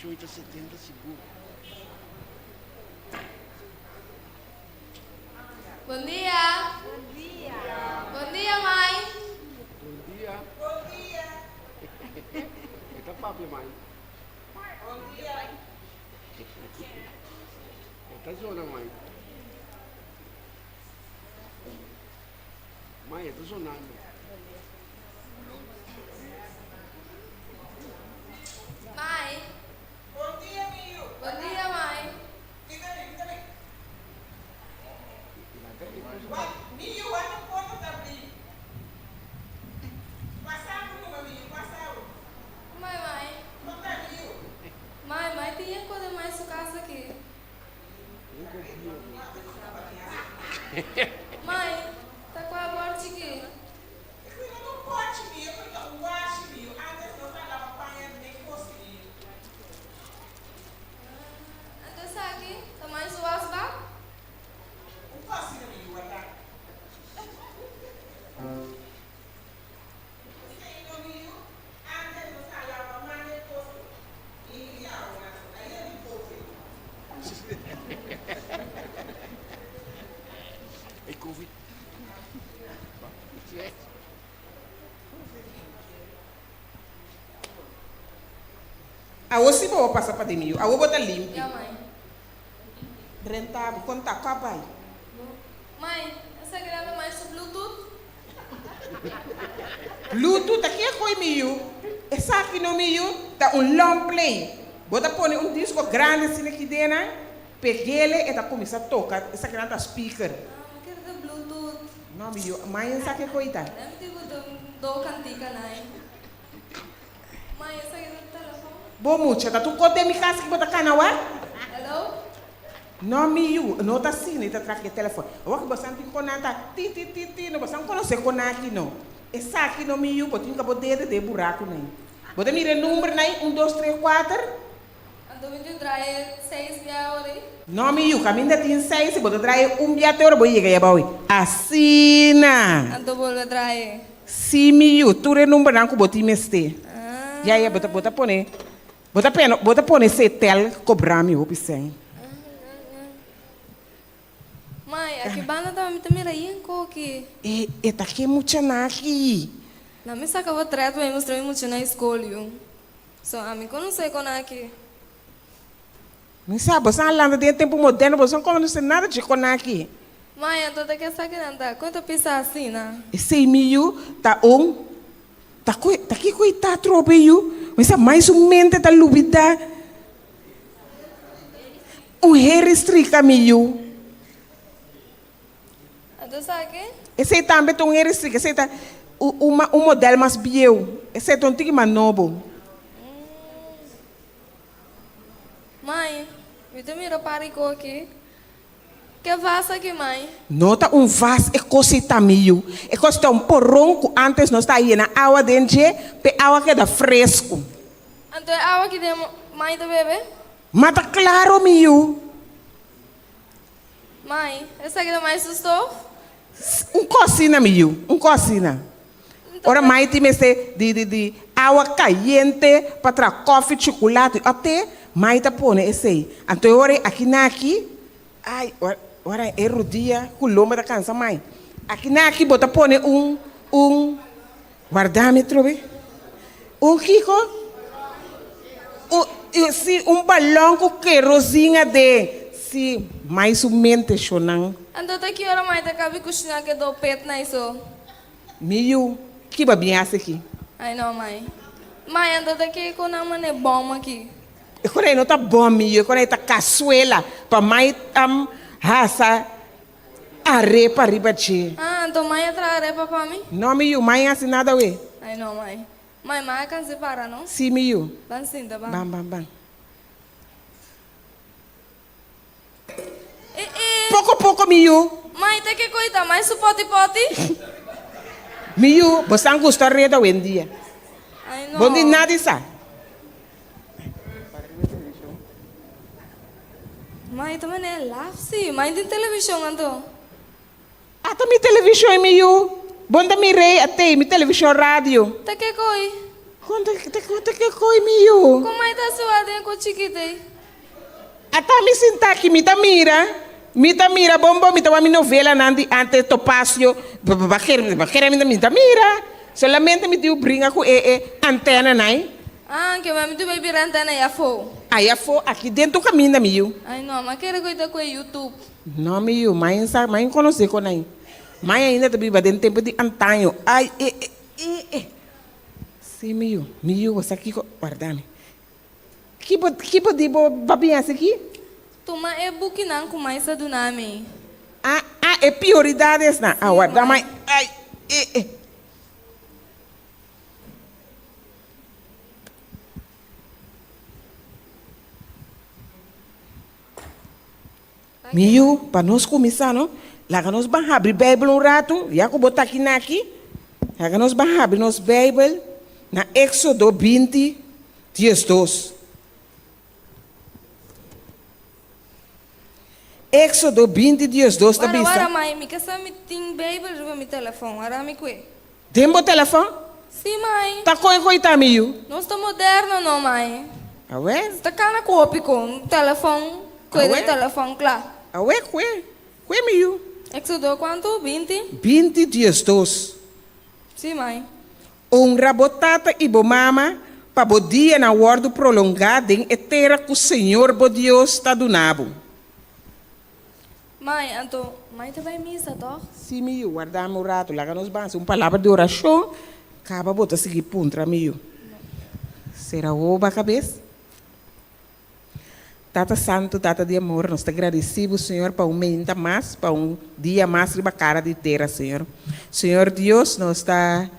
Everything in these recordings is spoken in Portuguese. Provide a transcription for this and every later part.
28 de setembro, seguro. Bom dia. Bom dia, mãe. Bom dia. Ita papi, mãe. Ita zona, mãe. Mãe, ita zonando. Mãe. Bom dia, Mio. Bom dia, mãe. Fica bem. Mio, olha a porta da abrir. Passava uma, Mio, passava. Mãe. Conta, Mio. Mãe, tinha coisa mais sua casa aqui. Mãe, tá com a borda aqui. Eu não pode, Mio. Eu não acho, Mio. Antes não falava apanhando nem fosse, Mio. Anda aqui. Tá mais suave, tá? Não posso, Mio, tá? É Covid. A você vou passar para de Mio. A vou botar limpo. E a mãe? Rentável. Conta com a pai. Mãe, essa grava é mais sobre Bluetooth? Bluetooth aqui é coi Mio. Essa aqui no Mio tá long play. Bota pôr disco grande assim aqui dentro. Peguei ele e tá começar a tocar. Essa aqui não tá speaker. Mas quero ter Bluetooth. Não, Mio. Mas essa aqui é coita. Deve ter do cantica, né? Mãe, essa aqui é do telefone. Bom, mucha. Tá tu conta minha casa que bota canal, Hello? não, Mio. Não tá assim, né? Tá atrás telefone. Eu vou bastante com nada. Ti. Não bastante conhecer com nada aqui, não. Essa aqui no Mio. Botinho que eu dedo de buraco, né? Bota mira número, né? 1, 2, 3, 4. Ando me trai 6 dia hora. Não, Mio. Caminho da tem 6. Bota trai dia até hora. Vou chegar, boy. Assina. Ando boleh trai. Sim, Mio. Tu re número não que botinho este. Ah. Ya, bota pone. Bota pone esse tel cobrar Mio, opção. Mãe, aqui banda tá me também aí aqui. Tá aqui mucha naki. Na minha saca vou tratar vai mostrar muito na escola. So, a mim conhece com aqui. Não sabe, você falando de tempo moderno, você não conhece nada de naki. Mãe, eu tô daqui saque não tá. Quanto pisa assim, né? Esse Mio tá tá aqui coitado trobeio. Mas mais um mente tá lubida. Hair strica Mio. Ando saque? Esse também tem hair strica, esse tá um modelo mais biel. Esse é um tique mais novo. Mãe, me dê mira para aqui. Que vaso aqui, mãe? Nota vaso é cosita Mio. É cosita porronco antes nós tá aí na água dentro, pe água que dá fresco. Ando água aqui de mãe do bebê? Mata claro Mio. Mãe, essa aqui é mais sustou? Cocina Mio, cocina. Ora mais tem de água caliente para tra coffee, chocolate, até mais tá pone esse aí. Então ora aqui, ai, ora é rodia, culoma da cansa mãe. Aqui bota pone guardâmetro, Kiko. Balão com querosina de mais um mente chonang. Ando tá aqui ora mãe tá cabe cozinhar que do pet na isso. Mio, que babiasse aqui. Ai não, mãe. Mãe, ando tá aqui com a mãe bom aqui. E quando não tá bom, Mio, quando tá caçuela, para mais raça arepa riba de. Ah, então mãe atrás arepa para mim? Não, Mio, mãe assim nada we. Ai não, mãe. Mãe can se para não? Sim, Mio. Ban sim, tá bom. Bam. Eh. Pouco, Mio. Mãe, tá que coisa, mais su poti. Mio, você não gosta de reda hoje dia. Ai não. Bom dia, nada isso. Mãe, também é live sim. Mãe tem televisão ando. Ah, tá minha televisão, Mio. Bom dia, mi rei, até minha televisão rádio. Tá que coi? Conta que coi miu. Como é que sua den com chiquitei? Ata me sentar aqui, mita mira, bombo, mita uma novela nandi ante Topacio, bakera mita mira. Solamente me tiu brinca com antena nai. Ah, que mami tu vai virar antena e a fo. Aí a fo aqui dentro caminho miu. Ai não, mas quero coisa com YouTube. Não miu, mãe conhece com nai. Mãe ainda também vai dentro tempo de antanho. Ai, Sim, miu, você aqui guarda-me. Que pode babinha aqui? Toma é book não com mais do nome. É prioridades na. Guarda, mãe. Ai, Miu, para nós começar, não? Lá nós vamos abrir a Bíblia um rato, já que eu botar aqui. Lá nós vamos abrir nossa Bíblia na Éxodo 20, 12. Éxodo 20, 12, tá vista? Agora, mãe, me quer me tem Bíblia no meu telefone. Agora me cuida. Tem o telefone? Sim, mãe. Tá coisa, Miu? Não estou moderno, não, mãe. Ah, ué? Está cá na cópia com telefone. Cuida ué? do telefone, claro. Ah, ué, Miu? Éxodo quanto? 20? 20, 12. Sim, mãe. Rabotata e mama para o dia na ordem prolongada em etera que o Senhor, bo Deus, está do nabo. Mãe, então, mãe também missa, tá? Sim, Miu, guardamos o rato, lá nós vamos, uma palavra de oração, acaba botar seguir puntra, Miu. Será oba a cabeça? Tata Santo, Tata de amor, nós te agradecemos, Senhor, para aumenta mais, para dia mais riba cara de terra, Senhor. Senhor Deus, nós está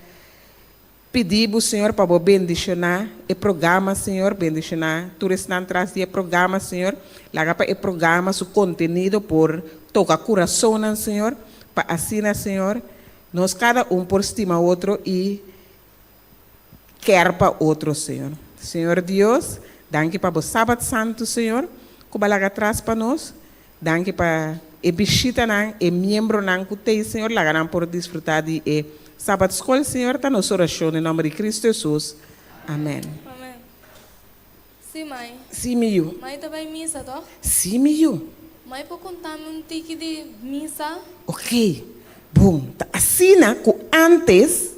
pedimos, Senhor, para bendicionar o programa, Senhor, bendicionar. Tu estás atrás do programa, Senhor. Lá para o programa, seu conteúdo por tocar coração, Senhor. Para assim, Senhor, nós cada por estima outro e quer para outro, Senhor. Senhor Deus, danke para o sábado santo, Senhor, que vai atrás para nós. Danke para o bichita, o membro, que tem, Senhor, lá por desfrutar de sábado escola, Senhor, está nossa oração em nome de Cristo Jesus. Amém. Amém. Sim, mãe. Sim, Miu. Mãe também missa, tá? Sim, Miu. Mãe, pode contar-me um tique de missa? Ok. Bom, assim, que antes...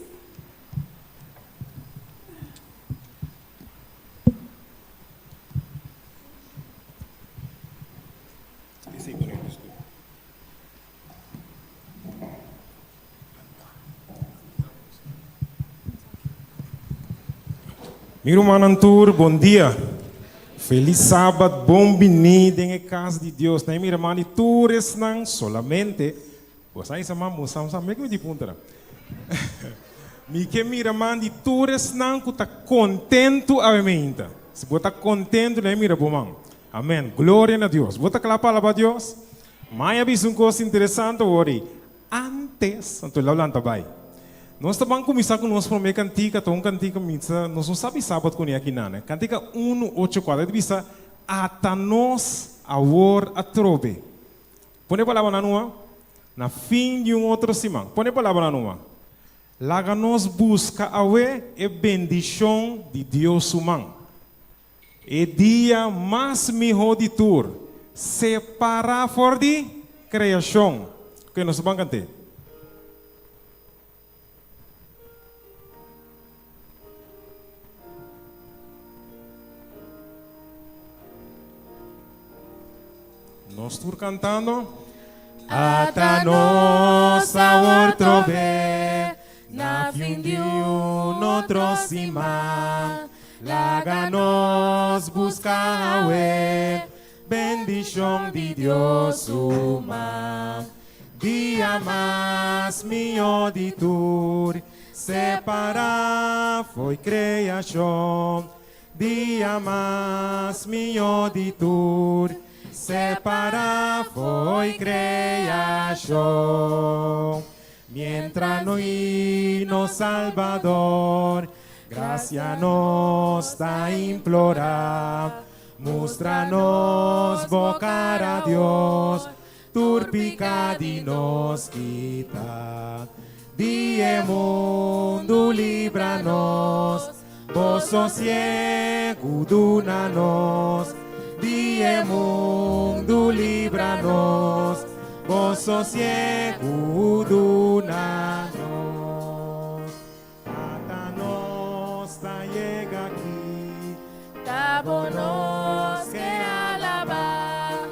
Meu irmão Antur, bom dia. Feliz sábado, bom venir em casa de Deus. Não é, meu irmão, tu não solamente. Você aí sama musam sama que me dipunta. Me que meu irmão, tu não que está contento a mim. Se você está contento, não é, meu irmão. Amém. Glória a Deus. Você está claro para Deus. Mas havia uma coisa interessante hoje. Antes, então lá lá também. Nós estamos começando com o nosso primeiro cantiga, então cantiga missa, nós não sabemos sábado com ele aqui não, né? Cantiga 184, ele diz, ata nós a war a trobe. Põe a palavra na nua, na fim de outro semana. Põe a palavra na nua. Laga nós busca a bendição de Deus humano. E dia mais melhor de tudo, separar for de criação. Que nós vamos cantar. Nós estamos cantando. Ata nossa outro vez, na fim de outro cima, laga nos buscar bendição de Deus uma. Dia mais melhor de tudo, separar foi criação. Dia mais melhor de tudo, separar foi criação. Mientras no Salvador, gracia nos da implorar, mostra-nos bocar a Deus, turpicado nos quita. Die mundo libra-nos, vos sosiego duna-nos, die mundo livra-nos, vos sosiego duna-nos. Atanos ta llega aqui, Dabonos que alabar,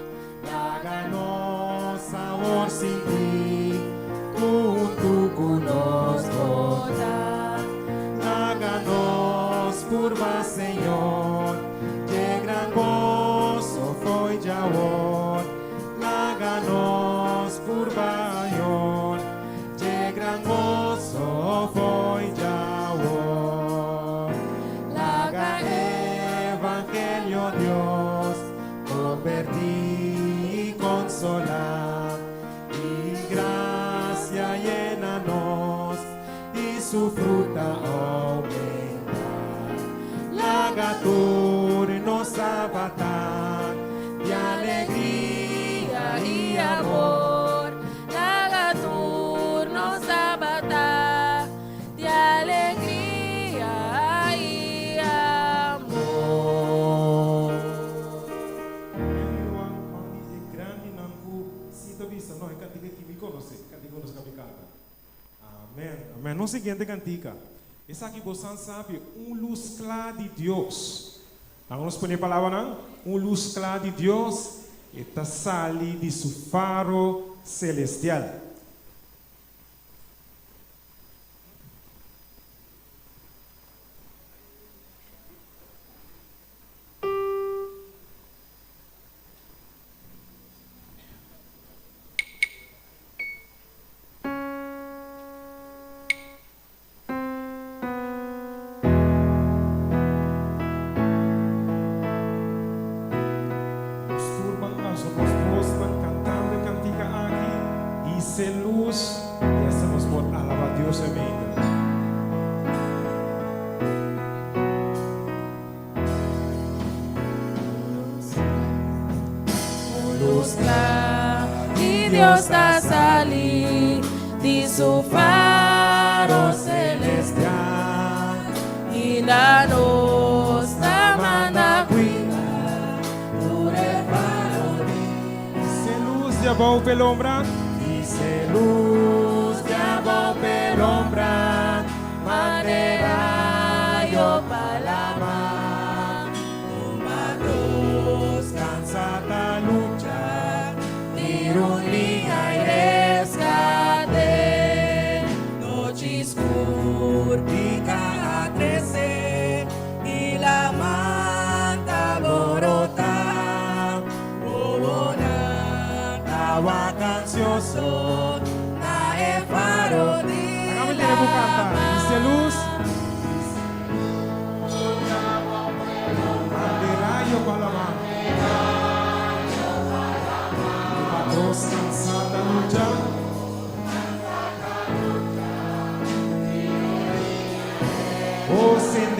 háganos sabor sin ti, junto conosco. Háganos curva, Senhor, de gran gozo foi de amor. Háganos curva, Senhor, de gran gozo foi de amor. Laga Evangelio, Dios, convertir y consolar, y gracia llena-nos, y su fruta aumentar. Lagatur nos avatar de alegría y amor. Lagatur nos abata de alegría y amor. Amém. Amém. No siguiente cantica. Essa aqui você sabe, luz clara de Deus. Vamos pôr a palavra, não? Luz clara de Deus. Está sali de seu faro celestial. Sem luz, e estamos por alabar Deus ainda. Luz clara y Dios está salir de su faro celestial y la nos manda cuidar por el faro. Sem luz, já vão pelo ombro. Dice luz de amor pelombra, manera yo palama, una cruz cansada luchar, ironía y rescate, noche escura a crecer y la manta borota, agua ansioso, na e faro di Hagamos de cantar. Dice luz. Banderaio palama. Uma cruz cansada luchar. Oh, sin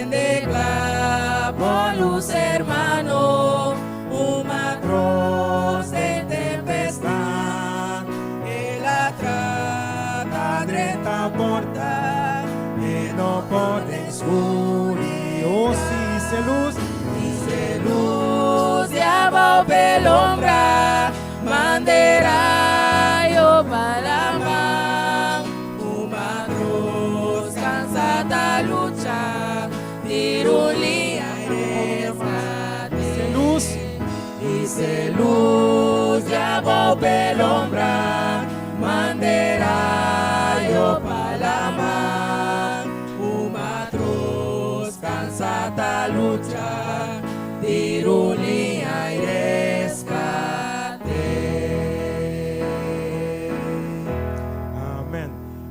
declara por luz hermano, una cruz de tempestad, el atrata dreta porta, e não pode escurir. Oh, sí, dice luz. dice luz de amor pelombra, bandera yo palama, una cruz cansada lucha, tirulia y rescate. Luz. Dice luz de amor pelombra, bandera yo palama, una cruz cansada lucha, tirulia y rescate. Amém.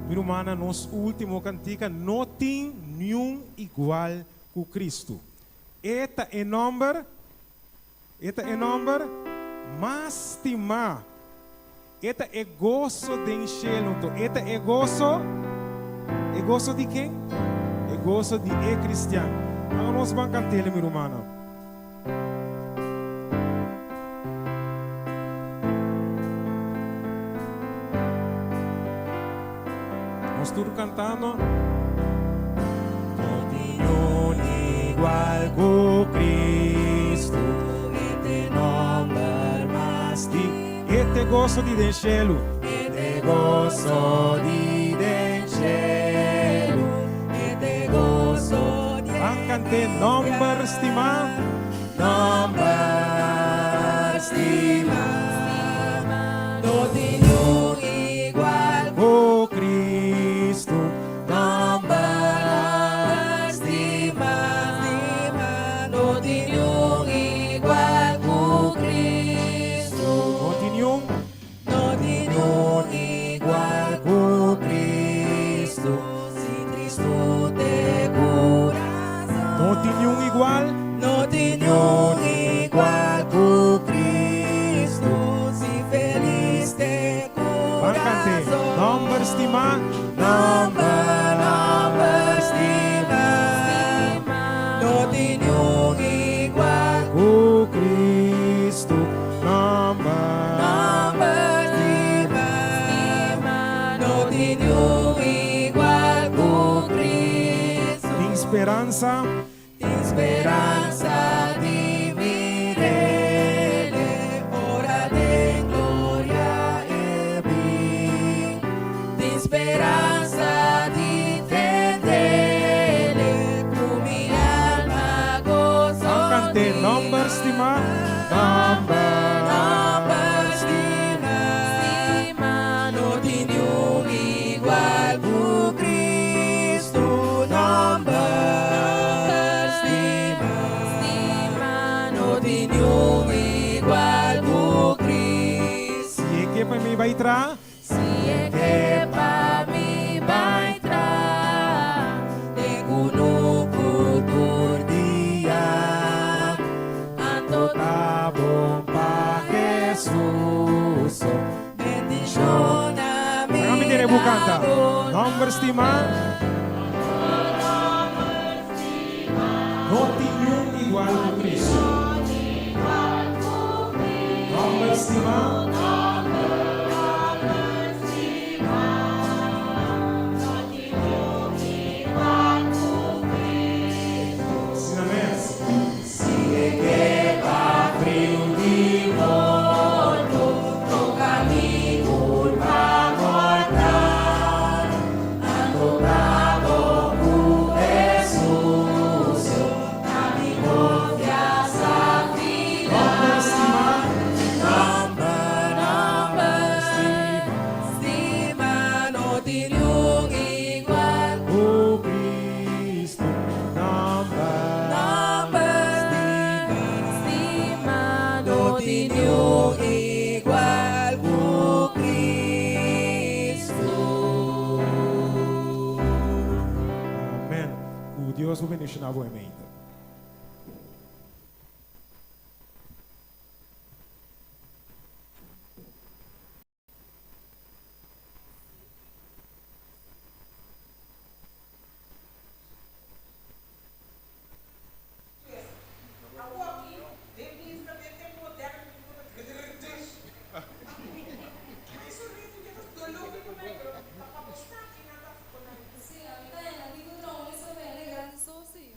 Minha irmã, nosso último cantica não tem nenhum igual com Cristo. Eta é número mais estimado. Eta é gozo de enchê-lo. Eta é gozo de quem? É gozo de cristiano. Agora nós vamos cantar, minha irmã. Nós estamos cantando igual con Cristo, este nombre más Este gozo di del cielo. este gozo di del cielo, este gozo di Cante nombre stima. nombre estima, no tiene igual Oh Cristo. nombre estima, no tiene igual con Cristo. Continue. No tiene igual con Cristo, si Cristo te corazón. Continue igual. No tiene igual con Cristo, si feliz te Cante corazón. nombre stima. Nombre estima, no tiene igual. Oh Cristo. Nombre. No tiene igual con Cristo. Esperanza. Esperanza di vivere, ora de gloria e vi. Speranza di fedele, tu mi alma gozo. Cante nombre stima. Nombre estima, no tiene igual con Cristo. Nombre estima, no tiene igual con Cristo. Si es que para mí va a entrar. Si es que pa' mi va entrar, tengo un futuro día. Ando Tá bom pa' Jesús, bendición a mi Kami din bukanta. lado. Nombre stima. No tiene igual con Cristo. Nombre stima. Si è che va frio di molto, non cammino pa' mortal. Ando bravo con Jesús, mi confianza fidel. Stima, no tiene igual. Oh Cristo. Nombre. Estima, no tiene igual con Cristo. Amen. O Deus o bendicionar a mente. Sì, abitare di controllo, so bene, grande so sì.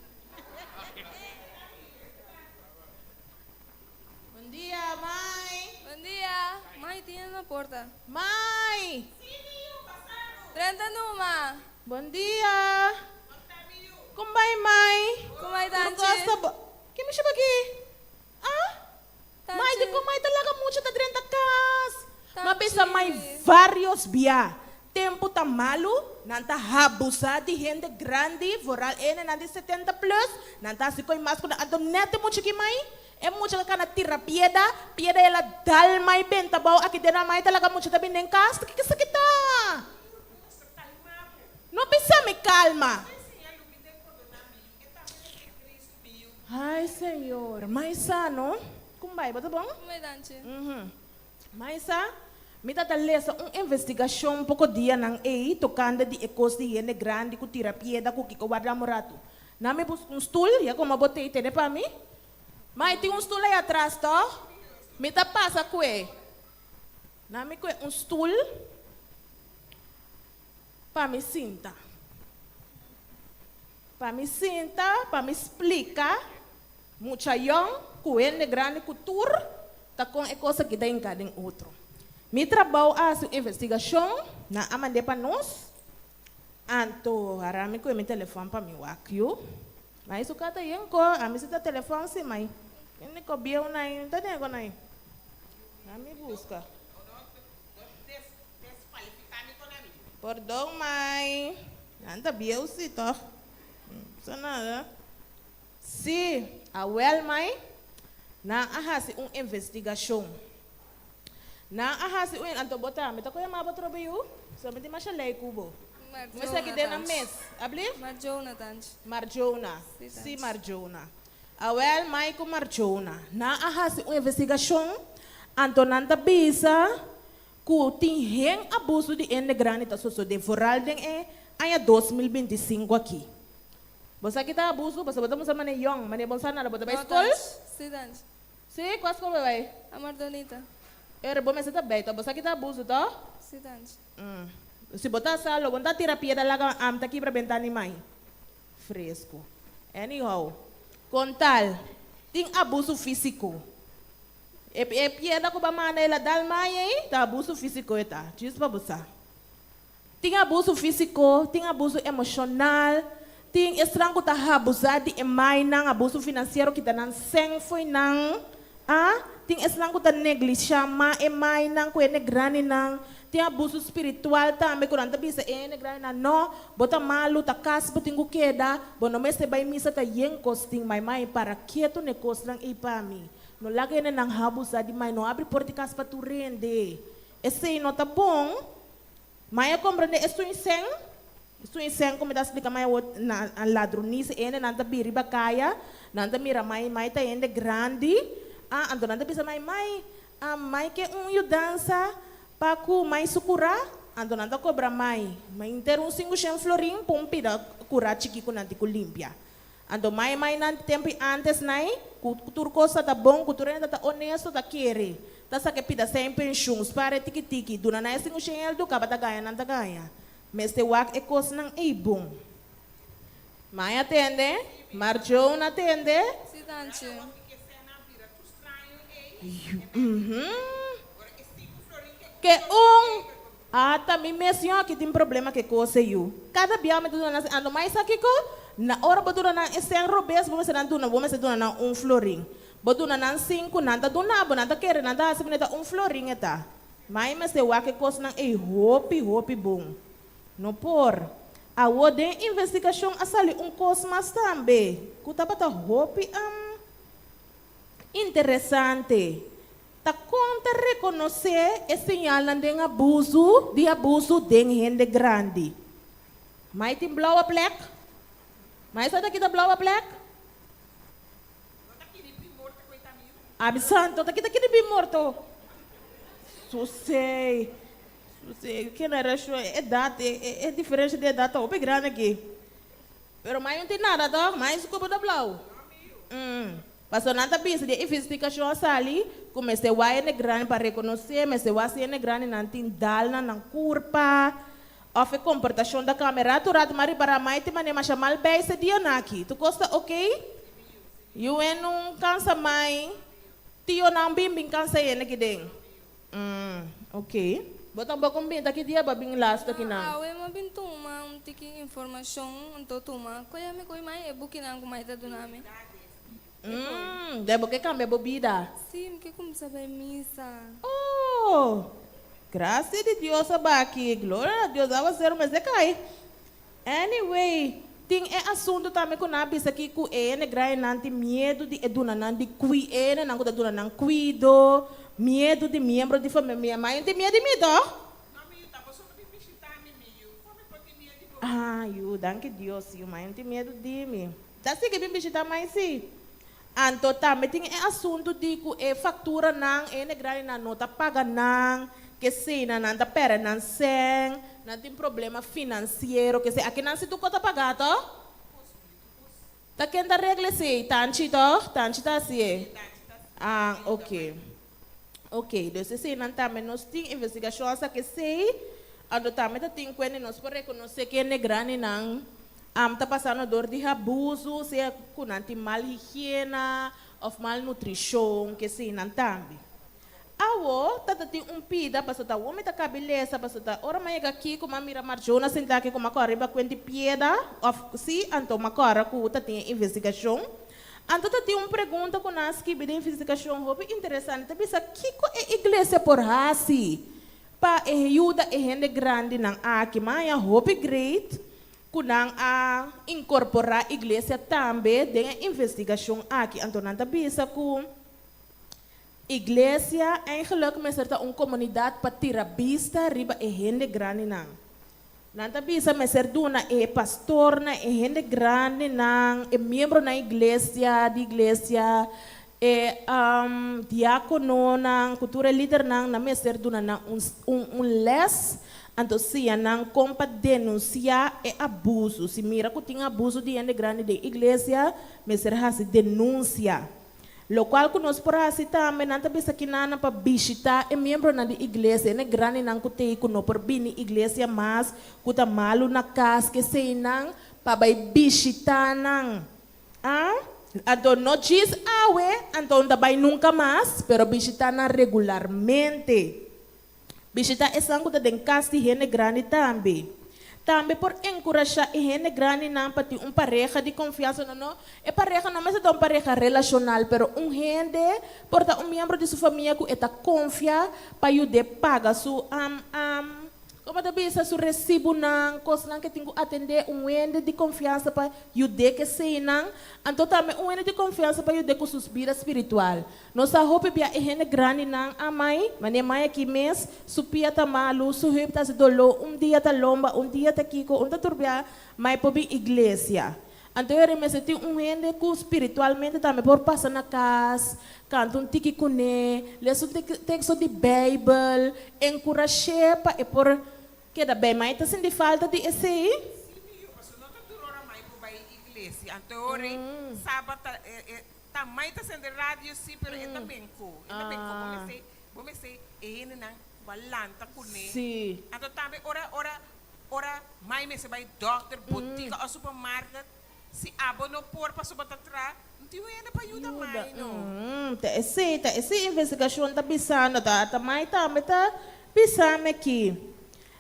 Buen día, Mai. Buen dia. Mãe, tinha na porta. Mai. 30 numa. Buen día. ¿Cómo va, Mai? Como vai, Por Dante? gosto ba? ¿Qué me chama aqui? Ah? Mai, di ko Mai talaga mucho ta 30 kas. Tanti. Mapisa Mai vários bia. Tempo tá malo, nanta habusa di gente grande, voral ene nanta 70 plus, nanta si koi mas kuna ando nete mucho ki Mai. É mucho ka na tira pieda ela dal Mai benta bau aqui dena Mai talaga mucho ta bin kas, que sakita. No pisa me calma. Ai, Senhor, mas sano, como vai, bota bom? Como vai, Dante? Mas me tá lesa investigação um pouco dia nang tocando de ecos de ene grande com terapia da com que guarda morato. Na me busca stool, ya como botei tene para mim. Mas tem stool aí atrás, tá? Me tá passa que na me que stool para me sinta. para me sentar, para me explicar, mucha young, com ele grande cultura, tá com a coisa que tem em cada outro. Me trabalho a investigação, na amande para nós, anto harami ko meu telefone para me wakio, mas o cara tem ko, a mim se tá telefone se mai, ele ko biau nai, tá nego nai, a me busca. Perdão, mãe. Anda biau se to. Sana. Se a well, mãe, na ahasi investigação. Na ahasi anto botar, me tá com a mapa trabalho, só me tem mais lei cubo. Mas aqui tem na mês, abli? Marjona. Si Marjona. A well, mãe com Marjona. Na ahasi investigação, anto nanda bisa. Ku tinheng abuso de ene grande ta soso de foral den aya 2025 aqui. Você que tá abuso, você botamos a mane young, mane bonsa na bota ba school? Si, qual escola vai? Amardonita. Era bom mas tá bem, você que tá abuso, tá? Se botar salo, bonta terapia da laga am tá aqui para bentar ni mãe. Fresco. Anyhow, contal, tem abuso físico. E piada ko ba mana ela dal mai tá abuso físico eta diz para você tem abuso físico tem abuso emocional tem estranho tá abusado e mai nang abuso financeiro que tá nan sem foi nang tem estranho tá negligência ma e mai nang ko ene grande nang tem abuso espiritual também quando bisa ene grande nang no bota malu tá caspa tingo queda bono meste bai misa tá yen costing mai para quieto ne costang e para mim. No lagi na nang habus di may no abre porticas para tu rende. Esse não tá bom. Maya compreende estou em sen como das explica maya na ladronice ene nanta biri bakaya nanta mira mai tá ende grande ando nanta bisa mai que dança para ku mai sukura ando nanta cobra mai inteiro 500 florim pompida cura chiqui com nanti ku limpia. Ando mai nanti tempo antes nai, cultura coisa tá bom, cultura tá honesto, tá querer. Tá saque pida sempre em chungs, para tiki duna nai singo chengel do kaba tá ganha, não tá ganha. Mas te wak e coisa não é bom. Mai atende, Marjona atende. Si tanche. Que também mesmo que tem problema que coisa eu. Cada bial me tudo ando mais aqui ko. Na hora botura na eseng robes vamos se duna vamos se duna na florin. Botura na 5 nanda duna bonanda quer nanda asibneta florin eta. Mas se wake kos nang hopi bom. No por a wode investigação asali kos mas tambe. Kutapata hopi interessante. Ta conta reconhecer e sinyalan de abuso de gente grande. Mas tem blauwe plek? Mas só daqui da blauwe plek? Absanto, daqui de bem morto. Sei, que não era show, é data, é diferente de data, o grande aqui. Pero mais não tem nada, tá? Mais como da blau. Passou nada bisa de investigação ali, comecei a ir grande para reconhecer, mas eu acho que grande não tem dal na curva. Of comportação da câmera, tu rato mari para mais te mane mas mal bem esse dia aqui. Tu gosta ok? Eu não cansa mais. Tio não bim cansa ele que den. Ok. Botão bom bim daqui dia babing last aqui na. Eu mabin tuma tiki informação untuk tuma. Kaya me koi mai bukin ang kumai ta dunami. Debo que cambia bebida. Sim, que como sabe misa. Oh. Graças a Deus, aqui, glória a Deus, a você, mas é cai. Anyway, tem assunto também com a bisa aqui com ele, grande nanti medo de eduna nanti kui ele, nanti da duna nanti cuido, medo de membro de família, mas tem medo de mim, tá? Eu, danke Deus, eu mas tem medo de mim. Tá se que me visitar mais sim. Anto também tem assunto de fatura nang ele grande na nota paga nang que se nanda pera nan sen, não tem problema financeiro, que se aqui não se tu conta pagar, tá? Tá quem tá regra se tanchi tá se. Ok. Ok, então se não também nós tem investigação essa que se, ando também tá tem quando nós por reconhecer que é grande não Tá passando dor de abuso, se é com mal higiene ou malnutrição, que sim, não também. Awo, tem pida, para o homem tá cabeleza, para ora mais aqui com a mira marjona, sentar aqui com uma correba com de pieda, ou se então uma corra com tem investigação. Então tem pergunta com nós que de investigação, hobby interessante, tá pensa que é igreja por hasi, para ajuda a gente grande nang aqui, mas é hobby great, kunang a incorporar a igreja também de investigação aqui, então não tá pensa com igreja eigenlijk meserta comunidade para tirabista riba e gente grande nang. Nanta bisa meser duna pastor na gente grande nang membro na igreja, di igreja diácono nang cultura líder nang na meser duna nang les anto sia nang compa denunciar abuso. Se mira que tem abuso de gente grande de igreja, meser hasi denuncia. Lo qual conosco por assim também não também aqui na para visitar é membro na igreja né grande não que cono por bini igreja mas que tá malu na casa que sei não para vai visitar não então não diz então também nunca mais pero visitar na regularmente visitar é sangue da casa de gente grande também. Também por encorajar a gente grande não para ter pareja de confiança não é pareja não mas é uma pareja relacional pero gente porta membro de sua família que está confia para ajudar paga su como também su recibo não coisa que tem que atender gente de confiança para ajudar que sei não então também gente de confiança para ajudar com sua vida espiritual nossa roupa bia a gente grande não a mãe mãe aqui mês supia tá malu su roupa tá se dolo dia tá lomba dia tá kiko tá turbia mas por bem igreja então eu me senti gente que espiritualmente também por passar na casa canto tiki kune leso texto de Bible encorajar para por que da bem mais tá sendo falta de esse sábado também tá sendo rádio sim pero também comecei nang balanta kune sim então também ora mais me se vai doctor botica ou supermarket se abono por para subir atrás não tem ainda para ajudar mais não essa investigação tá pisando tá mais também tá pisando aqui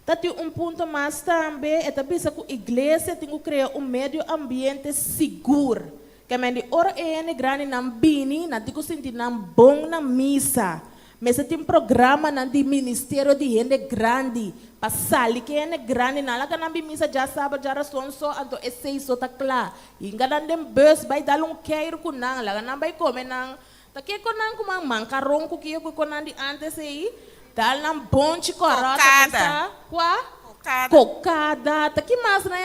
tá tem ponto mais também é tá pisando que a igreja tem que criar meio ambiente seguro que mende ora grande na bini na digo sentir na bom na missa mas tem programa na de ministério de gente grande passali que gente grande na lá que na missa já sabe já ração só então esse isso tá claro inga dan dem bus vai dar queiro com nang lá na vai comer nang tá que com nang com mancarrão que eu com nang de antes aí dá na bom chicorata cocada tá que mais na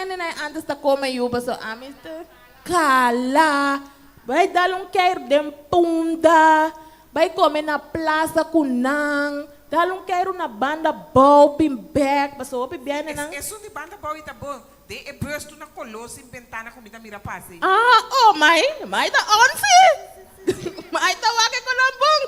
antes tá comer eu passo amista cala vai dar queiro dem punda vai comer na praça com nang, dá quero na banda bom, pimbek, passou o pibiane nang. Isso de banda bom tá bom. De é busto na colosso inventando comida mira passe. Mai tá onde? Mai tá wake com bom.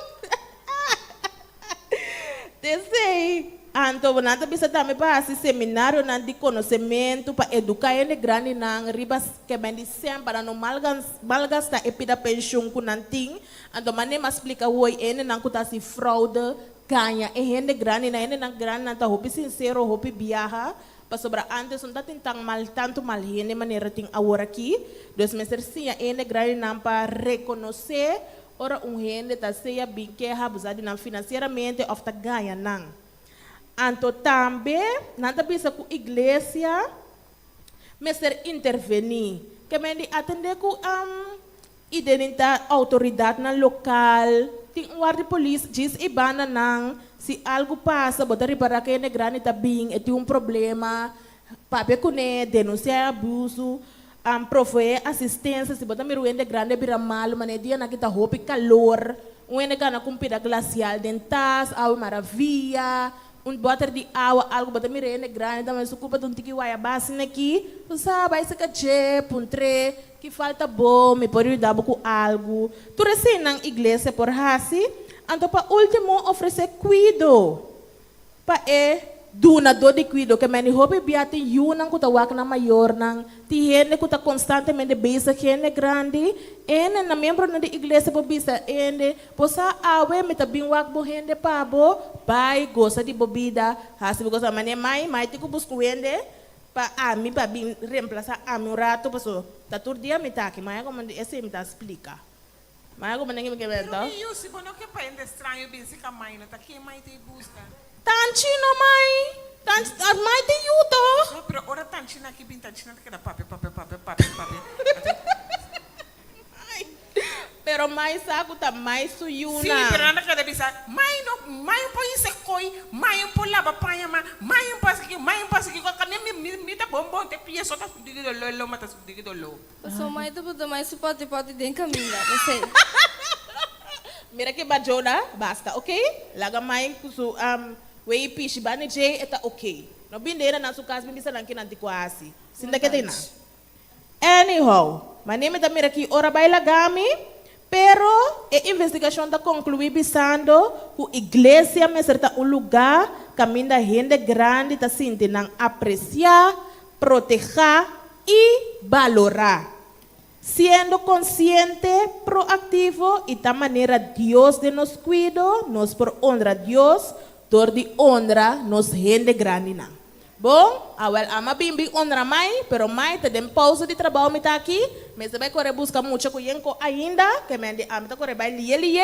Desei. Então, nada bisa também para esse seminário de conhecimento para educar ele grande nang ribas que bem sempre para não malgastar e pida pensão com nanting. Então, mané mas explica o ele nang kuta si fraude ganha e ele grande na ele nang grande nang hopi sincero hopi biaha para sobra antes não tá tentang mal tanto mal ele maneira ting agora aqui. Dos meses sim ele grande nang para reconhecer ora gente tá seja bem que abusado não financeiramente of tá ganha nang. Então também, nada bisa com a igreja, meser intervenir, que me atender com identidade, autoridade na local, tem guarda de polícia, diz e bana nang, se algo passa, botar para que é grande tá bem, e tem problema, para que denunciar abuso, prover assistência, se botar miru é grande bira mal, mas dia na kita hope calor, ene gana cumprir glacial dentas, ao maravilha. Botar de água, algo botar mirene grande, também se ocupa de tiki waia base aqui, tu sabe, aí se caché, puntre, que falta bom, me pode dar com algo. Tu recém na igreja por hasi, então para último oferecer cuido, para duna do de cuido que meni hobi biati yunang kuta wak na mayor nang ti hene kuta constantemente bisa hene grande ene na membro na de iglesia po bisa ene posa awe meta bin wak bo hende pabo bai gosa di bobida hasi gosa mane mai ti ku busku hende pa ami pa bin reemplaza ami un rato paso tatur dia mitaki maya como esse me tá explica maya como ninguém me quer ver então E se você não quer paende estranho, bem se que a mãe não tá aqui, a mãe te busca. Tanchino mai, mai te yuto. Não, pero ora tanchina aqui, bem tanchina, que da papi. Pero mai saco tá mais suyuna. Sim, pero nada que deve ser. Mãe um põe isso coi, mãe um põe lava panha, mãe um passa aqui, quando nem me tá bom, te pia só tá sudido do lolo, mata sudido do lolo. So mai tu puto mai suporte pode den caminho, não sei. Mira que bajona, basta, ok? Laga mai kusu wei pishi bani je eta ok. No bindeira na sua casa bisa lang kinanti quase. Sinda que tem na. Anyhow, my name is mira que ora baila gami. Pero a investigação está concluída bisando que a igreja me certa um lugar caminho da gente grande está sentindo apreciar, proteger e valorar. Sendo consciente, proativo e da maneira Deus de nos cuida, nos por honra Deus, dor de honra nos gente grande não. Bom, awal ama bimbi honra mai, pero mai te dem pausa de trabalho me tá aqui, mas vai correr buscar muito com ainda, que me ande amita correr vai lie,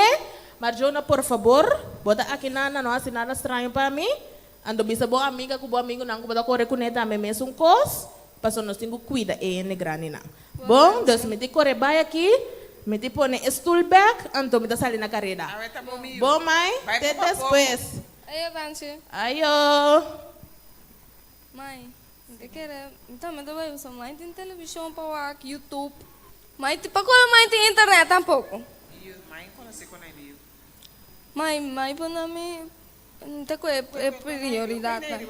Marjona por favor, bota aqui na nossa nada estranho para mim, ando bisa boa amiga com boa amigo não bota correr com neta me mesmo cos, passo nós tenho cuida e grande não. Bom, Deus me te correr vai aqui, me te põe stool back, ando me tá saindo na carreira. Bom mai, te depois. Ayo Tanchi. Ayo. Mãe, não quer. Então, mas eu vou usar mãe tem televisão para o YouTube. Mãe, tipo, quando mãe tem internet tampouco. Mãe, quando você conhece? Mãe, para mim, não tem coisa é prioridade.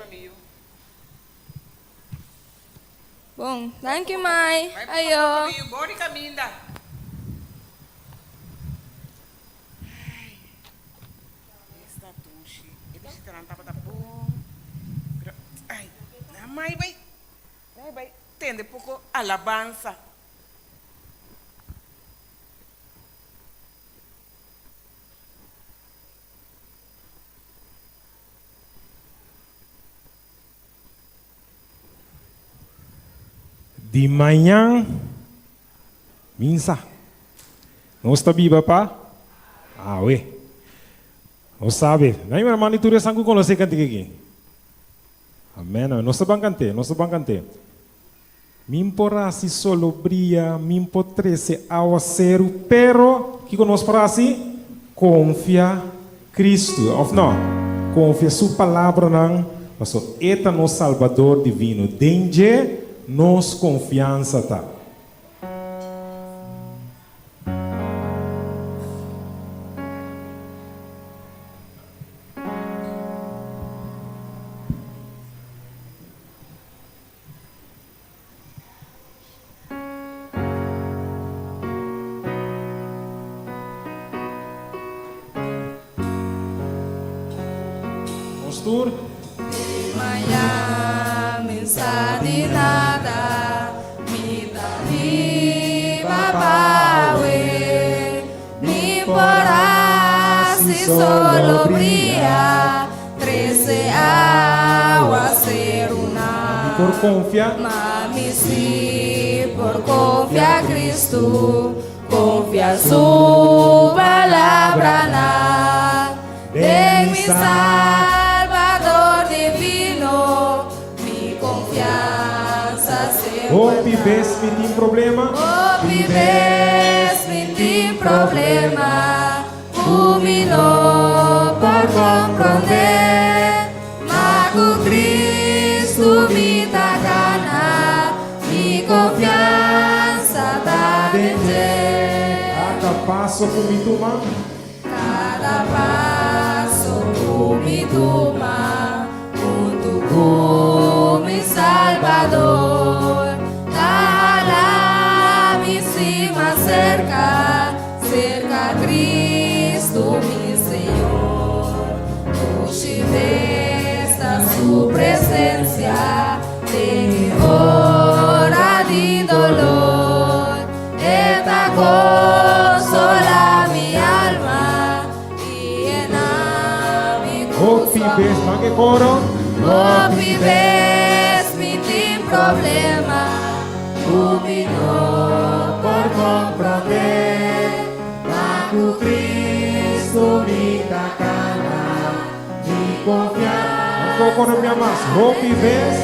Bom, thank you, mãe. Ayo. Bora caminho. Esta tushi, ele se trata da bom. Ai, mãe vai tende pouco alabança. De manhã, misa. Não está viva, pá? Ah, ué. Não sabe. Não é minha mãe, tu és sangue com você cantiga aqui. Amém. Não se bancante. Min porá si solo brilha, min potrece ao acero, pero que conosco para assim, confia Cristo. Of não, confia sua palavra não, mas eta no Salvador divino. Dengue nos confiança tá. Postura. Manhã, missa de nada, me dá babawe, me porá se solo brilha, 13 aguaceruna. Por confiar. Mami, si por confiar Cristo, confia su palabra na, de mi Salvador divino, mi confianza se Vives me tem problema. vives mi problema, humiló por comprender, mago Cristo me da gana, mi confianza da vender. Cada passo comigo tomar. Cada passo tu me toma, junto con mi Salvador, la misma cerca Cristo mi Señor, tu chivesta su Hopi bes, mange coro. Hopi ves, mi tem problema. Humilhou por compreender. Mago Cristo me tacana. Me confiar. Mango coro minha mas. Hopi bes.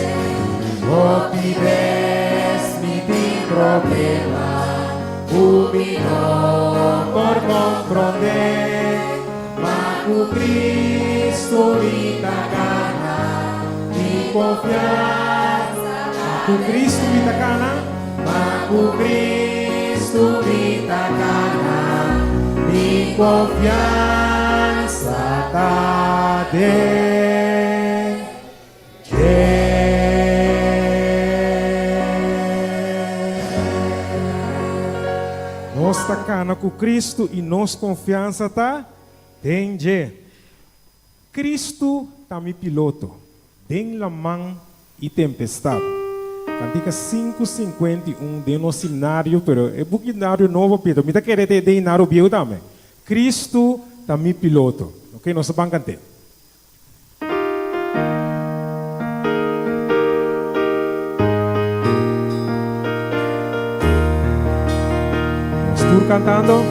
Hopi ves, mi tem problema. Humilhou por compreender. Mago Cristo me tacana. Me confiar. Mago Cristo me tacana. Mago Cristo me tacana. Mi confianza tá Nós tacana com Cristo e nós confiança tá tende. Cristo tá me piloto. Den la man e tempestade. Cantica 5:51 de no cenário, pero é buquinário novo, Pedro. Me tá querendo ter cenário viejo também. Cristo tá me piloto. Ok, nós vamos cantar. Estou cantando.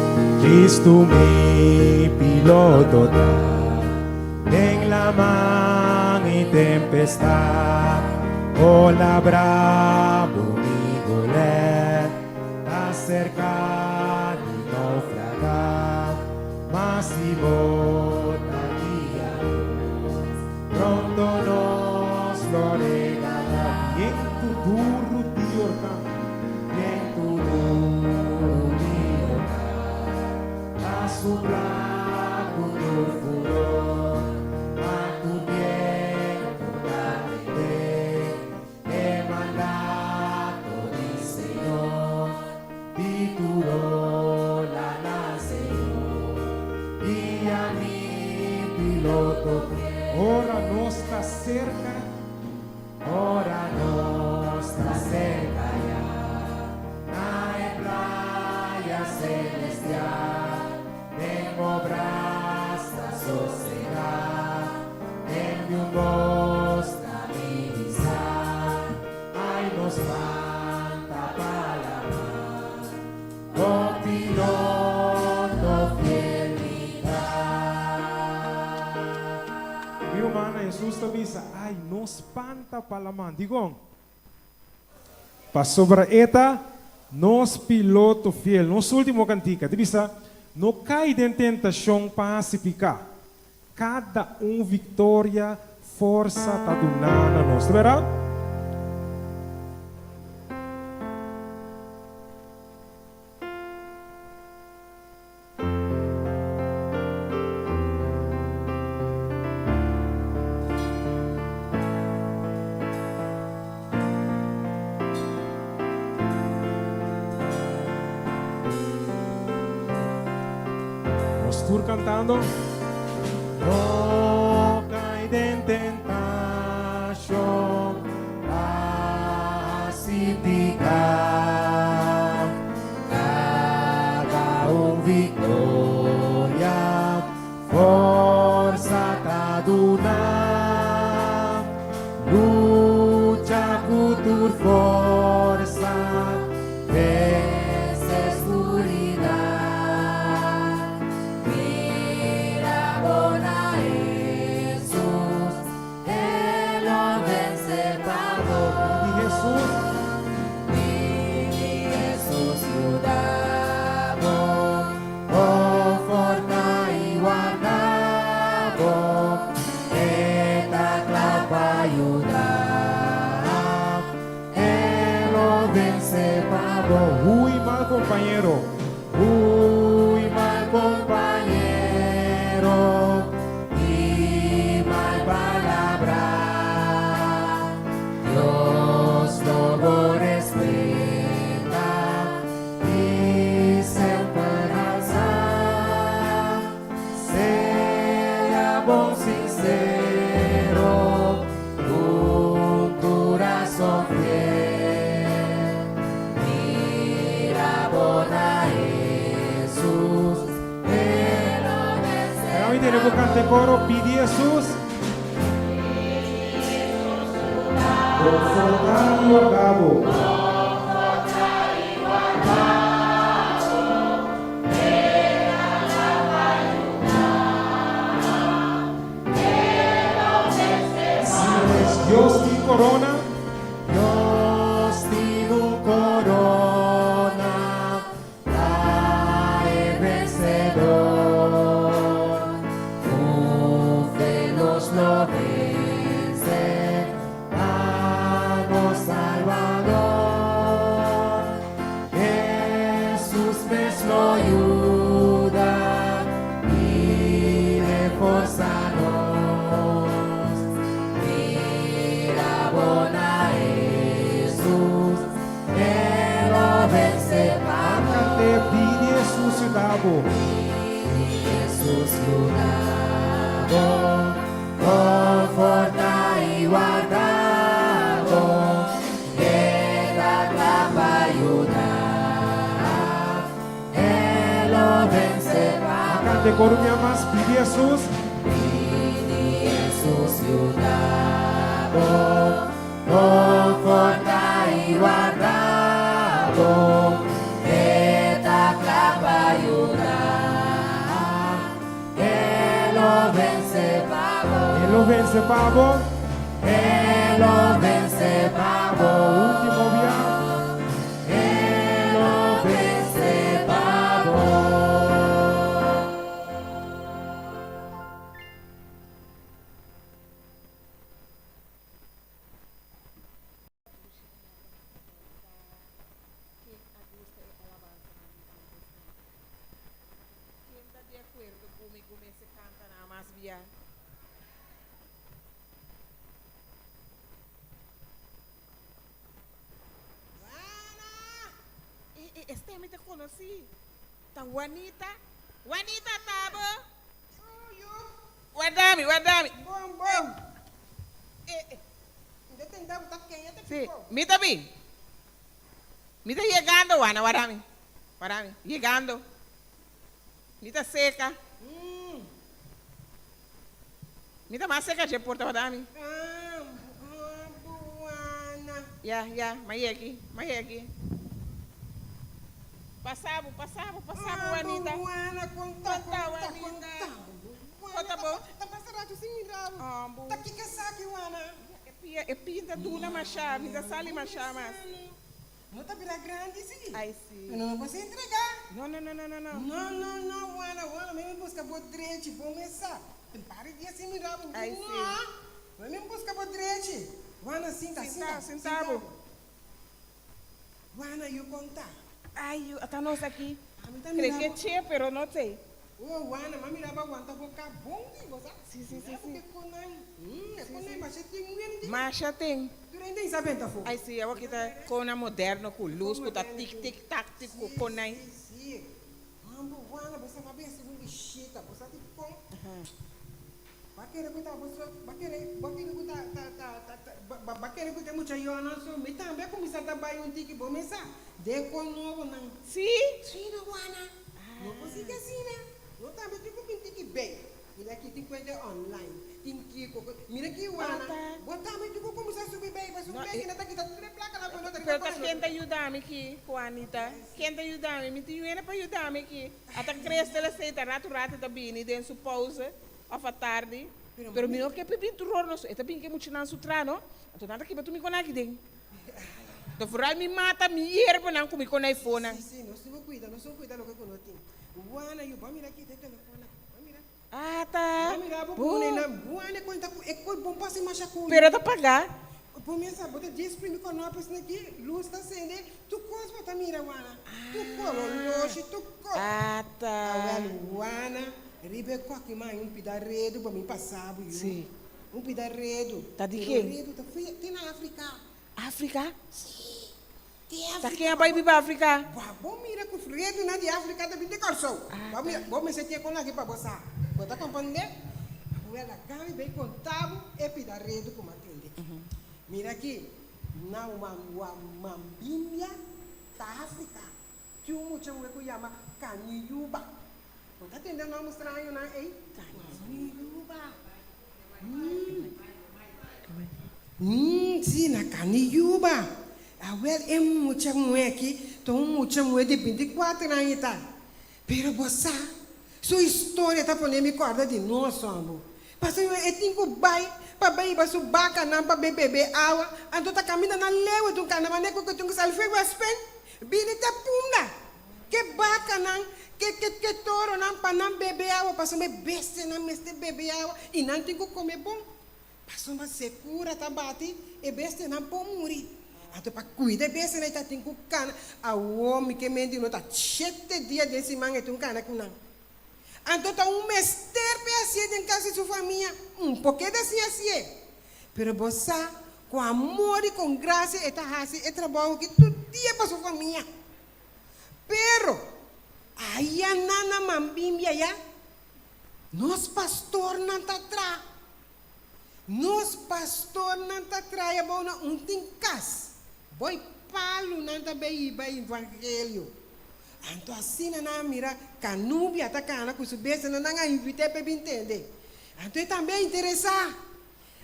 Cristo me piloto tá. En la man y tempestad, ola bravo mi golet, acercar y naufragar, mas si bota guía, pronto nos lo regalará. Y en tu duro diorca, y en tu duro diorca, a su blanco furor. Ora nos está cerca, Ora nos está cerca ya, na playa celestial, tengo brasa sossegar, tengo un mostra divisar, ay nos manda palabra, oh piloto fidelidad. meu mano, Jesus te avisa, ai, nos espanta palaman. Digam, para sobre eta, nos piloto fiel, nos último cantica, divisa, não cai de tentação pacificar. Cada vitória, força, tá donada nós, verá? Estou cantando. No cae en tentación, pacificar cada victoria, força taduna, lucha con tu força, vence escuridad. Mira bona Jesús, Él lo vence pago. E Jesus, Y Jesús ciudadano, oh forna y guardado, esta clava ayudar. Él lo vence pago. ui, mal companheiro. Uy, mal compañero y mal palabra. Dios todo respeta y siempre alza. Sea bon sincero, un corazón fiel. Mira bona Vamos cantar coro, pide Jesús. Confortar y guardado. Dios te corona. Dios te corona, trae vencedor. Tu fe nos lo vence, danos Salvador. Jesús mesmo ayuda y reforzanos. Cante, pide Jesús ciudadano. Jesús ciudadano, conforta y guardado, queda para ayudar, Él lo vence. Cante coro más, pide Jesús. Jesús ciudadano, conforta y guardado, queda para ayudar, Él lo vence pavo. Él lo vence, pavo. Él lo vence pavo. Último viaje. Él lo vence pavo. ¿Quién está de acuerdo conmigo me se canta nada más bien? Este me te conocí. Tan Juanita. Juanita Tabo. Guardami. Bom, bom. Detendamos, tá quem? Até Sí, ficou. mita bien. Mita llegando, Juana, Guardami. Llegando. Mita seca. Mita más seca que porta, Guardami. Buana. Ya, mais aqui. Passamos, Juanita. Buana, conta, Juanita. Conta bom. Tá passando assim, mirado. Bu. Tá aqui que saque, Buana. É pinta duna machá, pinta sali machá, mas. Não tá vira grande, sim. Ai, sim. Eu não vou se entregar. Não. Não, Buana, me busca bodrete, vou começar. Pare de assim, mirado. Ai, Não, me busca bodrete. Buana, sinta. Sentado. Buana, eu contar. Ai, tá nós aqui. Tá Creio que tinha, pero não sei. Oh, Buana, mami raba aguanta boca bom, você? Sim. Porque conai, mas você tem muito. Macha tem. Durante isso, sabendo, tá Ai, sim, eu aqui tá com a moderna, com luz, com tá tic-tac, com conai. Sim. Mambo, Buana, você vai ver se um bichita, você tem com. Bakere kuta você, bakere kuta mucha yona so, me também como está trabalhando um tique bom mesa. De com novo não. Sim? Sim, Buana. Não consigo assim, né? Não também tipo que tique bem. Mira aqui tem coisa online. Tem Kiko. Mira aqui, Buana. Bota me tipo como está subir bem, vai subir bem, tá aqui tá três placas na pelota. Pero tá quem tá ajudando aqui, Juanita? Quem tá ajudando? Me tem para ajudar aqui. Até cresce ela aceita rato tá bem, dentro sua pausa. A tarde, pero mino que pepin tu rorno, eta bem que muito não sutra, não? Então nada que betu me conecte dentro. Do fural me mata, me hierba não comigo com iPhone. Sim, não se cuida lo que conoce. Buana, eu vou mirar aqui tem telefone. Mira. Ah, tá. Mira, buana conta é coisa bom para se machucar. Pero tá pagar. Por mim essa bota 10 primo com nós aqui, luz tá acendendo. Tu coisa tá mira, Buana. Tu colo, loche, tu colo. Ah, tá. Buana. Ribeco aqui mais pidaredo para mim passar, viu? Sim. Pidaredo. Tá de quê? Pidaredo tá tem na África. África? Sim. Tem África. Tá quem vai vir para África? Bom, mira que o fredo na de África também tem corso. Vamos me sentir com aqui para você. Você compreender? Ela cai bem contado e pidaredo como atende. Mira aqui, na Mambímbia da África. Tinha um que chama Caniyuba. Tá entendendo não estranho, não? Ei, sim, na Caniuba. A well é muita mulher aqui, então muita mulher de 24 anos, tá? Pero você, sua história tá pondo me corda de nós, amor. Passou eu tenho que bai, para bai basu baca não para beber água, então tá caminhando na lewa do canal, mas que eu tenho que sair foi waspen, bini tá punda, que baca não, que toro não para não beber água, passou me beste não me beber água e não tenho que comer bom, passou uma secura tá bate e beste não pode morrer. Então, para cuidar bem, você está tendo cana. A homem que me deu, está 7 dias desse manhã, tem cana com não. Então, está mestre assim em casa de sua família. Porque assim assim. Pero você, com amor e com graça, está assim, e trabalha que todo dia para sua família. Pero, aí a nana mambimbia, ya, nós pastor não está atrás. Nós pastor não está atrás, é bom, não tem casa. Boy palo nanta bei evangelho. Anto assim na mira canubia tá cana com subesa na nga invite para entender. Anto também interessar.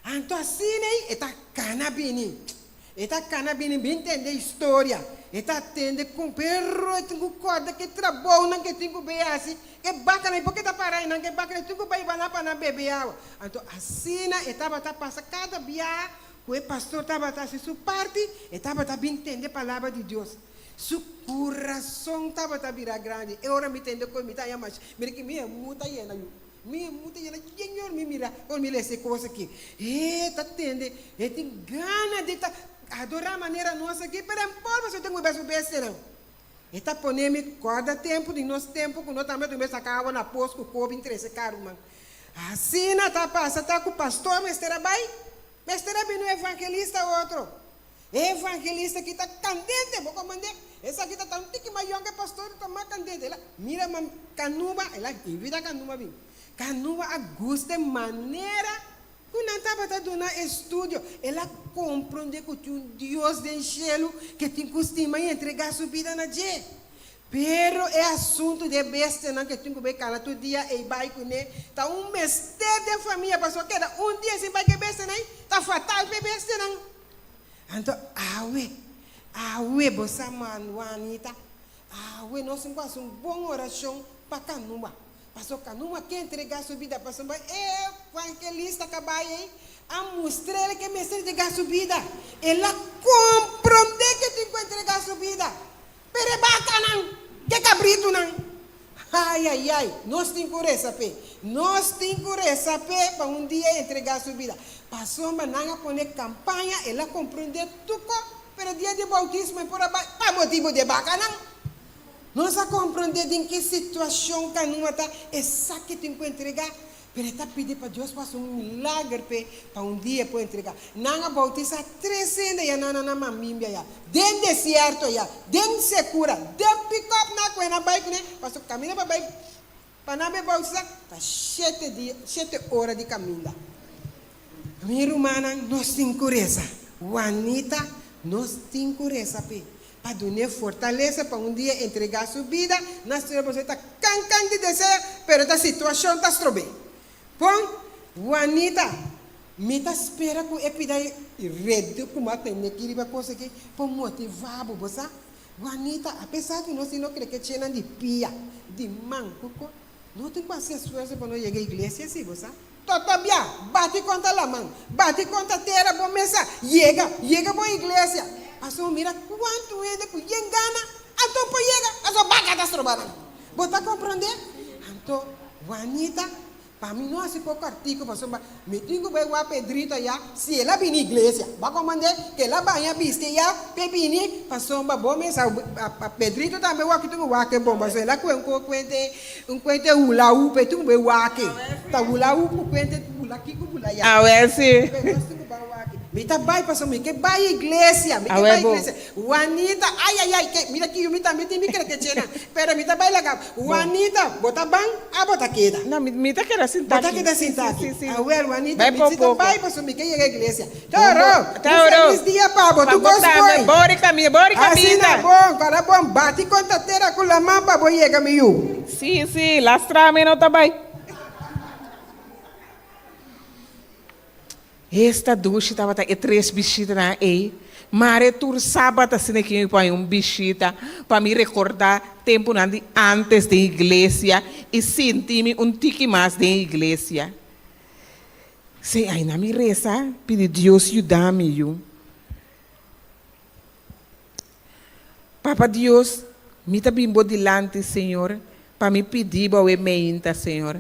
Anto assim né eta canabini. Eta canabini bem entender história. Eta tende com perro tenho corda que trabalho não que tenho bem assim. Que bacana porque tá parai não que bacana tenho bem para beber água. Anto assim na etapa tá passa cada dia. O pastor estava a sua parte e estava a entender a palavra de Deus. Seu coração estava a virar grande. Eu ora me entendo como está aí, mas mira que minha muda aí, Senhor me mira, eu me lesse coisa aqui. Tá entendendo? Tem gana de adorar a maneira nossa aqui, para embora você tem que ver o beste não. Está ponendo cada tempo de nosso tempo, que nós também temos essa água na poça, que o povo interessa caro, mano. Assim não está passando, está com o pastor, mas terá bem. Mas terá bem no evangelista outro. Evangelista que está candente, vou comandar. Essa aqui está tão tique maior que pastor, está mais candente. Ela mira canuba, ela invita canuba bem. Canuba a gosto de maneira que não estava dando estudo. Ela compreende que tem um Deus do céu que tem costume de entregar sua vida na gente. Pero é assunto de besta, não que tem que ver cada dia e vai com ele. Tá mestre de família, passou que era dia se vai que besta, não? Tá fatal para besta, não? Então, awe, você manuanita, awe, nós temos uma boa oração para Canuma. Passou Canuma que entregar sua vida, passou evangelista acabar aí, a mostrar que mestre entregar sua vida. Ela compreende que tem que entregar sua vida. Pero bacana, que cabrito não. Ai, nós temos que receber. Nós temos que receber para dia entregar sua vida. Passou uma nanga poner campanha, ela compreende tudo, pero dia de bautismo é para motivo de bacana. Nós a compreender em que situação que não está, essa que tem que entregar. Pero está pedindo para Deus fazer milagre para dia para entregar. Nanga bautiza 300 ya na mamimia ya. Den deserto ya, den secura, den pick up na coisa na bike né. Passou caminho para bike. Para na bautiza tá 7 horas de caminho. Minha irmã, nós temos cureza. Juanita, nós temos cureza para dar fortaleza para dia entregar sua vida. Nós temos está cancan de desejo, pero a situação está bem. Bom, Juanita, me tá espera que eu pida rede como a tem que ir para conseguir para motivar você. Juanita, apesar de nós não querer que tinha de pia, de manco, não tem que fazer esforço para não chegar à igreja, sim, você. Todavia, bate contra a mão, bate contra a terra, bom mesa, chega para a igreja. Passou, mira quanto é de que engana, então para chega, a sua baga está trabalhando. Você compreender? Então, Juanita, para mim não se pouco artigo, mas me tenho que ver o Pedrito já, se ela vem na igreja, vai comandar que ela vai a vista já, pepini, passou uma boa mensagem, a Pedrito também vai que tu vai que bom, mas ela com um coente ula upe tu vai vai que, tá ula upe coente ula que ula já. Ah, well, sim. Mita vai para mim, que vai igreja, me que vai igreja. Juanita, ai, que mira que mita me quer que chena. Pero mita vai lá. Juanita, bota bang, a bota queda. Não, me tá querendo sentar Bota aqui. queda sentar aqui. Sim. A ver, Juanita, Vai me por diz pouco. vai para mim que chega a igreja. Toro, Toro. feliz dia, Pablo, tu Bora gostou? caminho, Assim na bom, cara bom, bate contateira com a mão para boiar caminho. Sim, lastra-me não tá bem. Esta ducha estava e 3 bichitas na ei. Mare tur sábado assim que eu põe bichita para me recordar tempo antes da igreja e sentir-me tique mais da igreja. Se aí na minha reza, pedi Deus ajudar-me eu. Papa Deus, me tá bimbo delante, Senhor, para me pedir para o meinta, Senhor.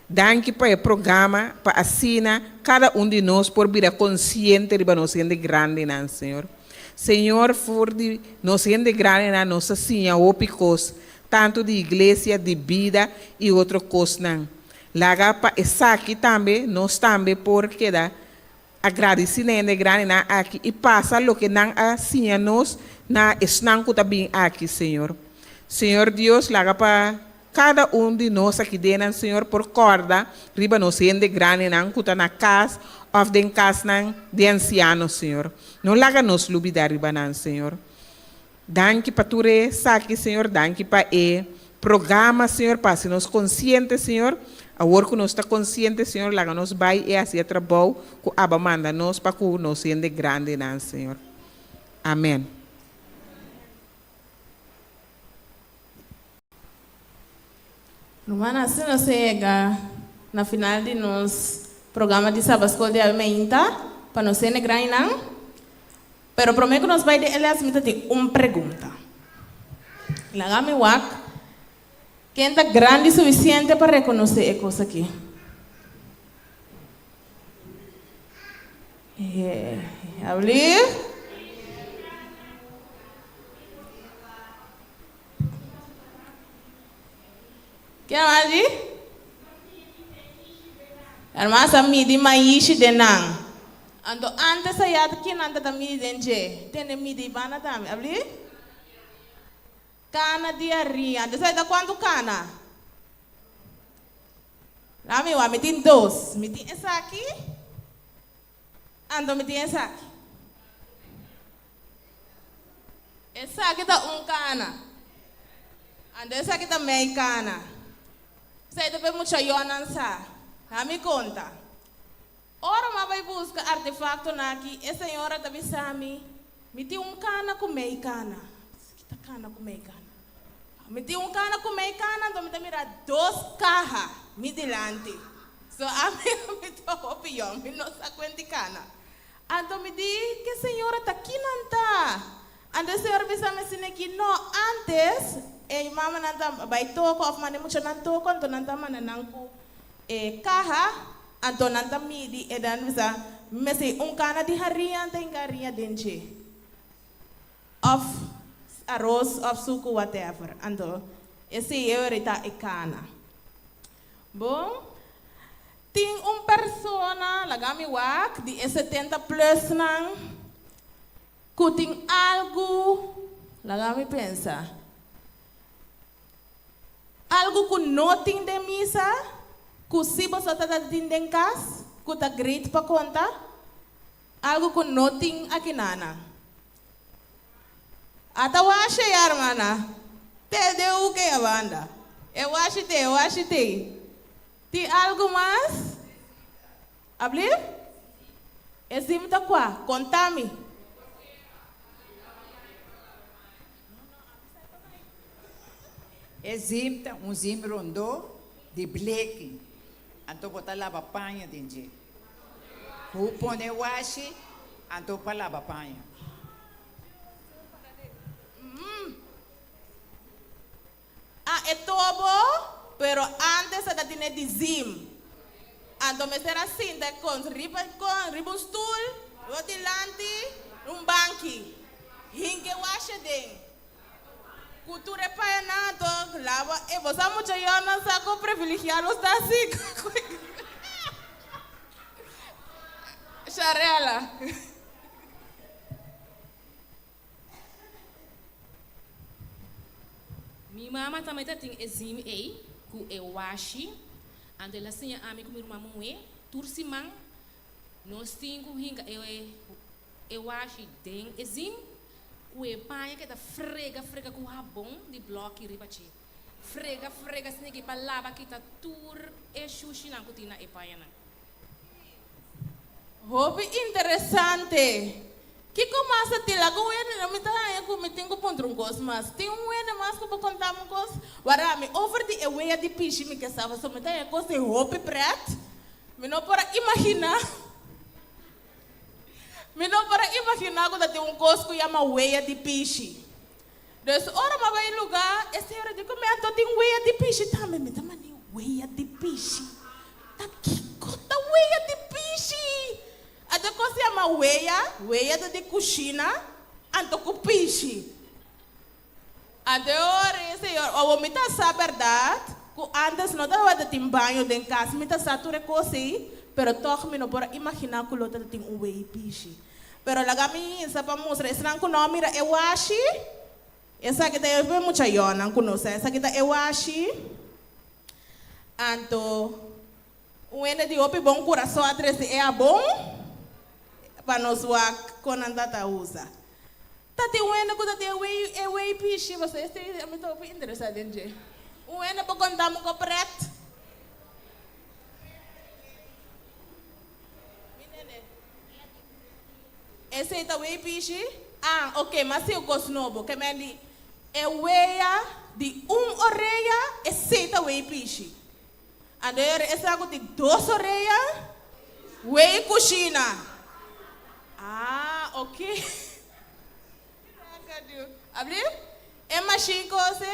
Danke para o programa, para assinar cada de nós por vir consciente de nós sendo grande, não, Senhor. Senhor, for de nós sendo grande na nossa sinha opicos, tanto de igreja, de vida e outra coisa, não. Laga para essa aqui também, nós também porque dá agradecimento grande na aqui e passa o que não assim nós na esnanco também aqui, Senhor. Senhor Deus, laga para cada de nós aqui dentro, Senhor, por corda, riba nós sendo grande na cuta na casa, ou den casa de ancianos, Senhor. Não laga nos lubida riba nan, Senhor. Danke para tu aqui, Senhor, danke para o programa, Senhor, para se nós conscientes, Senhor. Agora que nós está consciente, Senhor, laga nos vai e assim trabalho que aba manda nós para que nós sendo grande nan, Senhor. Amém. Romana, se não chega na final de nos programa de Sabasco de Almeida, para nós ser grande não, pero prometo que nós vai de elas me ter uma pergunta. Lagame wak, quem está grande o suficiente para reconhecer a coisa aqui? Abrir? Que mais? Irmã, sa midi maishi denang. Ando antes saya aqui nanda da midi denje. Tende midi bana dami. Abli? Cana de aria. Antes saya da quanto cana? Rami wa metin 2. Metin essa aqui. Ando metin essa aqui. Essa aqui tá cana. Ando essa aqui tá meia cana. Saya depois muito yonan sa. Kami conta. Ora ma vai busca artefacto na aqui. E senhora tabi sami. Miti cana com meia cana. Kita cana com meia cana. Miti cana com meia cana. Então me mira 2 cajas. Mi delante. So a me to opinião. Me não sa quanti cana. Então me di que senhora tá aqui nanta. Ando senhora bisa me sine que no antes. Mama nanta by toko of mane mucho nan toko anto nanta mana nanku kaha anto nanta midi edan bisa mesi cana di harian tengaria denche of arroz of suku whatever anto esse eurita cana bom ting persona lagami wak di 70 plus nang kuting algo lagami pensa algo que não tem de missa, que se você está tendo em casa, que está great para conta, algo que não tem aqui nana. Até eu achei, irmã, te deu o que a banda? Eu acho te. Tem algo mais? Abrir? Exime da qua, conta-me. Eximta zim rondô de bleque. Anto botar lava panha dentro. O pone washi, anto para lava panha. É tobo, pero antes da tinha de zim. Anto me será assim, da com riba stool, rotilante, banqui. Hinge washi den. Cultura para nada, lava. E você muito já não sabe privilegiado está assim. Passarela. Mi mama também tem exime aí, com eu washi, ande lá sim a mim com minha irmã mãe, tursimang, nós temos hinga eu washi den exime, o e pai que tá frega com rabão de bloco e ribachi, frega assim que para lava que tá tur e sushi na cotina e pai na. Hobby interessante. Que começa a ter lá com ele, não me dá eu me tenho ponto um gosto, mas tem ele mais que vou contar um gosto. Agora me over de eweia de piche me que estava só me dá eu gosto de hobby preto. Me não para imaginar. Me não para imaginar quando tem um gosto que chama eweia de piche. Então, ora mas vai lugar, esse hora de comer então tem eweia de piche também, me dá mani eweia de piche. Tá que cota eweia de piche. Até que se chama weia de coxina, anto com piche. Até hora, senhor, o homem está sabe a verdade, que antes não estava de ter banho dentro de casa, me está sabe coisa aí, pero toch me não pode imaginar que o outro tem weia piche. Pero lá gami, essa para mostrar, esse não conhece, mira, eu acho, essa que tem muita iona, não conhece, essa que tem eu acho, anto, o ene de opi bom coração atrás é bom. Para nós quando andata usa. Tá tem um ene quando tem away piche você está me tô interessado em je. Um ene para contar com preto. Esse é away piche? Ah, ok, mas eu gosto novo, que me di eweia de orelha e seita away piche. Agora esse algo de 2 orelhas, way coxina. Ah, ok. Abrir? É machine coisa?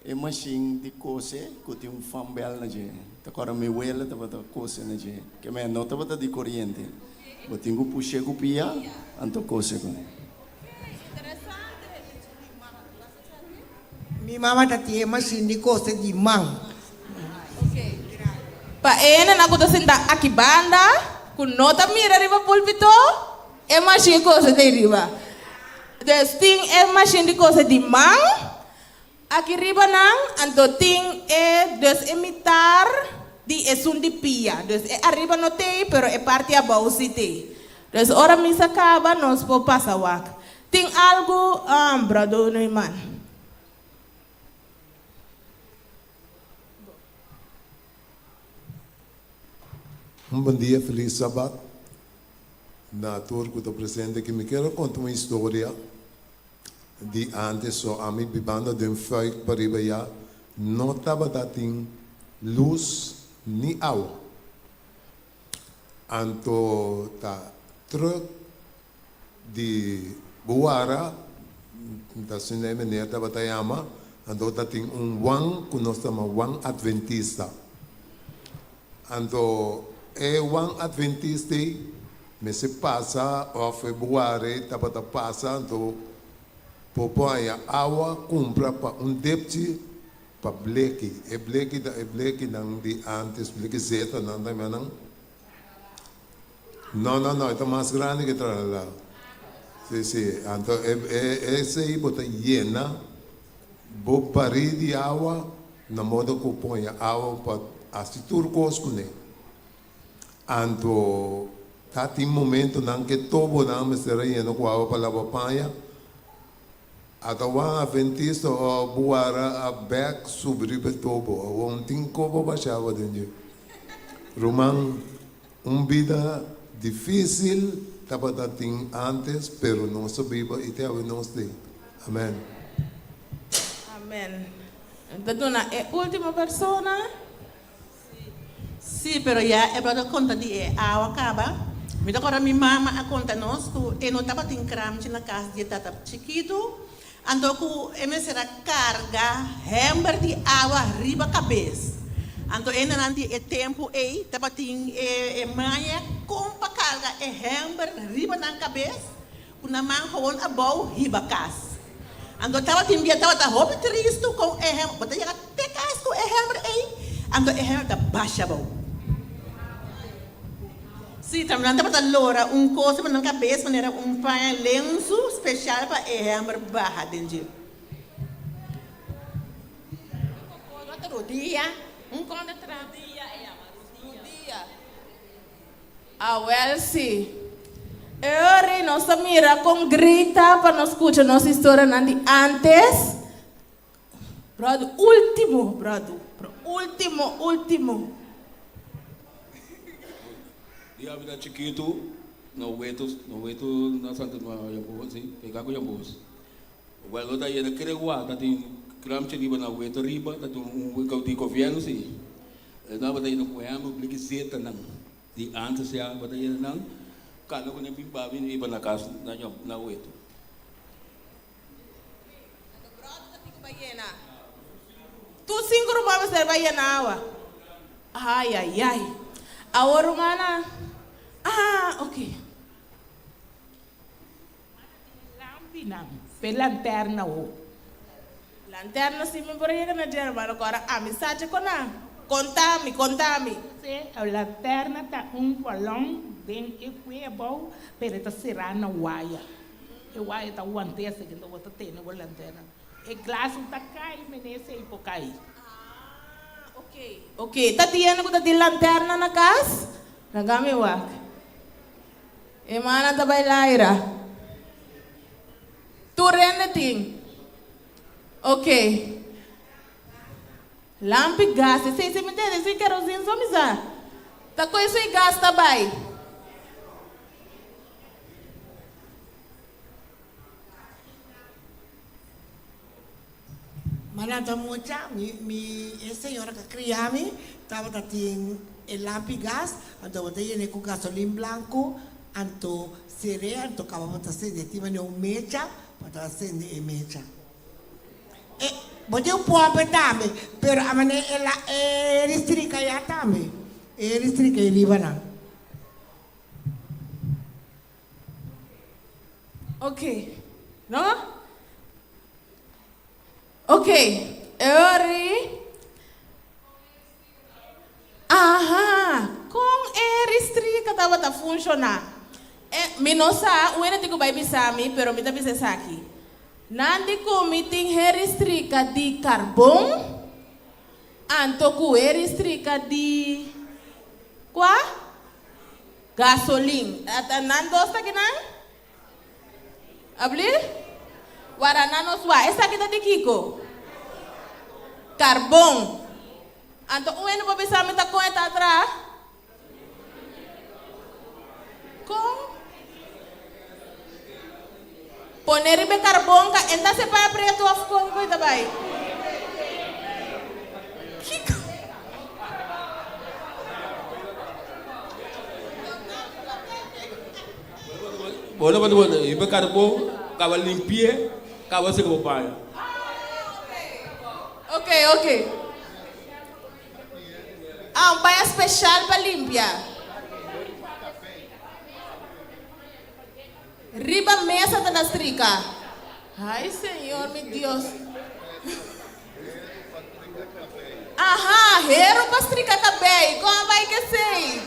É machine de coisa, que tem um fambel na gente. Agora me huele, tá bota coisa na gente. Que me nota bota de corrente. Eu tenho que puxar com pia, anto coisa com. Minha mama tá tinha machine de coisa de mão. Pa ene na kuta sinda akibanda, kun nota mira riba pulpito, é machine coisa de riba. Desting é machine de coisa de mão, aqui riba nang, anto ting é des imitar de esun de pia. Des é arriba no te, pero é parte abaixo se te. Des ora misa acaba, nós po passa wak. Ting algo, brado no iman. Bom dia, feliz sábado. Na tour que estou presente aqui, me quero contar uma história de antes, só a minha banda de um feuille para ir não estava dando luz nem água. Então, tá truck de Boara, da cinema neta batayama, então tá tem wang que nós chamamos wang adventista. Então one adventista me se passa o februário tava passa então popõe água compra para débito para bleque não de antes bleque zeta não também não é mais grande que lá sim então esse aí bota llena bo parir de água na modo que põe água para assim turcos com ele. Anto, tati momento nang que todo não será lleno com água para lavar panha. Atawan adventista o buara a back sobre tobo. Ontem como baixava dentro. Romang, vida difícil, tava dating antes, pero não sabia e até hoje não sei. Amém. Amém. Então, é a última persona. Sì, però è proprio conta di agua acaba. Mi ricordo mia mamma a conta nos che non stava in cramci na casa di tata chiquito. Ando ku emesera carga hamber di agua riba cabeça. Ando nanti e tempo tava tin manha compa carga hamber riba na cabeça. Una man gewoon abou riba casa. Ando tava tin via tava hobby tristo com hamber, bota ya te cas com hamber ando hamber da baixa abou. Sim, também não para loura, coisa para não cabeça, maneira lenço especial para hember barra dentro. Outro dia, conta dia. Well, sim. Eu nossa mira com grita para nós escutar nossa história antes. Brother, último. Dia vida chiquito, no weto na Santa Maria Boas, pegar com Jambos. O valor da ia querer guardar, tem gram cheliba na weto riba, tá weto de governo sim. Na bata ia no poema, blique zeta não. De antes já bata ia não. Kalau kau nyampe babi ni iba na casa na weto. Tu 5 rumah besar bayana awa. Ay. Awar mana? Okay. Lampi lanterna o. Lanterna si mi boraya na dia mano agora ami sache kona. Contami. A lanterna tá balão bem equable, pero tá serana wire. E wire tá one dessa que não bota tem na lanterna. E glaço tá cai, menese e pocai. Okay. Tatiana ko tati lanterna na kas. Nagami wak. E mana ta bailaira. Tu rende ting. Okay. Lampi gas, sei me entende, sei querosene só misa. Tá com isso e gas tá bai. Manada mucha, mi senhora que criame, estava tendo lampi gas, então eu tinha com gasolina branco, então seria, então acabava de acender, tinha um mecha, para acender a mecha. Botei pompa também, pero a maneira ela é restrita já também, é restrita em Líbano. Ok, não? Ok, ori. Com restrita tava a funcionar. Minosa, o ene tico vai bisami, pero me tá bisando aqui. Nandi commiting restrita de carbono, antoku restrita de qua? Gasolina. Nando está aqui não? Abrir? Guarana sua. Essa aqui tá de Kiko? Carbono. Anto o eno para pensar me tá com esta atrás? Com? Poner ribe carbon ka enda se pa preto of ko ita bay. Boleh, ibe carbon, kawal limpie, kawal se ko pa. Ok. Um banho especial para limpar. Riba mesa da estrica. Ai, Senhor, meu Deus. Hero para estrica também. Como vai que sei?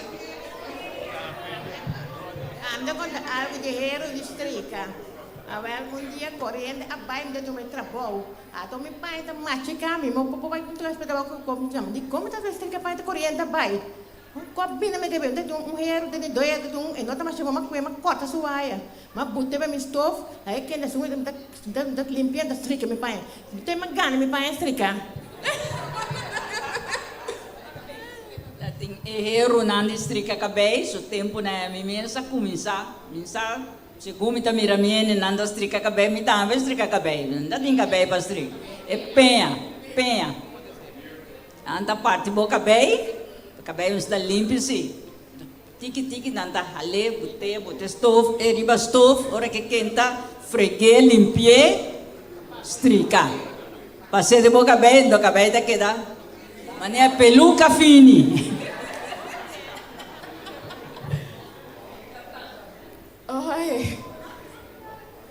Anda com algo de hero de estrica. Algum dia correndo, a baile de meu trabalho. Então meu pai está machucando, meu pai não respeitava como está a estrica para correndo a baile. Combina me que tem hero de doia de e nota mais chama uma corta suaia. Mas bote para meu stove, aí que ainda sua da limpando a estrica meu pai. Tem uma gana meu pai estrica. Tem hero na estrica cabeça, o tempo na minha começa, se come tá mira minha nanda estrica cabeça, me tá estrica cabeça, não tem cabeça para estrica. É penha. Anta parte boca cabeça, cabeça está limpo sim. Tiki nanda hale, bote stove, riba stove, ora que quenta, fregue, limpie, estrica. Passei de boca cabeça, do cabeça queda, mas é peluca fini.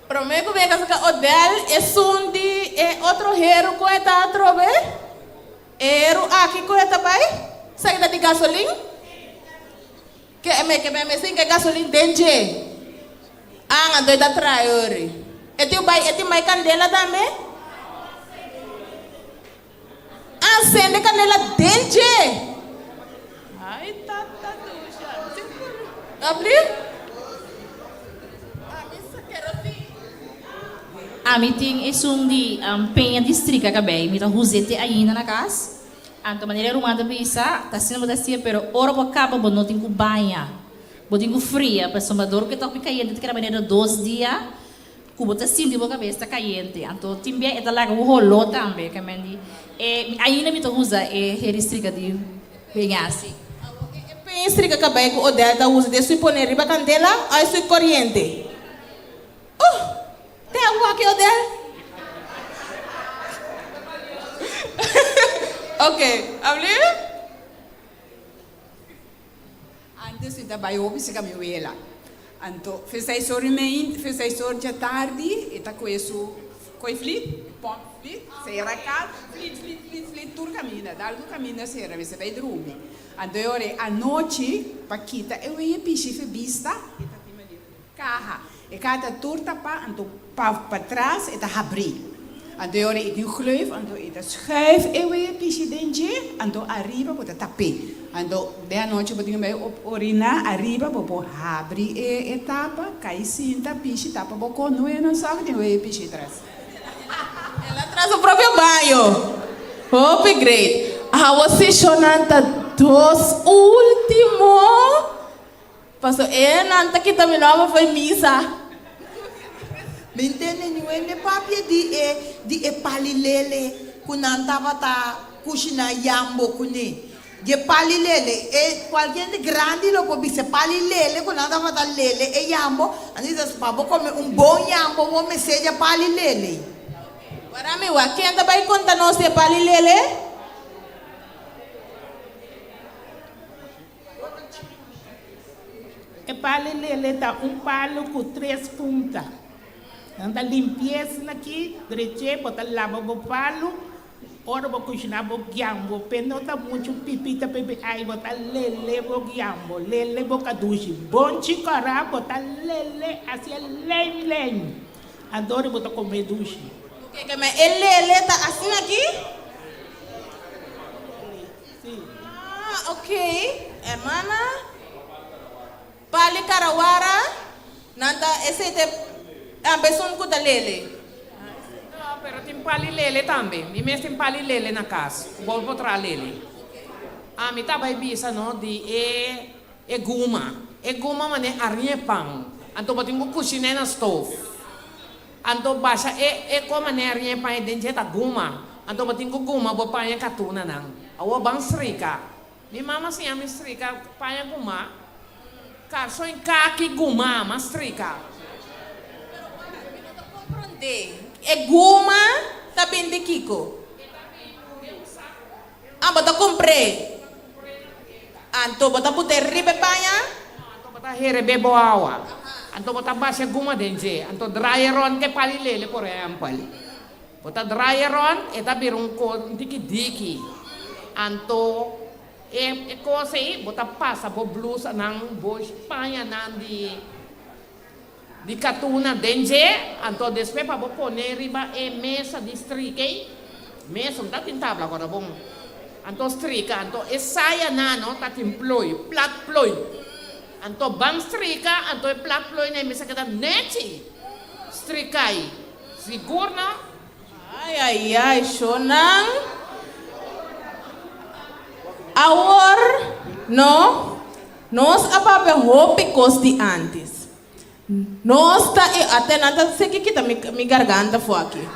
Prometo que o Odell é um de outro hero que está a trover. Hero aqui que está vai? Saída de gasolina? Que me sim que gasolina denje. Ah, ando da traore. Eti mai candela também? Acende canela denje. Ai, tá ducha. Abrir? A meeting é de penha distrito que bem, me tá usete ainda na casa. Anto maneira rumada bisa, tá sendo botasia, pero ora bo acaba bo não tem banha. Bo tem fria, para somador que tá caindo, que era maneira 2 dias. Cubo tá sindi bo cabeça caindo. Anto timbia é lá o rolo também, que mendi. Ainda me tá usa distrito de penhasi. Penha distrito que bem o delta usa de suponer riba candela, aí sui corrente. Tem alguma aqui, Odel? Ok, abrir? Antes eu trabalhei com a minha mãe. Então, fez de tarde, e tá com isso, com flit, se racal, flit, tudo caminha, dá do caminho, se era, você vai dormir. Então, eu à noite, Paquita, eu ia pedir vista, e tá aqui ali, carro. E cada turta pa, então para trás, e tá abrir. Então eu ia gleuf, então eu schuif, eu ia pisar dentro, então arriba para tapar. Então de noite eu tinha meio orinar arriba para abrir a etapa, cai cinta, pisar, tapa boco, não é não sabe, eu ia pisar atrás. Ela traz o próprio banho. Hope great. Você chonanta dos últimos. Pastor, nanta kita minoma foi misa. Mentende niwende papia di palilele kunanta bata kushina yambo kuni. De palilele qualquer grande lo può bise palilele kunanta bata lele e yambo anisa spabo come un buon yambo mo messaggia palilele. Guarda me wa quem tá vai contar nós de palilele? E palilele tá palo com 3 pontas. Anda limpeza aqui, direito, bota lava o palo, ora vou cozinhar o guiambo, penota muito pipita, pepe, aí bota lele o guiambo, lele o caduche, bom chicará, bota lele, assim lele, adoro botar comer duche. O que mas lele tá assim aqui? Sim. Ah, ok, hermana, pali carawara, nanda esse te pessoa que dá lele. Não, pero tem palilele também. Mi mesmo tem palilele na casa. Vou botar lele. A mi tava bisa no de guma. Guma mane arnie pang. Anto botin ko kusine na stove. Anto basa ko mane arnie pang denje ta guma. Anto botin ko guma bo panya katuna nang. Awa bang srika. Mi mama siya mi srika panya guma. Karso in kaki guma mas srika. Guma também de Kiko. Ah, bota comprei. Anto bota puter ribe panha. Anto bota here bebo awa. Anto bota basa guma denje. Anto dryeron ke palilele por example. Bota dryeron eta birung ko diki. Anto cosa bota passa bo blusa nang bo panha nang di catuna denje, anto despe pa bo pone riba mesa di strike, mesa ta tin tabla ko bong, anto strika, anto saya nano ta tin ploy, plat ploy, anto bang strika, anto plat ploy na mesa kita neti, strikai, sigurna, ay, shonang, awor, no, nos apape hope costi antes. Nós está até nada sei que tá mi garganta foi aqui.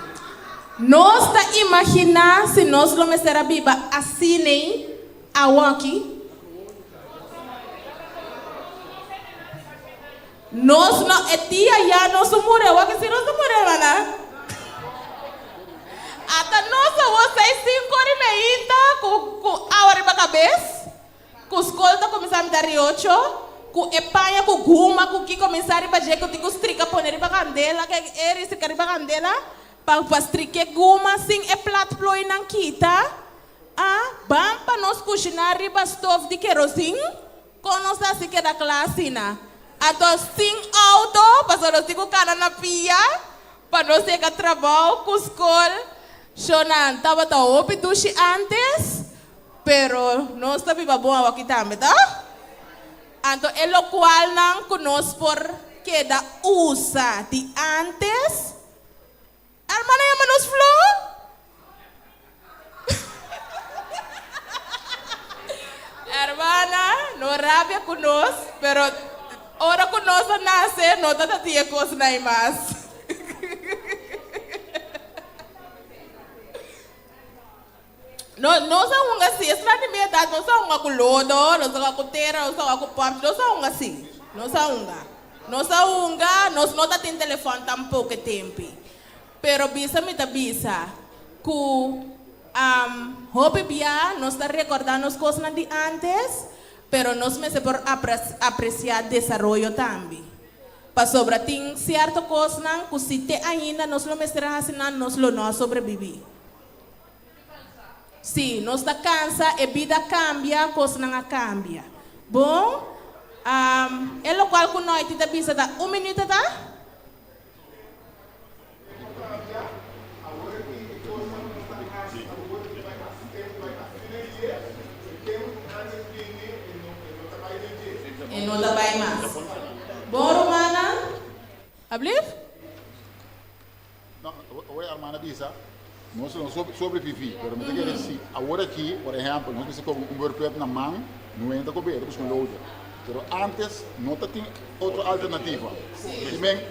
Nós está imaginar se nós não será biba assim nem aqui. Nós não é tia já nós morreu aqui se nós morreu mana. Até nós vocês 5h30 com a hora para cabeça, com escolta começamos a dar 8. Com epanha, com guma, com que começar a fazer que eu tenho que stricar poner para candela, que é stricar para candela, para stricar guma, sim, é plato ploi não quita, bam para nós cozinhar riba stove de querosene, conosce assim que da classe, né? Então, sem auto, para nós ter cara na pia, para nós ter que trabalhar com escola. Shonan, estava tão open duche antes, pero não está viva boa aqui também, tá? Então, é o qual não conosco por que da usa de antes. Hermana, chama-nos Flo? Hermana, não rabia conosco, pero ora conosco nasce, não está tia coisa nem mais. Não são assim, essa de minha idade, não são com lodo, não são com terra, não são com papo, não são assim, não são não são nós não tá tem telefone tão pouco tempo, pero bisa me tá bisa, que hope bia nós está recordando as coisas de antes, pero nós me se por apreciar desenvolvimento também. Para sobre tem certa coisa que se te ainda nós lo mestra assim nós lo não sobreviver. Sim, nós está cansa, a vida cambia, coisa não cambia. Bom, é o qual que nós te bisa tá minuto tá? E não dá bem mais. Bom, Romana? Abliv? Não, oi, Romana, bisa. Nós não sobrevivi, mas me diga assim, agora aqui, por exemplo, nós precisamos converter na mão, não entra com beira, com load. Mas antes, não tem outra alternativa. Também,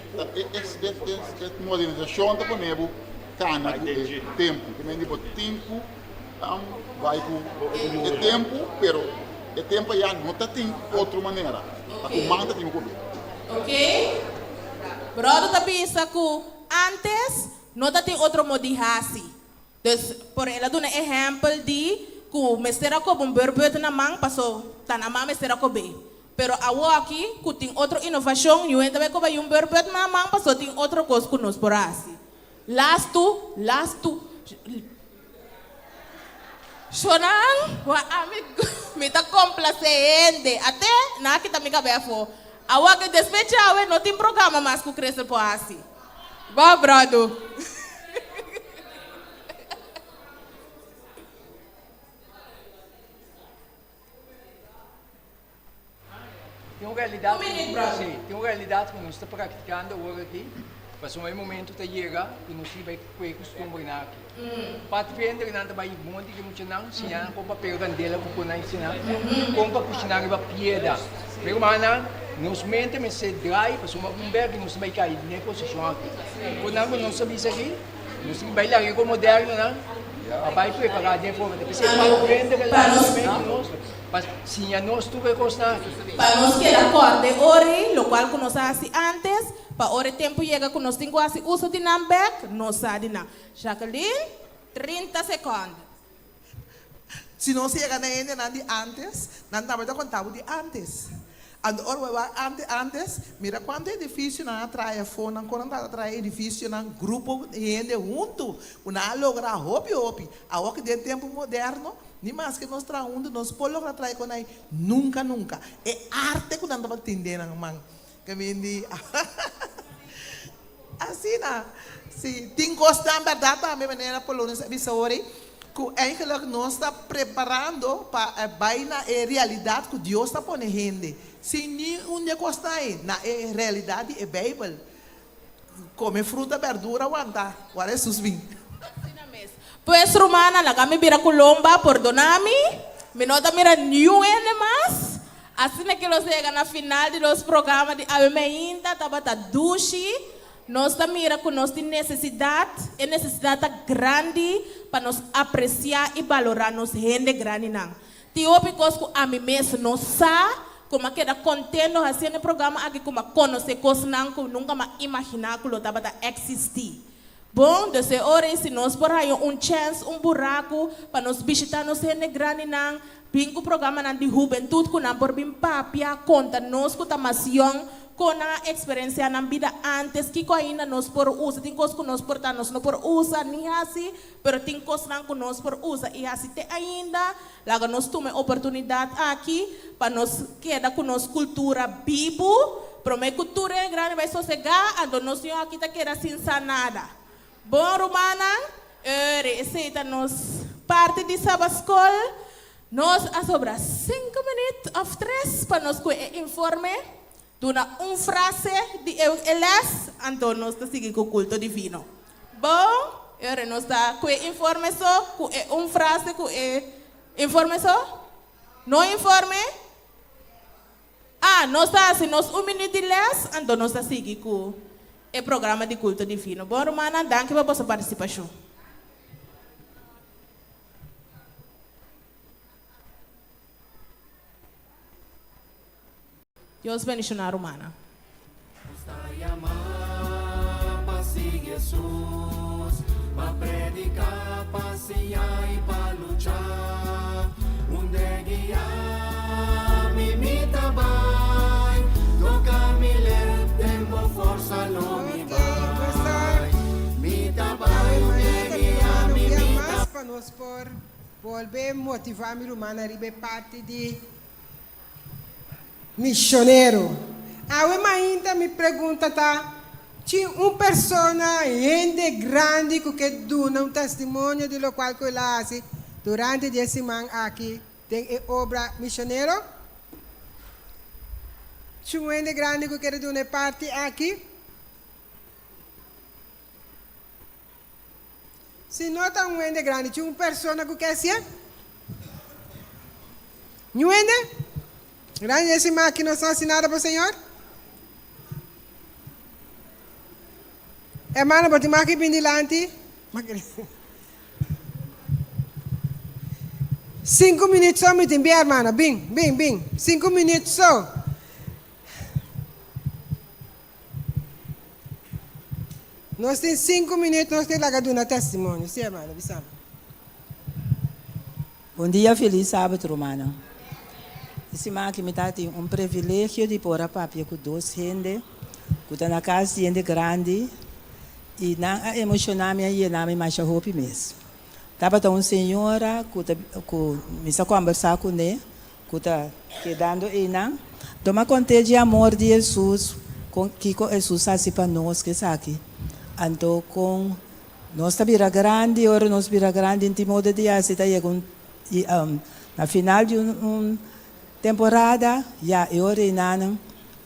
essa modernização da Conebo, cana com tempo. Também, tipo, tempo, vai com o tempo, pero o tempo já não tem outra maneira. A comanda tem que comer. Ok? Brother, tá pensa que antes, não tem outro modo de raci. Dus, por ela dá um exemplo de que o mestre com um berbeto na mão, passou, tá na mão, mestre com bem. Pero agora aqui, que tem outra inovação, e ainda vai com um berbeto na mão, passou, tem outra coisa que nós por assim. Last tu. Shonan, wa amigo, me tá complacente. Até, na que tá me cabefo. Agora que despechar, não tem programa mais que crescer por assim. Vai, brother. Tem uma realidade, tem uma realidade que nós estamos praticando agora aqui. Mas um momento que chega que nós vai costume aqui. Para vender nada vai monte que muito não, se não com papel candela com não ensinar, com para cozinhar vai pieda. Pero mana, nós mente me se dry, para uma bomber que nós vai cair na posição aqui. Quando nós sabemos aqui, nós vai lá com moderno, não? Vai preparar de forma de você para vender nós. Mas se nós tu vai costar. Para nós que acorde ore, lo qual que nós assim antes, para ore tempo chega que nós temos assim uso de number, nós sabe na. Jacqueline, 30 segundos. Se não chega na ende de antes, não dá para contar de antes. Antes, mira quanto é difícil não atrair fone, não quando atrair difícil não grupo ende junto, não logra hopi. Agora que de tempo moderno, nem mais que nós traunda, nós podemos atrair com aí nunca. É arte que não dá para entender não man. Que me diz, assim não. Se tem coisa na verdade também maneira polônia bisori, que eigenlijk nós está preparando para a realidade que Deus está pondo gente. Se nenhum de costa aí, na realidade é Bíblia. Come fruta, verdura, aguentar. Agora é susvim. Pues Romana, la kami bira Colomba, perdonami, me nota mira new ene más. Assim que nós chega na final de los programas de ainda tabata dushi, nós tá mira que nós tem necessidade grande para nós apreciar e valorar nos gente grande não. Tio because a mim mesmo não sabe como que era contento assim no programa aqui como conhecer coisas não que nunca me imaginar que lo tabata existir. Bom, desse hora se nós por aí chance, buraco para nós visitar nos gente grande não, bingo programa não de juventude que não por bem papia conta nós que tamação com a experiência na vida antes que ainda nós por usa, tem coisas que nós por nós não por usa nem assim, pero tem coisas que nós por usa e assim te ainda, lá nós tome oportunidade aqui para nos queda com nossa cultura vivo, para minha cultura é grande, vai sossegar, então nós não aqui tá querendo sem nada. Bom, Romana, receita nos parte de Sabascol, nós a sobra 5 minutos ou 3 para nos informe, duna frase de elas, então nós tá seguindo com o culto divino. Bom, nós tá com informe só, com frase, com informe só, não informe. Nós está assim, nós minuto de les, então nós está seguindo com o programa de culto divino. Bom, Romana, danke pela vossa participação. Deus bendiga a Romana. Para Jesus, para predicar, passear e para lutar, onde guiar, me imita vai, toca me ler, tempo força não me vai, me vai, onde guiar, me imita. Para nós por volver motivar a Romana a ribe parte de missioneiro. A ainda me pergunta tá, tinha persona gente grande que dá testemunho de lo qual que ela hace durante 10 semanas aqui tem obra missioneiro. Tinha gente grande que quer dar parte aqui. Se não está gente grande, tinha persona que quer ser? Não é? Grande esse que não são assinadas para o Senhor? Hermano, pode mais que pendilante? 5 minutos só, me tem bem, hermana. Bem. 5 minutos só. Nós temos 5 minutos, nós temos que dar um testemunho. Sim, hermana, bisama. Bom dia, feliz sábado, Romana. Esse que me dá privilégio de pôr a papia com 2 gente, que está na casa de gente grande, e não emocionar me mais a roupa mesmo. Estava uma senhora que me está conversar com ele, que está quedando aí, não? Toma conta de amor de Jesus, que Jesus faz para nós, que está aqui. Então, com nós está grande, ora nós vira grande, em modo de está na final de temporada, já eu reinando,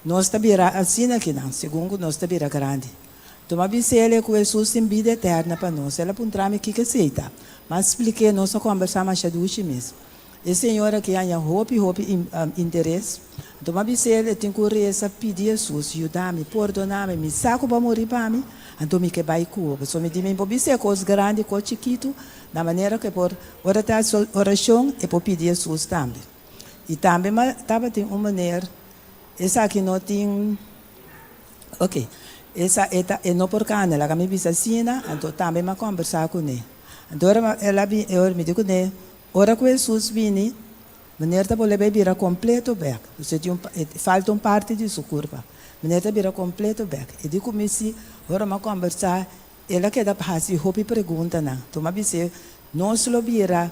nós está assim aqui não, segundo nós está grande. Então, a bisela que Jesus tem vida eterna para nós, ela apontou-me que aceita, mas expliquei nós a conversar mais a duas mesmo. E senhora que há roupa interesse, então a bisela tem que reza pedir Jesus, ajudar-me, perdonar-me, me saco para morrer para mim, então me que vai com só me diz para bisela coisa grande, coisa chiquito, da maneira que por oração e por pedir Jesus também. E também estava tem uma maneira, essa aqui não tem, ok, essa é não por cá, ela me disse assim, então também me conversar com ele. Então ela me disse com ele, ora que Jesus vini, maneira que ele vai virar completo back, você tem falta parte de sua curva, maneira que virar completo back. E digo me se, ora me conversar, ela quer dar passe roupa e pergunta não, então me disse, não se lo vira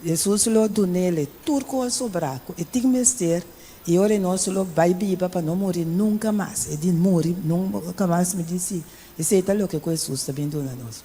Jesus lo donele turco sobraco e tem mestre e ora nós lo vai viva para não morrer nunca mais e de morrer nunca mais me disse e sei tá lo que Jesus está vindo na nós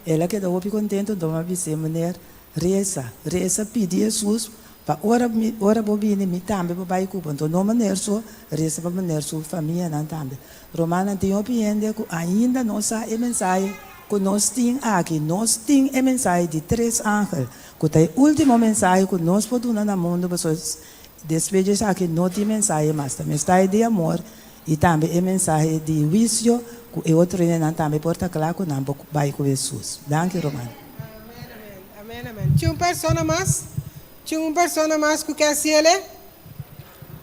ela que dá o contento do uma vez mulher reza pedir Jesus para ora bobine me também vai cuba então não maneira só reza para maneira sua família não também Romana tem opinião que ainda não sabe mensagem que nós temos aqui, nós temos a mensagem de 3 ángeles, que é a última mensagem que nós podemos no mundo, pessoas, despedir aqui, não tem mensagem, mas a mensagem de amor e também a mensagem de juízo, que é outro também porta claro que não vai com Jesus. Danke, Romana. Amém. Tinha uma pessoa mais? Tinha uma pessoa mais que quer ser ele?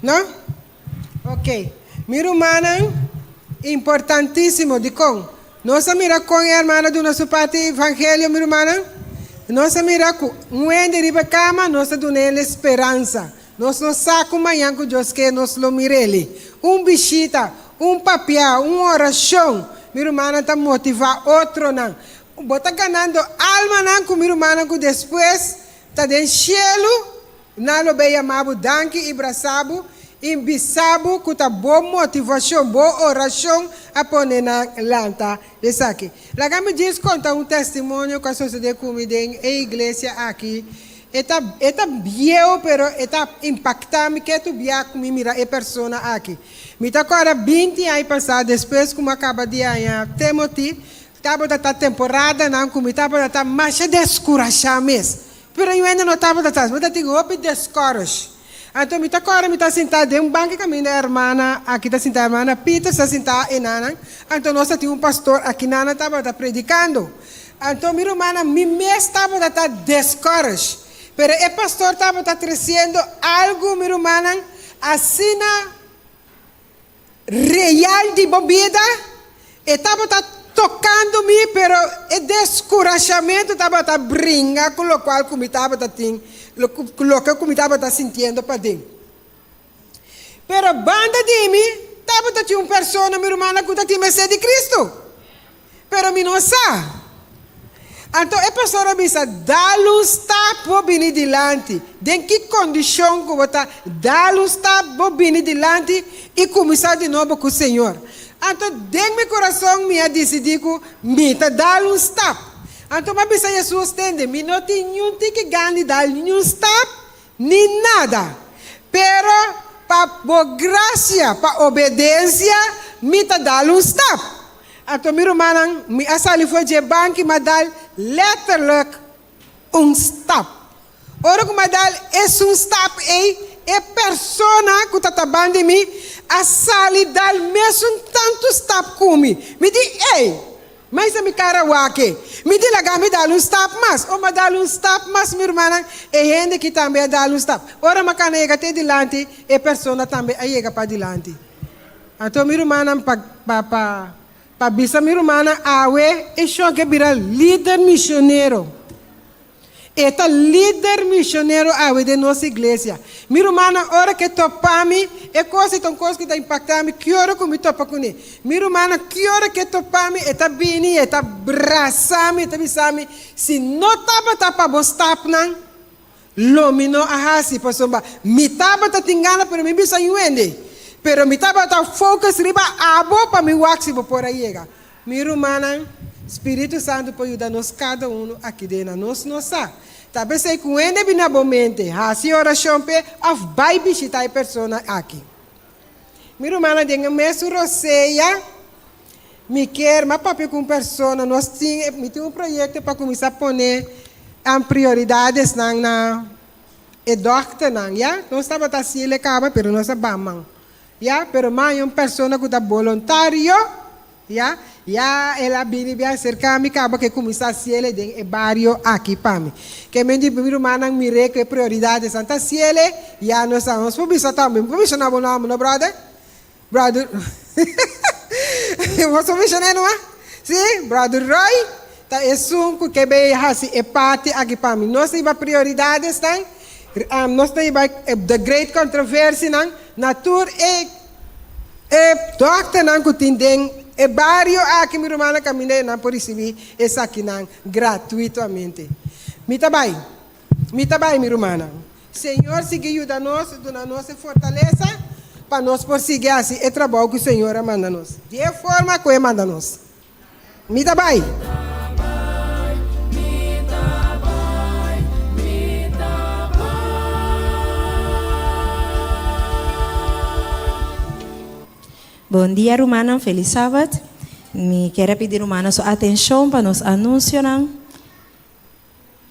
Não? Ok. Mi Romana, importantíssimo de com. Nós mira com a irmã do nosso parte evangelho, minha irmã. Nós mira com um ende riba cama, nós damos esperança. Nós não sabemos amanhã que Deus quer nos lo mirele. Bichita, papel, uma oração. Minha irmã está motivar outro não. Bota ganhando alma não com minha irmã que depois está dentro cielo Nalo be amabo danki ibrasabu. Imbisabu kuta boa motivação, boa oração a poner na lanta desse aqui. Lá me diz conta testemunho que a sociedade comigo em igreja aqui. Eta bio, pero eta impactame que tu bia comigo mira a pessoa aqui. Me tá agora 20 anos passado depois como acaba de ganhar Timothy, tava da temporada não como tava da mais descurachar mesmo. Pero eu ainda não tava da mas eu tenho open descourage. Então, me está sentado em banco com a minha irmã, aqui está sentada a irmã Pita, está sentada em Nana. Então, nós tínhamos um pastor aqui, Nana estava predicando. Então, minha irmã, me estava descouraged. Mas o pastor estava trazendo algo, minha irmã, assim, real de bebida. E estava tocando-me, mas o descorajamento estava brincando com o qual eu estava lo que eu estava sentindo para dentro. Pero banda de mim, estava tinha uma pessoa, minha irmã, que tinha sede de Cristo. Pero me não sabe. Então, a pessoa me disse, dá-lhe stop para vir dilante. De que condição que você dá-lhe stop para vir dilante e começar de novo com o Senhor. Então, dentro do meu coração, me decidi que me dá-lhe stop. Então, mas bisa Jesus tende, me não tem nenhum que ganhe dar nenhum stop, nem nada. Pero, para boa graça, para obediência, me dá um stop. Então, meu irmão, me assali foi de banco, mas dá letterlijk um stop. Ora, como dá é um stop, é persona que está tabando me, assali dá mesmo tanto stop comigo. Me diz, ei. Mas a minha cara wake, me diga me dá um stop mas, ou me dá um stop mas minha irmã, é gente que também dá um stop. Ora me canega até dilante, e pessoa também chega para dilante. Então minha irmã para bisa minha irmã awe, é só que vira líder missionário. Eta líder missionário awe de nossa igreja. Minha irmã hora que topami, é coisa que está impactando, que hora que me topa com ele. Minha irmã, que hora que topami, eta bini, eta braçami, eta bisami, se não tapa para bostap não, lomino ahasi pasomba. Me tapa tá tingana, pero me bisa yuende. Pero me tapa tá focus riba abo para me waxi por aí. Minha irmã, Espírito Santo pode ajudar-nos cada um aqui dentro, nós não sabe. Talvez se com ele bina bomente, assim oração pe of vai visitar a pessoa aqui. Minha irmã tem mesmo roceia, me quer, mas papai com pessoa, nós temos um projeto para começar a pôr as prioridades na doctor não, já? Nós estamos assim ele acaba, pero nós sabemos, já? Pero mais uma pessoa que está voluntário, já? Ya ela bini bia cerca mi acaba que começar ciele den barrio aqui para mim. Que me diz primeiro manang mire que prioridade santa ciele ya nós estamos por bisa também. Por bisa na bona no brother. Brother. Você me chama não? Sim, brother Roy. Tá é sunco que be hasi e parte aqui para mim. Nós temos prioridades tang. Nós temos the great controversy nang natur e doctor nang kutindeng e barrio aqui minha irmã caminhei na por receber essa aqui não gratuitamente. Me tá bem, minha irmã. Senhor, siga ajuda nós, dona nossa fortaleza para nós prosseguir assim e trabalho que o Senhor manda nós. De forma que manda nós. Me tá bem. Bom dia, Romana. Feliz sábado. Me quero pedir, Romana, sua atenção para nos anuncios.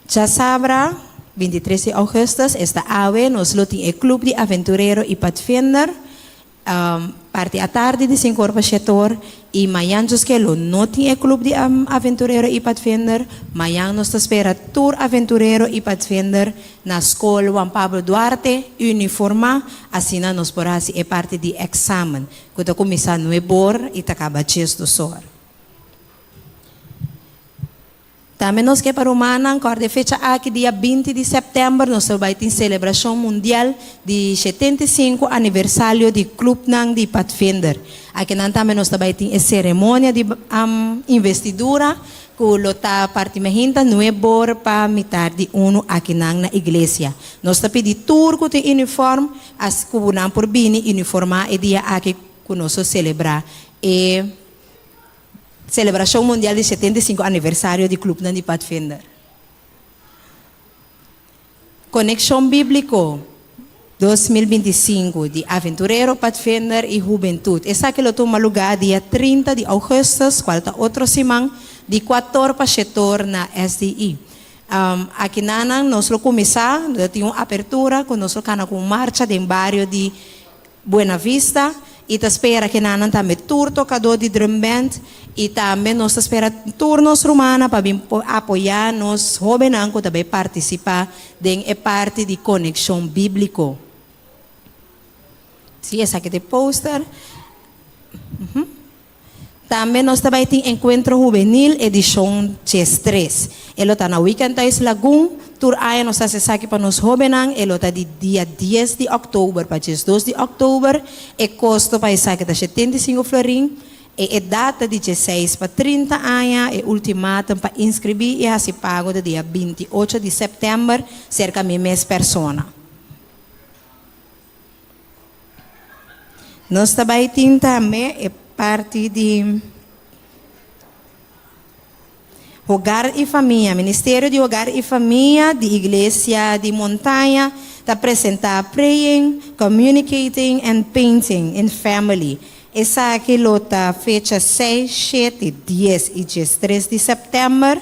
Já sabra, 23 de agosto, esta ave, nos lutem o Clube de Aventureiro e Pathfinder. Parte à tarde de 5 horas para 7 horas. E amanhã, que não tem o Clube de Aventureiro e Pathfinder. Amanhã, nós espera Tour Aventureiro e Pathfinder na escola Juan Pablo Duarte, uniforma. Assim, nós podemos é parte de exame. Quando começar no ebor e acaba do sor. Também nós que para o Romana, a fecha aqui, dia 20 de setembro, nós vamos ter celebração mundial de 75 aniversário do Clube de Pathfinder. Aqui também nós vamos ter a cerimônia de investidura, Kulota parte mehinta nuebor pa mitar di uno aqui na igreja. Nós tá pedi turco de uniforme, as kubunam por bini uniforma e dia aqui conosco celebrar e celebração mundial de 75 aniversário do Clube de Pathfinder. Conexão Bíblico 2025 de Aventureiro, Pathfinder e Juventude. Essa que lo toma lugar dia 30 de agosto, qualta outro semana, de 4 para 7 na SDI. Aqui nós lo começar, temos abertura, conosco com marcha de barrio de Buena Vista, e te espera que nós também tour tocador de drum band, e também nós espera turnos romana para apoiar nos jovens que também participar de parte de Conexão Bíblico. Sim, essa aqui é o poster. Também nós também temos Encontro Juvenil, edição 3. Ele está na Weekend Tais Lagoon. Tour aí nós estamos aqui para nos jovens. Ele está de dia 10 de outubro para 2 de outubro. E custo para isso aqui está 75 florim. E data de 16 para 30 anos. E ultimatum para inscrever e se pago do dia 28 de setembro, cerca de 1.000 pessoas. Nós também temos também parte de Hogar e Família, Ministério de Hogar e Família de Igreja de Montanha, está apresentar Praying, Communicating and Painting in Family. Essa aqui está fecha 6, 7, 10 e 13 de setembro,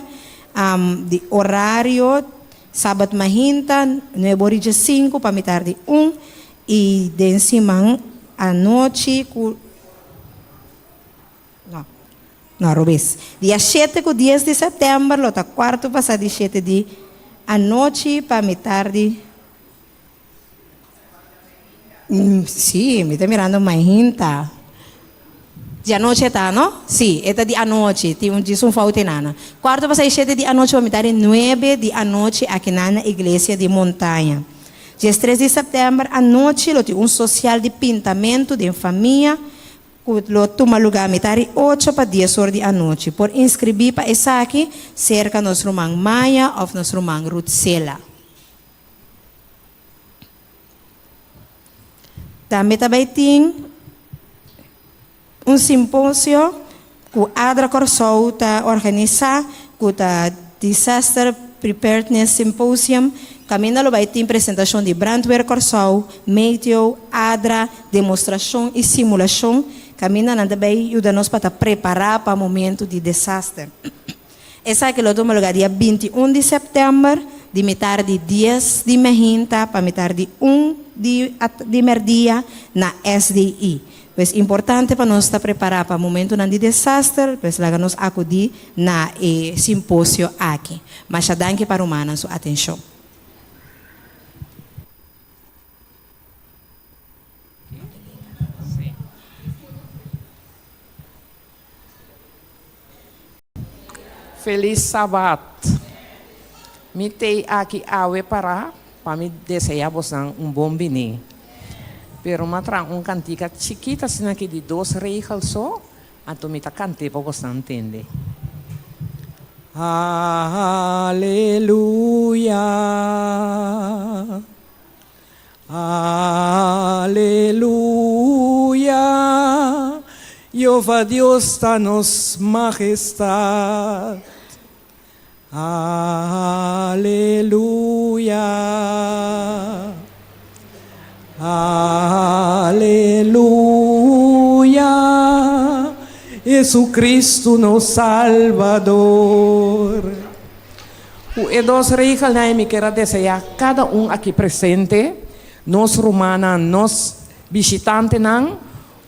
de horário, sábado mahinta, 9h05 para metade de 1 e de cima à noite, não, Rubens. Dia 7 com 10 de setembro, lota quarto passado de 7 de a noite para metade. Sim, me está mirando mais hinta. De a noite está, não? Sim, é de a noite. Tem um falta nana. Quarto passado de 7 de a noite para metade 9 de a noite aqui na igreja de Montanha. Dia 3 de setembro, à noite, tem social de pintamento de família. Lo toma lugar metade 8 para 10 horas da noite. Por inscrever para essa aqui, cerca nos rumang Maya ou nos rumang Rutsela. Também tem simpósio que a Adra Corsou está organizando, que está Disaster Preparedness Symposium. Caminho vai ter apresentação de brandwear Corsou, Meteo, Adra, demonstração e simulação. Caminho também ajuda-nos para preparar para o momento de desastre. Essa aqui toma lugar dia 21 de setembro, de metade de 10 de mehinta para metade de 1 de merdia na SDI. Pues importante para nós estar preparar para o momento de desastre, pues lá nos acudir na simpósio aqui. Mas danke para humana sua atenção. Feliz sábado. Me tei aqui awe para me desejar você bom bini. Pero matra cantica chiquita assim aqui de 2 regras só, então me tá cante para você entender. Aleluia. Aleluia. Jeová Deus está nos majestade. Aleluia. Aleluia. Jesucristo nos Salvador. E dos reis na me quero desejar cada aqui presente, nos romana, nos visitante não,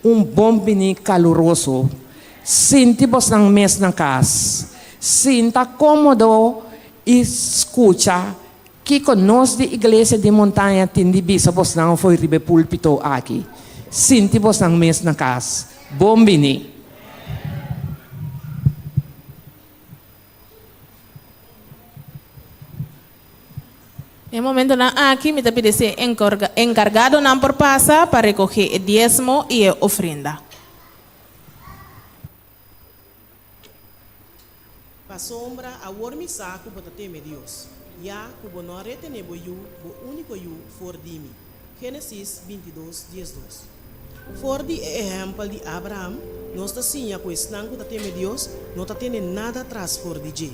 bom bini caloroso. Sinta vos ng mes na casa. Sinta cómodo e escucha que conosco de igreja de montanha tindi bisa vos não foi ribe púlpito aqui. Sinta vos ng mes na casa. Bom bini. En momento aquí me te pide ser encargado por pasa para recoger el diezmo y el ofrenda. asombra a wormisa que bota teme Deus. Ya que bo não retene bo único you for dimi. Gênesis 22:12. For di exemplo de Abraham, nós está sim a questão que teme Deus, não está tendo nada atrás for de G.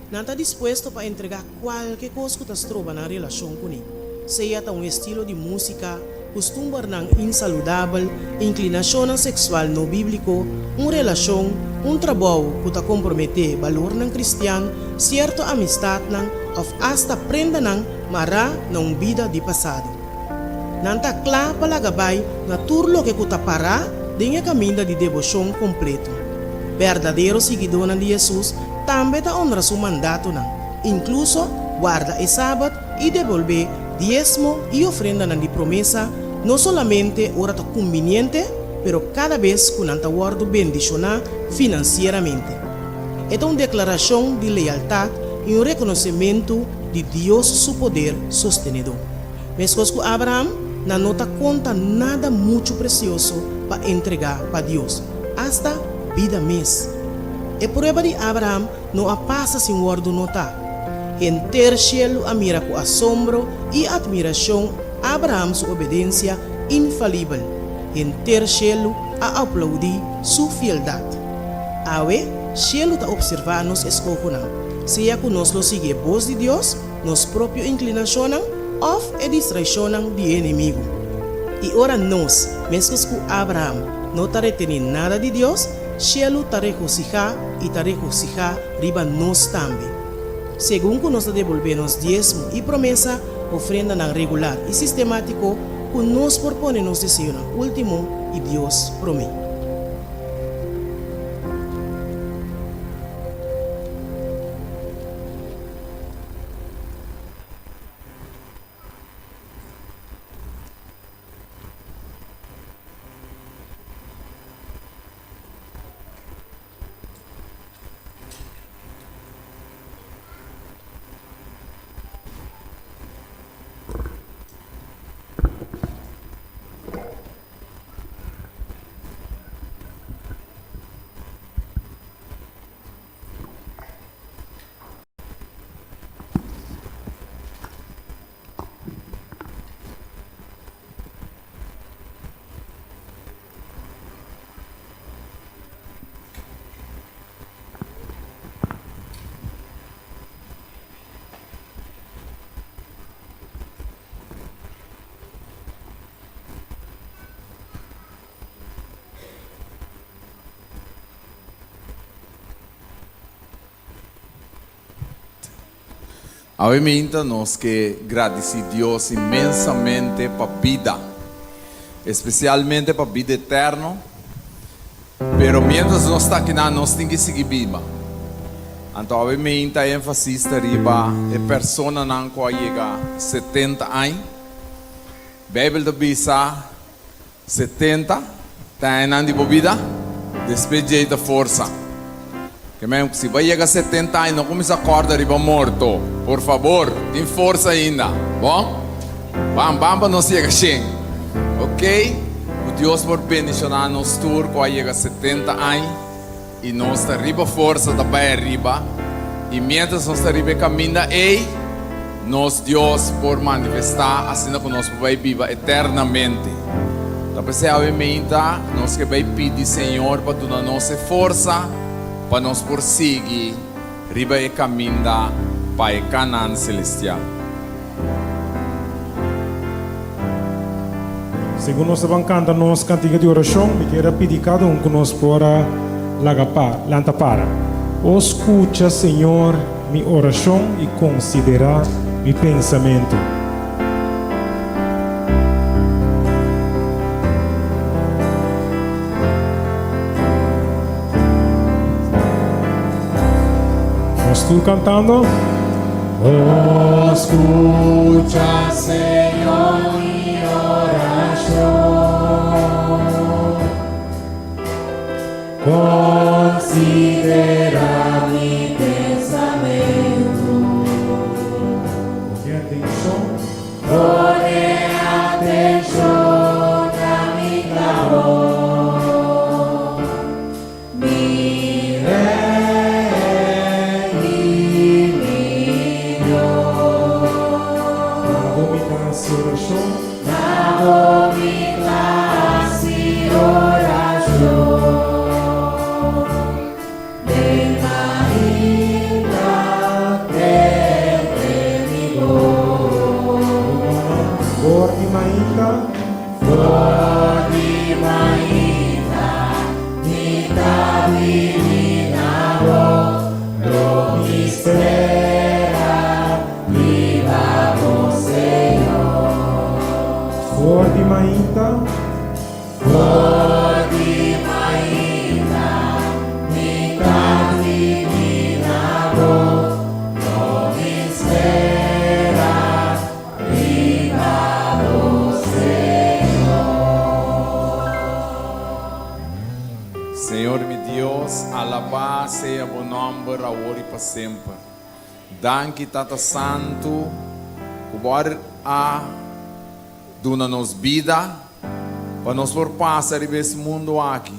Não está disposto para entregar qualquer coisa que está trova na relação com ele. Seja um estilo de música, costume não insaludável, inclinação sexual não bíblico, uma relação, trabalho que está comprometer valor não cristiano, certa amistade não, ou hasta prenda não, mará não vida de passado. Nanta claro para gabay na turlo que kuta para dinha caminho de devoção completo. Verdadeiro seguidor de Jesus também ta honra seu mandato não, incluso guarda o sábado e devolver diezmo e ofrenda de promessa, não solamente hora ta conveniente, pero cada vez que nanta guardo bendicionar financeiramente. É uma declaração de lealdade e reconhecimento de Deus seu poder sostenedor. Mesmo que Abraham não nota conta nada muito precioso para entregar para Deus, hasta vida mesmo. A prova de Abraham não a passa sem word notar. Em ter cielo a mira com assombro e admiração, Abraham sua obediência infalível. Em ter cielo a aplaudir sua fieldade. Awe, cielo está observando nos escojo não. Seja que nós lo sigue a voz de Deus, nos própria inclinação ou a distração do inimigo. E ora nós, mesmo que Abraham não está retendo nada de Deus, cielo está regocijar e está regocijar riba nós também. Segundo nós devolvemos diezmo e promessa, ofrenda não regular e sistemático, que nós proponemos desejo último e Deus promete. Obviamente nós que agradecer a Deus imensamente para a vida, especialmente para a vida eterna. Pero mientras nós está aqui, nós temos que seguir viva. Então, obviamente, a ênfase está arriba a pessoa não que chega a 70 anos. Bíblia diz 70, tem anos de vida, despedir da força. Que mesmo que se vai chegar a 70 anos, não começa a acordar arriba morto. Por favor, tem força ainda. Bom? Vamos, não chega assim. Ok? O Deus por bendicionar nos tour que chega a 70 anos. E nós está arriba força da baia arriba. E mientras nós está arriba caminho, nós Deus por manifestar assim que nós vai viver eternamente. Então, obviamente, nós que vai pedir Senhor para dar nossa força, para nós prosseguir arriba e caminho para o Canaã celestial. Segundo nós vamos cantar nossa cantiga de oração, me quero pedir cada que nós pora lanta para. Escucha, Senhor, minha oração e considera meu pensamento. Nós estamos cantando. Escucha, Senhor, minha oração. Considera mi pensamento. Pone atenção a mi clamor. Mi rei, mainta. Fordi mainta, mi caminavo, non mi spera, ribado Senhor, meu Deus, alabado seja o nome agora e para sempre. Danke, Tata Santo, por a dona-nos vida, para nos por passar esse mundo aqui.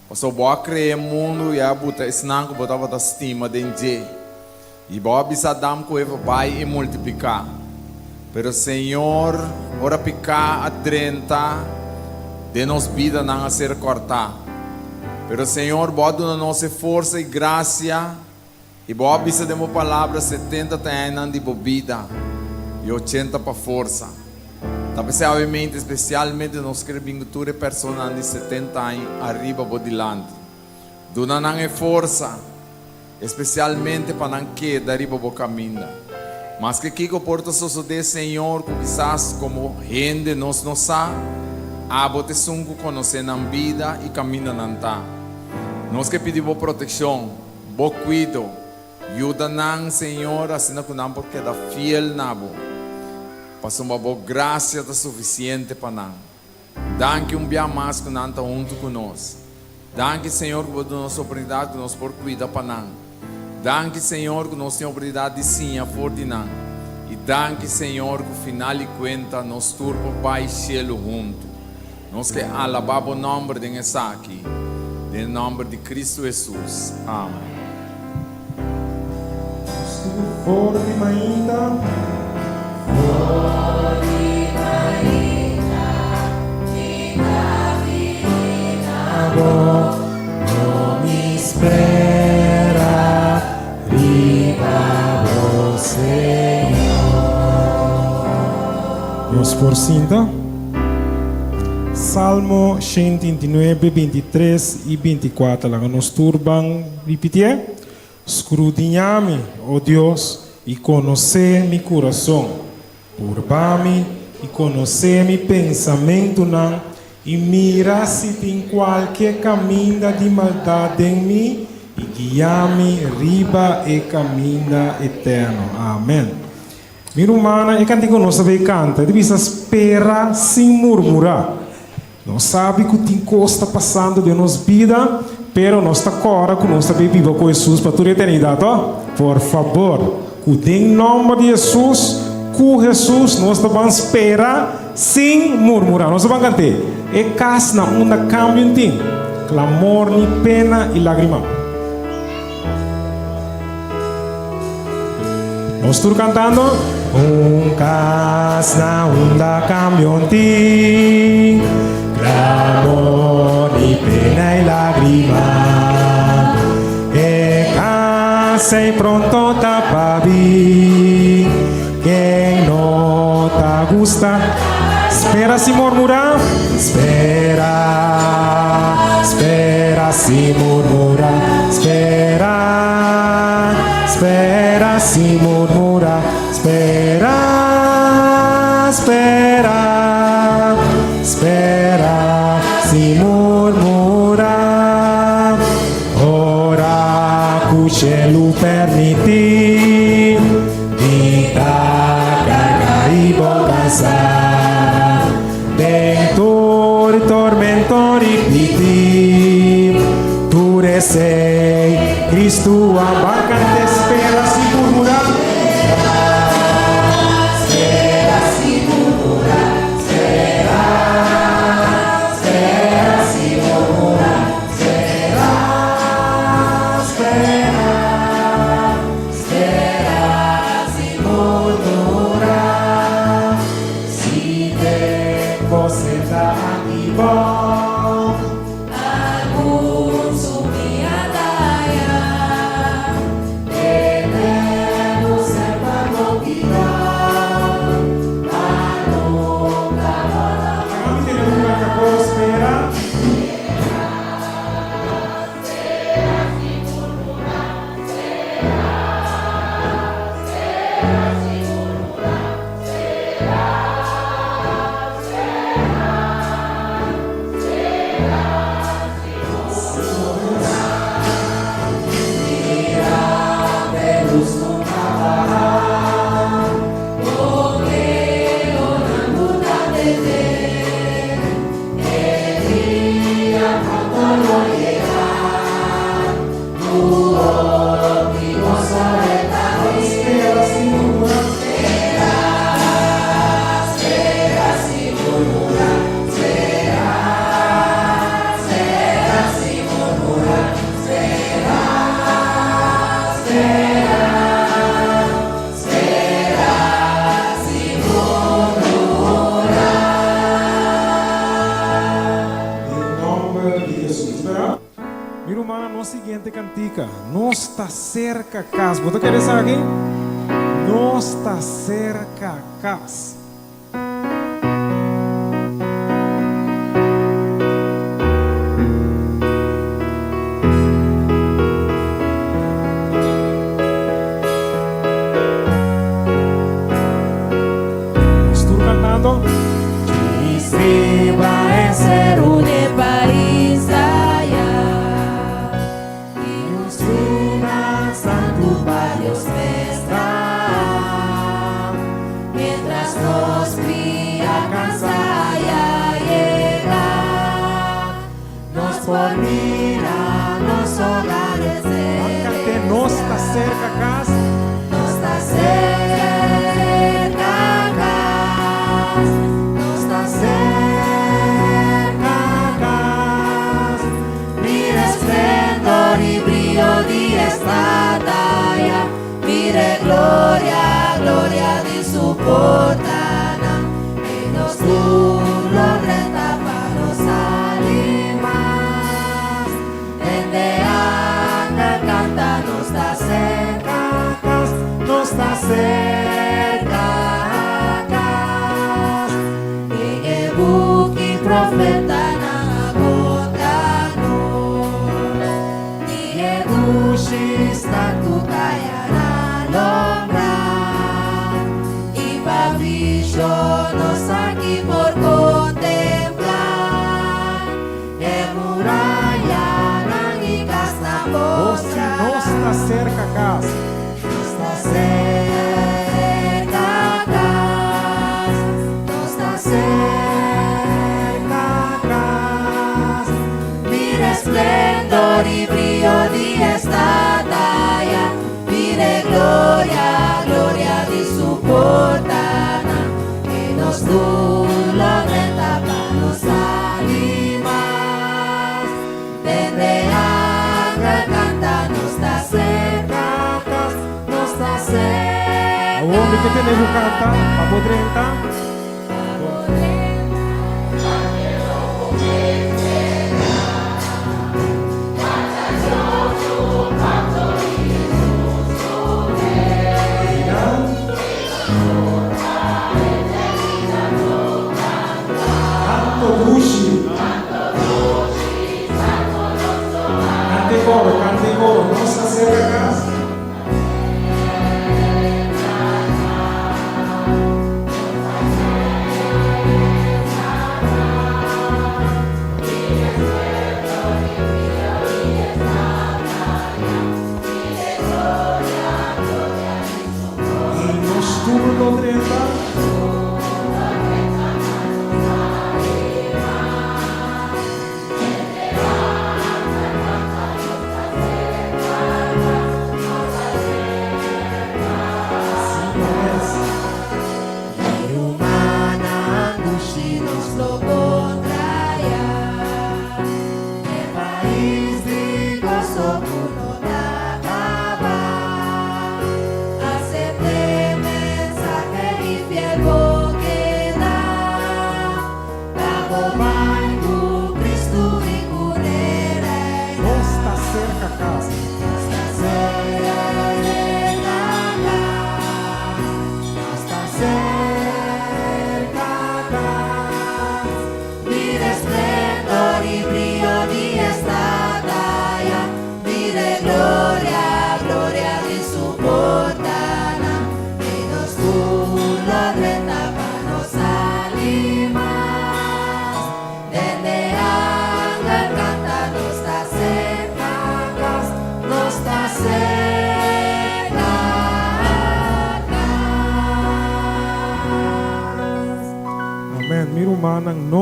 Para só boa criar mundo e a botar esse nanco botava da estima dentro. E boa bisadam que vai e multiplicar. Pero Senhor, ora picar a 30, de nos vida não a ser cortar. Pero Senhor, boa dona nossa força e graça. E boa bisa de uma palavra 70 tem de bebida e 80 para força. Talvez obviamente, especialmente nós queremos que pessoas de 70 anos arriba bodilante. Dona não é força, especialmente para não quedar arriba bo caminho. Mas que Kiko porta suceder, Senhor, que quizás como gente nós não sabe, abote sungo conhecer na vida e caminho não tá. Nós que pedimos proteção, bo cuido, ajuda não, Senhor, assim que não porque da fiel nabo. Passou uma boa graça da suficiente para nós. Danke dia mais que não está junto conosco. Danke, Senhor, por nossa oportunidade que nós por cuidar para nós. Danke, Senhor, que nós temos a oportunidade de sim a forte nós. E danke, Senhor, que no final de contas nós turbo Pai Cielo junto. Nós que alabar o nome de essa aqui. Em nome de Cristo Jesus. Amém. Forte ainda. non mi spera, ribado Senhor. Deus por cinta. Salmo 129, 23 e 24. Lá nos turban, repetir. Escudriñame, oh Deus, e conhecer meu coração. Curva-me e conhecer meu pensamento, não. E mira se tem qualquer caminho de maldade em mim e guia-me riba e caminho eterno. Amém. Minha irmã, eu canto que nós sabemos cantar, devia esperar sem murmurar. Nós sabemos que tem coisa passando de nossa vida, pero nós está agora que nós sabemos viver com Jesus para toda a eternidade. Por favor, que em nome de Jesus, com Jesus, nós vamos esperar sem murmurar. Nós vamos cantar. E casa na onda cambio em ti, clamor, ni pena e lágrima. Nós estamos cantando. Casa na onda cambio em ti, clamor, ni pena e lágrima. E casa e pronto tá para vir. Quem não tá gusta, espera sem murmurar. Espera, espera sem murmurar. Espera, espera sem murmurar. Espera, espera, espera sem murmurar. Ora que o cielo permitir, vita carga e bom cansar. Dentro tormento ripeti, tu resei, Cristo abacante, espera se murmurar. Espera se murmurar, espera, espera se murmurar, espera, espera, espera se murmurar. Se você tá aqui bom, Agunso minha daia, eterno serva novidad, nunca esperar. Mi hermana, no siguiente cantica. No está cerca casa. ¿Vos querés aquí? No está cerca casa. ¿Estás cantando? Quisiera ser un país allá y nos unas santuarios estar mientras nos cría casa ya llegar nos por mirar los hogares de no está cerca casa. no está cerca casa no está cerca casa mire esplendor y brillo de esta talla mire gloria gloria de su portada en los turnos retapanos alimas desde acá canta no está cerca casa no está cerca casa y ebuki profeta na agotano ni edushista tu kaya na lombra y pavillonos aquí por contemplar de muralla y casa No está cerca casa. no está cerca casa no está cerca casa mire esplendor y brillo de esta talla mire gloria gloria de su portada que nos dulo retapanos alimas desde acá canta no está cerca casa no está cerca A homem que tem que cantar, a podrenta. Cante coro, no está cerca casa. Y nos turno 30.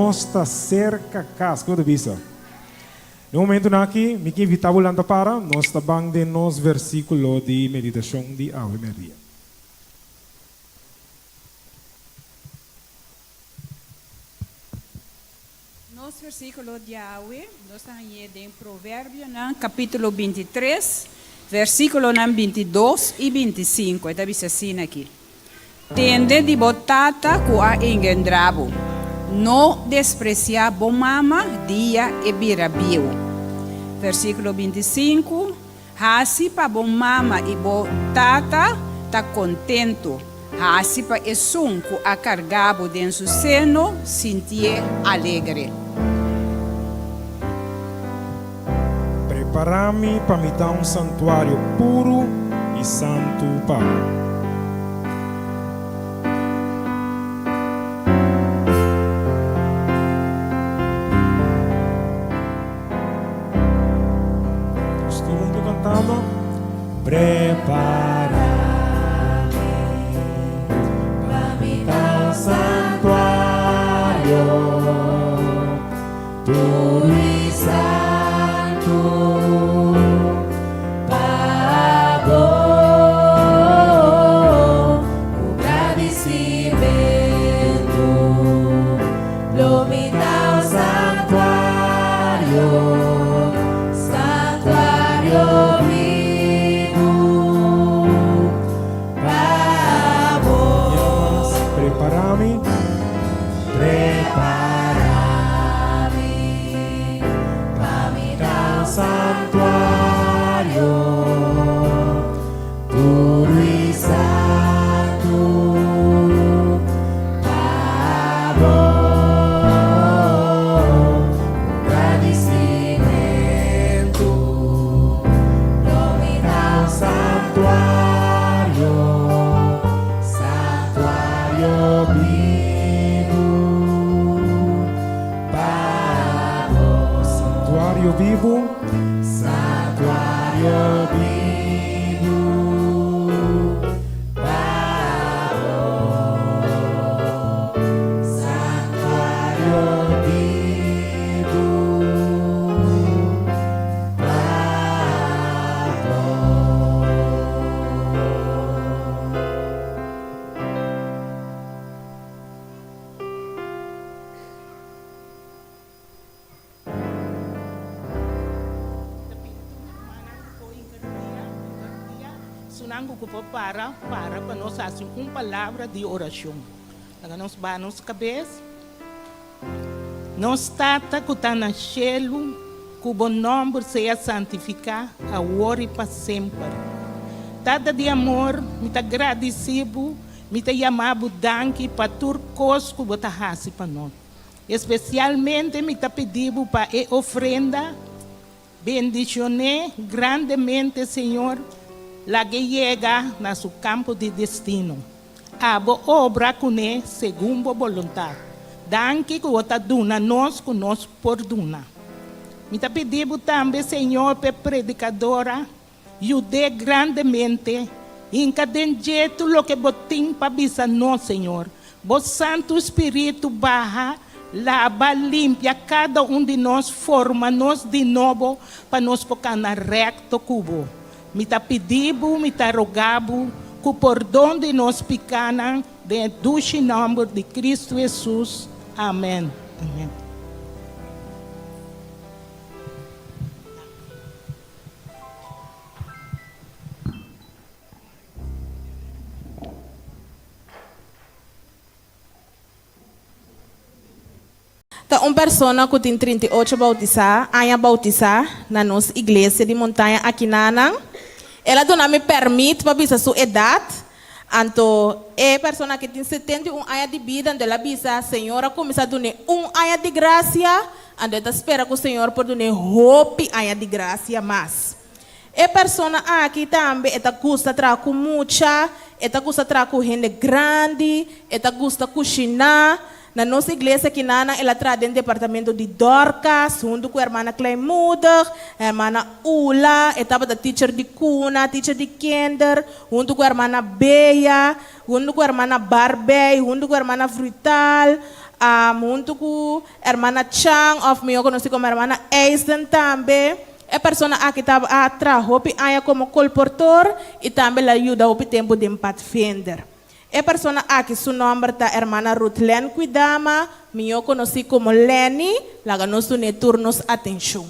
Não está cerca casa, que eu visa. No momento aqui, me que invitar volando para nós está bang de nos versículo de meditação de Ave Maria. Nos versículo de hoy, nós estamos em Provérbio, capítulo 23, versículo 22 e 25. Está diz assim aqui. Tende de botata com a engendrabo. No despreciar bom mama, dia e birabio. Versículo 25. Hasi pa bom mama e bom tata tá contento. Hasi pa esunco a cargabo den su seno, sentir alegre. Preparami para me dar um santuário puro e santo para. Preparame para me dar santuário puro e santo para o agradecimento. Lo me dá santuário, santuário. Preparami para me dar santuário puro e santo para o agradecimento. Não me dá santuário, santuário vivo para o santuário vivo, santuário vivo para o santuário vivo Sunango ko po para nós fazer uma palavra de oração. Nós banos cabeça. Nós tata que está na cielo, que o bom nome seja santificado, agora e para sempre. Tata de amor, me está agradecido, me está chamado danke para tudo coisa que você faz para nós. Especialmente me está pedindo para a ofrenda, bendicionar grandemente, Senhor, la que llega na su campo de destino. Abo obra com ele segundo a vontade. Danke que você duna nós que nós perdona. Me está pedindo também, Senhor, para predicadora, ajude grandemente, em cada jeito lo que botim para bisa nós, Senhor. Bo Santo Espírito barra, lava, limpa cada de nós, forma nós de novo, para nós focar na recto cubo. Me está pedindo, me está rogando, que o perdão de nós pecados, dentro do nome de Cristo Jesus. Amém. Amém. Tá uma pessoa que tem 38 bautizar na nossa igreja de montanha aqui na Anang. Ela não me permite para ver a sua idade. Então, a pessoa que tem 71 anos de vida, ela diz a senhora começa a dar ano de graça, e ela espera que o Senhor pode dar roupa anos de graça mais. A pessoa aqui também, ela gosta de trabalhar com muita, ela gosta de trabalhar com gente grande, ela gosta de cozinhar. Na nossa igreja aqui ela traz no departamento de Dorcas, junto com a irmã Claymuder, a irmã Ula, etapa da teacher de Cuna, teacher de Kinder, junto com a irmã Beia, junto com a irmã Barbei, junto com a irmã Frutal, junto com a irmã Chang, of me eu conheci como a irmã Eisen também. A pessoa aqui estava a trabalhar como colportor e também ajuda o tempo de Pathfinder. A pessoa aqui, seu nome é a irmã Ruth Len Cuidama, eu conheci como Lenny, lá nós temos turnos atenção.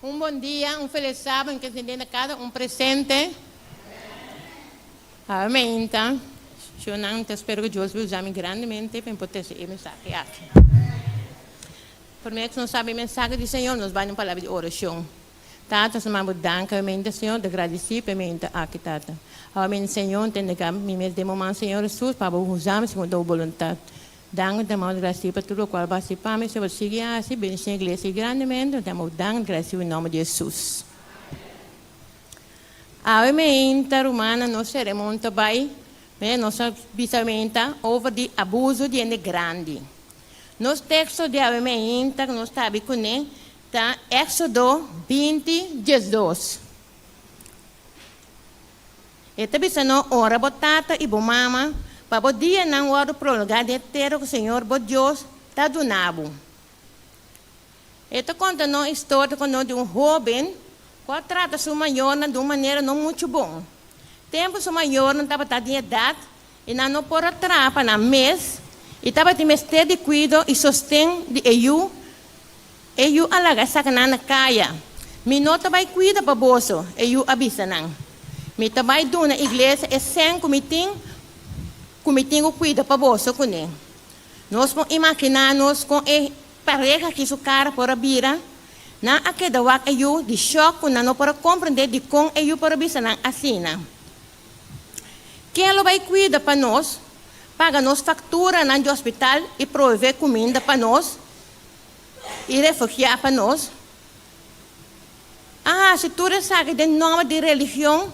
Bom dia, feliz sábado, que se dê a cada presente. Amém, então. Eu espero que Deus me use grandemente para poder ser mensagem aqui. Primeiro que nós sabemos a mensagem do Senhor, nós vamos palavra de oração. Tata, nós vamos dançar, Senhor, de agradecer, aqui, Tata. Amém, Senhor, entende que me de momento, Senhor Jesus, para usarmos segundo a vontade. Dank de mão de graça para tudo o qual vai se para mim, se você seguir assim, bem a igreja grandemente, damos dank graça em nome de Jesus. A emenda romana nós seremos também, nossa bisaventa, over de abuso de gente grande. Nos textos de a emenda, nós sabemos que está Éxodo 20, 12. E também se não ora botata e bomama, para o dia não hora prolongado inteiro que o Senhor, o Deus, está donando. Esta conta a história de um jovem que trata sua maior de uma maneira não muito boa. Tempo sua maior não estava de idade e não pode atrapar na mês e estava de mestre de cuidado e sostém de eu alaga sacanagem na caia. Me não vai cuidar para bolso, eu avisa não. Me também do na igreja é sem comitim cuida para bolso com ele. Nós vamos imaginar-nos com a pareja que su cara por a bira, na aquela wak eu de choque na não para compreender de como eu para bisa não assina. Quem ela vai cuidar para nós, paga nos factura no hospital e prover comida para nós e refugiar para nós. Se tu sabe de nome de religião,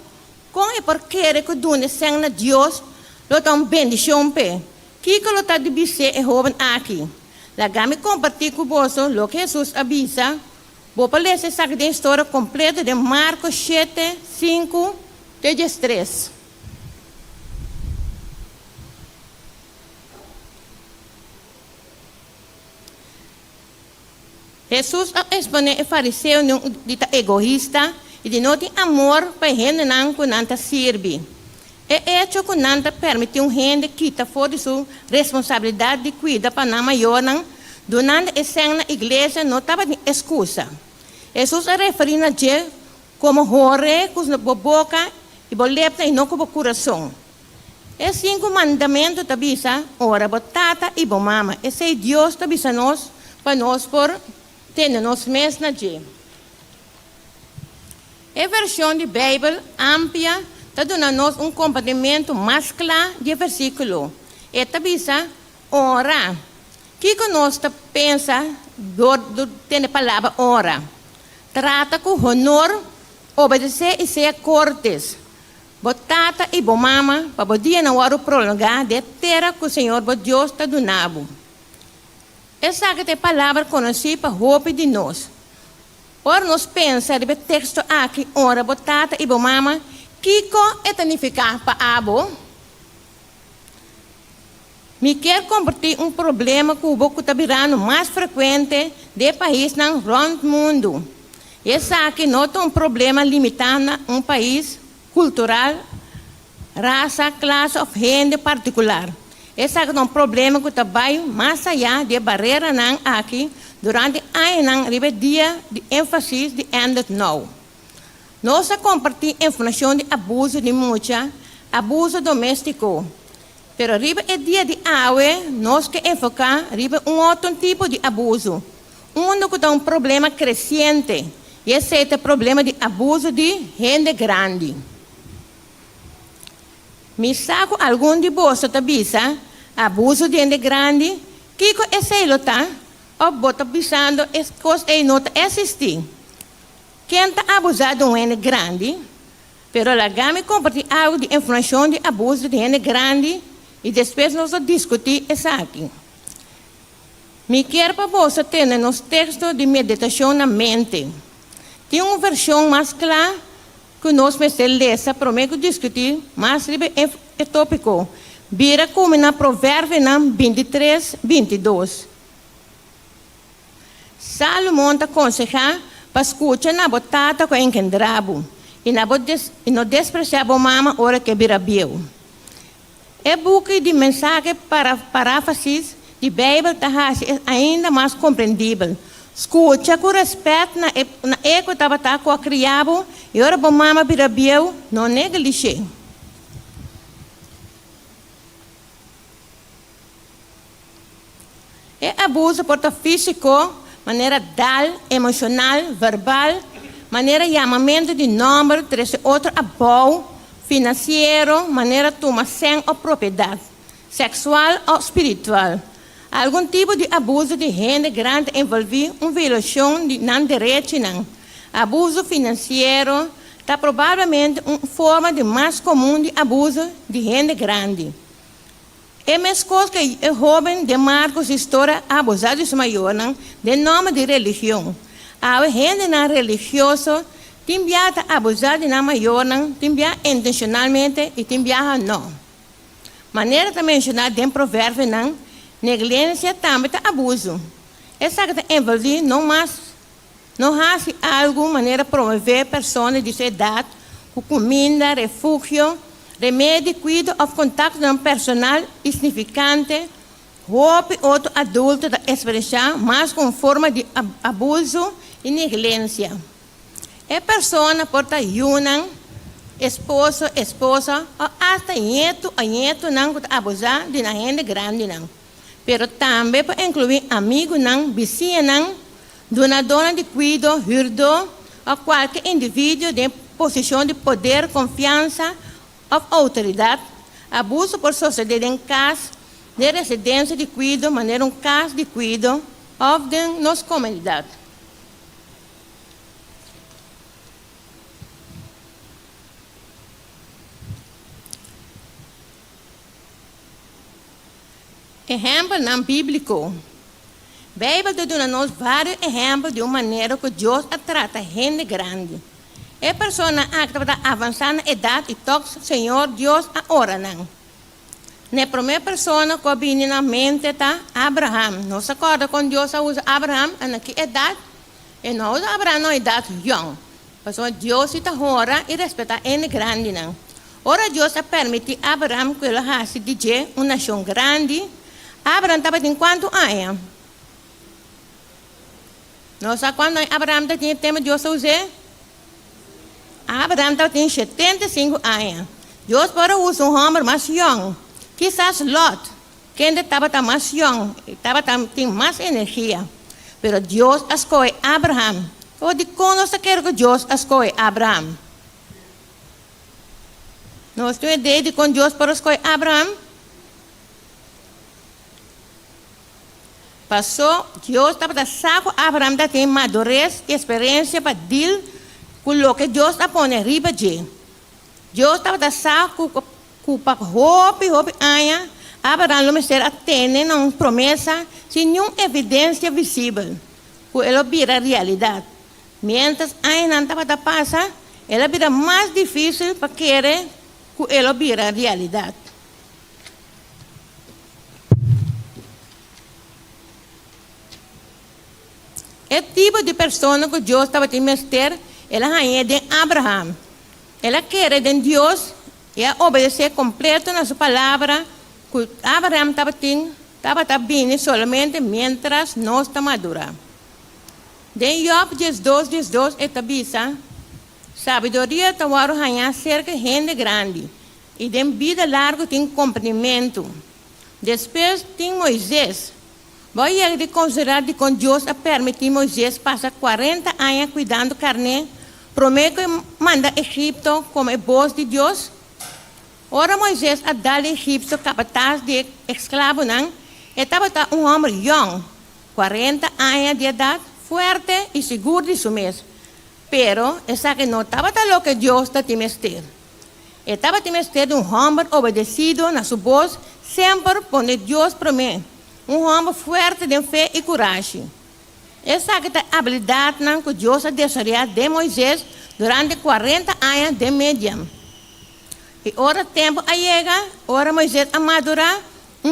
com é porque que dune sem na Deus, lo tam bendição pe. Que lo tá de bise é joven aqui. La gami compartir com você lo que Jesus avisa. Vou para ler essa história completa de Marcos 7, 5, 13. Jesus expõe o fariseu de egoísta e de não ter amor para gente que não serve. É hecho que não permite gente que fora de sua responsabilidade de cuidar para a maior, durante a cena na igreja não estava de excusa. Jesus se referindo a Deus como horror com a boca e bolepta e não com o coração. É 5 mandamentos da bisa, ora, botata e bomama. Esse é Deus da bisa nós, para nós por ter nos mesmos na Deus. A versão de Bíblia ampla está dando-nos compartimento mais claro de versículo. Esta bisa, ora. Que nós pensa tem a palavra ora? Trata com honor, obedecer e ser cortes. Botata e bomama, para poder não hora prolongar de terra que o Senhor, Deus, está dando. Essa é a palavra conhecida para roupa de nós. Ora, nós pensamos no texto aqui, ora, botata e bomama, que é significar para abo? Me quer compartilhar problema que o boco está virando mais frequente de país no mundo. Esse aqui não é problema limitado a país cultural, raça, classe ou gente particular. Esse aqui é problema que está mais allá de barreira aqui durante anos dia de ênfase de end now. Nós compartilhamos informação de abuso de muita, abuso doméstico. Pero arriba é dia de awe, nós que enfocar arriba outro tipo de abuso. Que tem problema crescente. E esse é o problema de abuso de gente grande. Me saco algum de bolsa tabisa, abuso de gente grande, que esse é o tá? Ou bota pensando, essa coisa é não existir. Quem está abusando de um gente grande, pero la gama compartilha algo de informação de abuso de gente grande, e depois nós discutimos isso aqui. Me quero para você ter nos textos de meditação na mente. Tem uma versão mais clara que nós precisamos ler, para mim discutir, mas é tópico. Vira como na Provérbio 23, 22. Salomão te aconselha para escutar na botata com enquendrabo e não desprezar a mama hora que vira bio. É book de mensagem para paráfrases de Bíblia é ainda mais compreendível. Escuta com respeito na eco estava com a criado e ora bom mama birabieu não negligencia. É abuso porta físico, maneira dal, emocional, verbal, maneira chamamento de nome, três outro apoio, financeiro, maneira toma sem ou propriedade, sexual ou espiritual. Algum tipo de abuso de renda grande envolve uma violação de não direito, não. Abuso financeiro está provavelmente uma forma de mais comum de abuso de renda grande. É mesmo coisa que o jovem de Marcos história abusado de sua maior, de nome de religião. A renda não religiosa tem abusado de na maior, tem intencionalmente e tem não. Maneira de mencionar de provérbio, negligência também é abuso. Essa que envolve não há algo maneira de promover pessoas de sua idade com comida, refúgio, remédio, cuidado ou contato com personal significante, roupa outro adulto da experiência, mas com forma de abuso e negligência. A pessoa porta uma esposa ou até nieto não abusar de uma renda grande não. Pero também pode incluir amigo não, vizinha não, donadora de cuidado, hurdo ou qualquer indivíduo de posição de poder, confiança ou autoridade. Abuso por suceder em casa de residência de cuidado, maneira caso de cuidado ou de nossa comunidade. Exemplo não bíblico. A Bíblia dá-nos vários exemplos de uma maneira que Deus trata gente grande. A pessoa que está avançando na idade e toca Senhor Deus a ora não. Na primeira pessoa que vem na mente está Abraham. Não se acorda quando Deus usa Abraham na que idade? E não usa Abraham na idade young. Pessoa Deus está ora e respeita gente grande não. Ora Deus permite Abraham que ele haja de uma nação grande. Abraham estava em quanto anos? Não sabe quando Abraham tinha tempo de Deus usar? Abraham estava em 75 anos. Deus para usar homem mais young. Quizás Lot, que estava mais young, tinha mais energia. Pero Deus escolheu Abraham. O de quando você quer que Deus escolhe Abraham? Não tem ideia de quando Deus para escolher Abraham? Passou, Deus estava da saco, Abraham tem madurez e experiência para deal com o que Deus está pondo riba de. Deus estava da saco, com roupa, aia, Abraham não será atende uma promessa sem nenhuma evidência visível, que ele vira realidade. Mientras aia não estava da passa, ele vira mais difícil para querer que ele vira realidade. É tipo de pessoa que Deus estava te mostrar, ela é de Abraham. Ela quer de Deus e obedecer completo na sua palavra, que Abraham estava bem somente mientras não está madura. De Job 12, etabisa, sabedoria está a cerca de gente grande, e de vida larga tem cumprimento. Depois tem Moisés. Vai de considerar que com Deus a permitir Moisés passar 40 anos cuidando carne, promete que manda Egipto como voz de Deus. Ora Moisés a dar Egipto capaz de escravo não, estava homem young, 40 anos de idade, forte e seguro de si mesmo. Pero essa que não estava o que Deus está te mostrar. Estava te mostrar de homem obedecido na sua voz, sempre onde Deus promete. Homem forte de fé e coragem. Essa é a habilidade que Deus desejou de Moisés durante 40 anos de média. E ora tempo chega, ora Moisés amadurar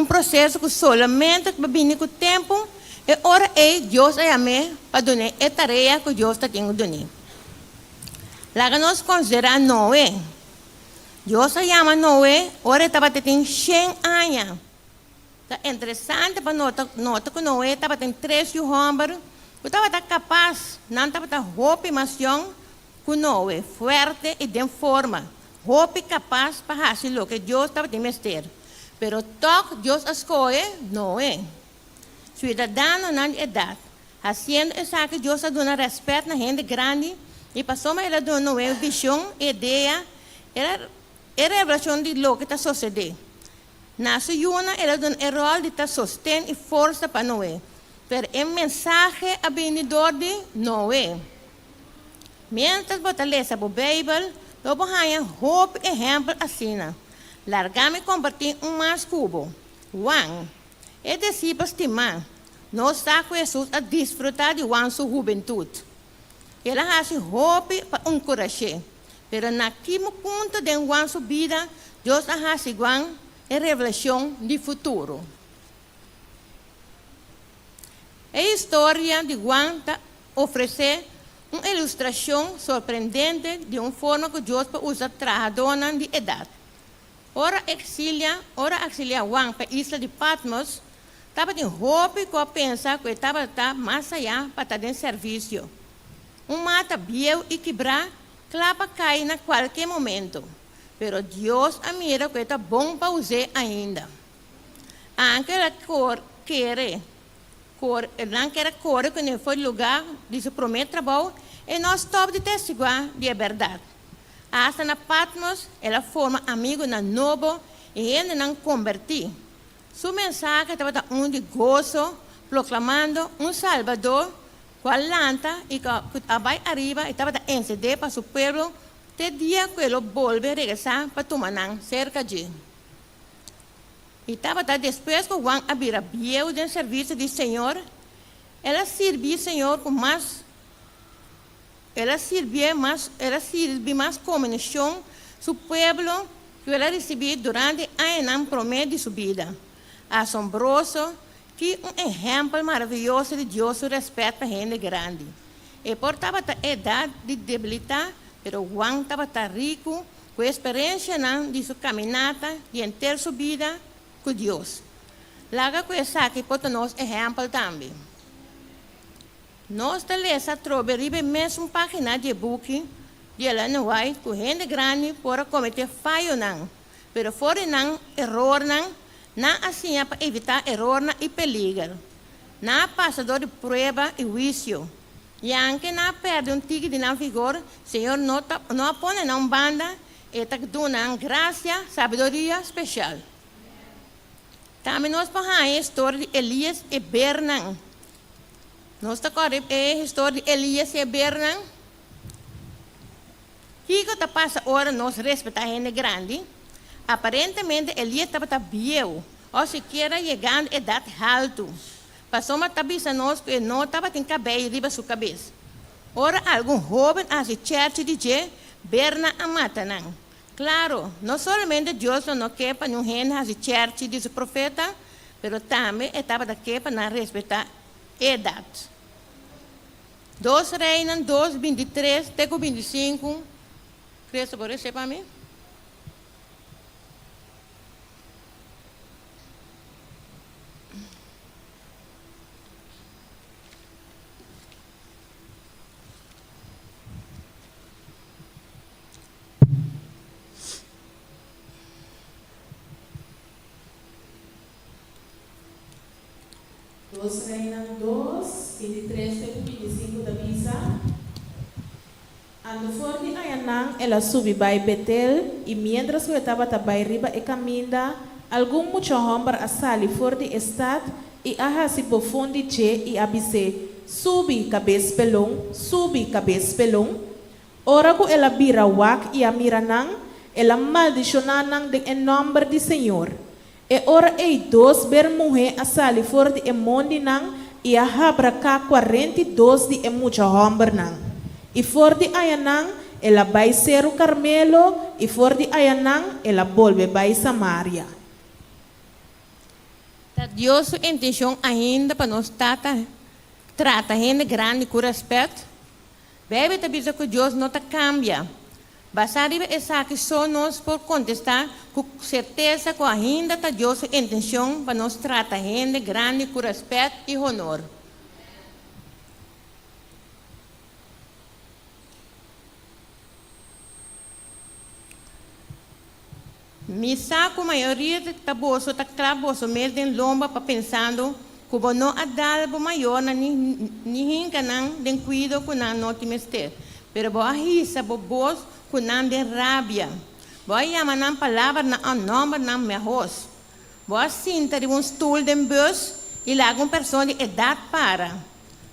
processo que somente vem com o tempo, e ora Deus chama para dar a tarefa que Deus está tendo dar. Lá nós consideramos Noé. Deus chama Noé, ora estava tendo 100 anos. É interessante para notar que Noé estava tendo 3 homens, que estava capaz, não estava roupa mais young que Noé, forte e de forma, roupa capaz para fazer o que Deus estava te mostrar. Pero toque Deus escolhe Noé, cidadão na idade, Haciendo eso que Dios ha dado respeto a gente grande y pasó a ela dar uma visão, ideia, era revelação de lo que está sucedendo. Nessa yuna, ela dá um rol de estar sustento e força para Noé. Pero o mensagem abençoador de Noé. Mientras você lê a Bíblia, você vai hope exemplo assim. Largar-me compartir mais cubo. Juan, e discípulos estimar, não está com Jesus a desfrutar de Juan sua juventude. Ela ha hope para encorajar. Pero naquele ponto de Juan sua vida, Deus ha Juan a revelação de futuro. A história de Juan oferece uma ilustração surpreendente de uma forma que Deus usa trabalhadores de idade. Ora exilia Juan para a isla de Patmos, estava de hope que pensa que estava mais allá para estar em serviço. Mata biel e quebrar, clapa cai na qualquer momento. Pero Deus mira que está bom para usar ainda. Anche ela quer correr que não foi lugar de seu primeiro trabalho e nós top de testemunhar de verdade. Hasta na Patmos, ela forma amigo na novo e ainda não converti. Sua mensagem estava de gozo, proclamando Salvador, qual lanta e que abai arriba estava a encender para seu povo, até dia que ele volve a regressar para Tumanang, cerca de. E estava depois que Juan abria biel do serviço do Senhor, ela servia o Senhor com mais. Ela servia mais comunhão seu povo que ela recebia durante a ano prometo de sua vida. Assombroso, que exemplo maravilhoso de Deus respeito a gente grande. E portava a idade de debilitar, mas Juan estava rico com a experiência de sua caminhada e inteira sua vida com Deus. Laga com essa que pode nos exemplo também. Nós temos a mesma página de book de Ellen White com gente grande para cometer falho não, pero fora não erro não assim para evitar erro e perigo, não passador de prova e juízo, e anche não perde tigre de não vigor, Senhor não põe na banda e está dando graça, sabedoria especial. Também nós podemos a história de Elias e Bernan. Nós estamos a história de Elias e Bernan. Que está passando agora nós respeitamos a gente grande. Aparentemente Elias estava viejo, ou sequer chegando a idade alta. Passou uma cabeça nós que não estava com cabelo riba sua cabeça. Ora algum jovem a se church de je Bernan a matanang. Claro, não somente Deus não quer para um gente a se church de seu profeta, mas também estava aqui para respeitar a idade. 2 Reis 2, 23, até 25. Cristo, por isso, para mim? Dos Reinas 2, 23 e 25 da Bisa. Ando forte ayanang, ela subi by Betel, e mientras que estava tabay riba e caminda, algum mucho homem asali forte estad, e aha si profundi che e abise, subi cabeça pelong, ora que ela bira wak e amiranang, ela maldicionanang de em nome de Senhor. E ora ei dos bermuhe asali forte e mondi nang, e aha braka 42 de mucho homem nang. E forte ayanang, ela vai ser o Carmelo, e forte ayanang, ela volve vai Samaria. Deus sua intenção ainda para nós trata gente grande com respeito. Bebe te bisa que Deus não cambia. Basado essa que só nós por contestar com certeza que ainda está Deus sua intenção para nós tratar gente grande com respeito e honor. Misa com a maioria de taboso, tá claboso mesmo em lomba para pensando Kubo no adalbo maior na ni hinka nang den cuido kunang no timester. Pero boa risa bo bos kunang den rabia. Boa yama nang palavra na a nombre nang me arroz. Boa cinta de stoel den bus e laga pessoa de idade para.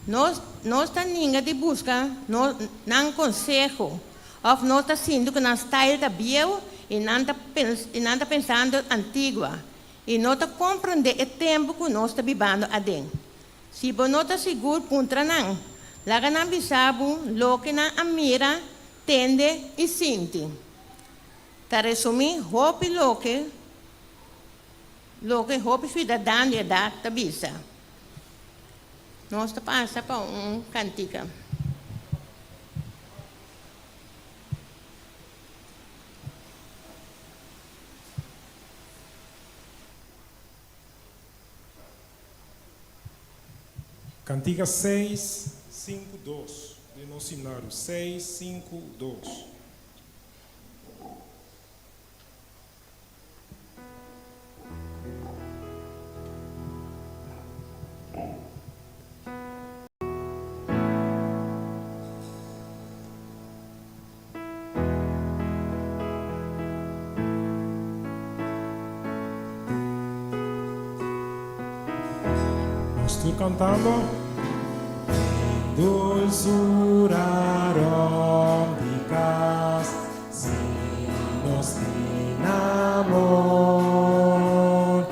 Nós tá ninguém de busca, não consejo. Of nós tá sendo que nós style da bio e não tá pensando antigua. E não tá compreender o tempo que nós tá vivendo adentro. Se você não tá seguro contra não, laga não bisabo, lo que não amira, tende e sente. Tá resumir, hope lo que hope cidadão de idade tá bisa. Nós tá passa para cantica. Cantiga 652, de nosso seminário, 652. Estou cantando. Dulzura rómicas, signos de amor,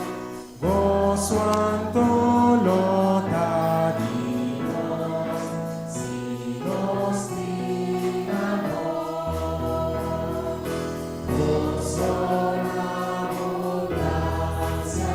gozo antolotarios, signos de amor, gozo la abundancia de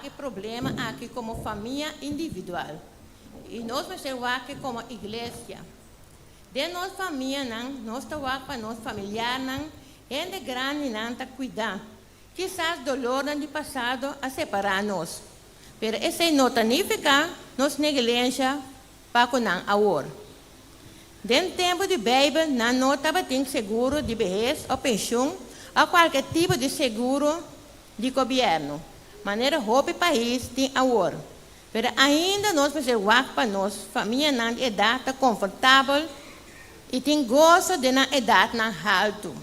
que problema aqui como família individual. E nós vamos aqui como igreja. De nossa família, nós estamos para nosso familiar, gente grande não está cuidando. Quizás dolor no passado a separar-nos. Pero essa não significa nos negligência para com agora. Dentro do tempo de Bíblia, não estava tendo seguro de vejez ou pensão ou qualquer tipo de seguro de governo. Maneira roupa país tem agora. Mas ainda nós precisamos para nós, família na idade confortável e tem gosto de na idade na alto.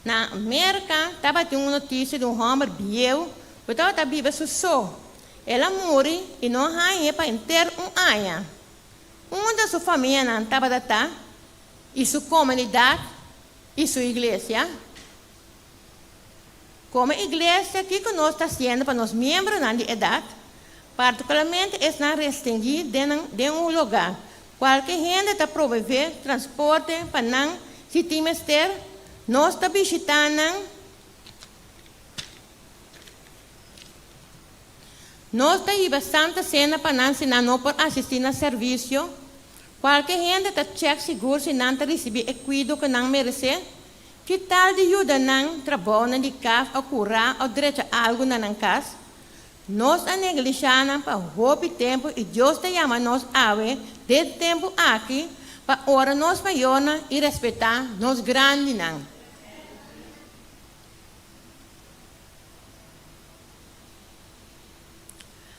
Na América, estava tendo uma notícia de homem biel, que estava vivendo só. Ela morreu e não tinha para inteiro ano. Uma da sua família não estava lá, e sua comunidade, e sua igreja. Como igreja, o que nós estamos fazendo para os membros na idade? Particularmente, está restringido de lugar. Qualquer gente está promover transporte para não, se tem mister, nós estamos visitando. Nós estamos bastante cena para não se não por assistir ao serviço. Qualquer gente está check seguro se não está receber o cuidado que não merece. Que tal de ajuda não trabalhar de casa ou curar ou direito a algo na casa? Nós a negligenciamos para roubar tempo e Deus te chama nós a ver de tempo aqui para orar nós maior e respeitar nós grandes não.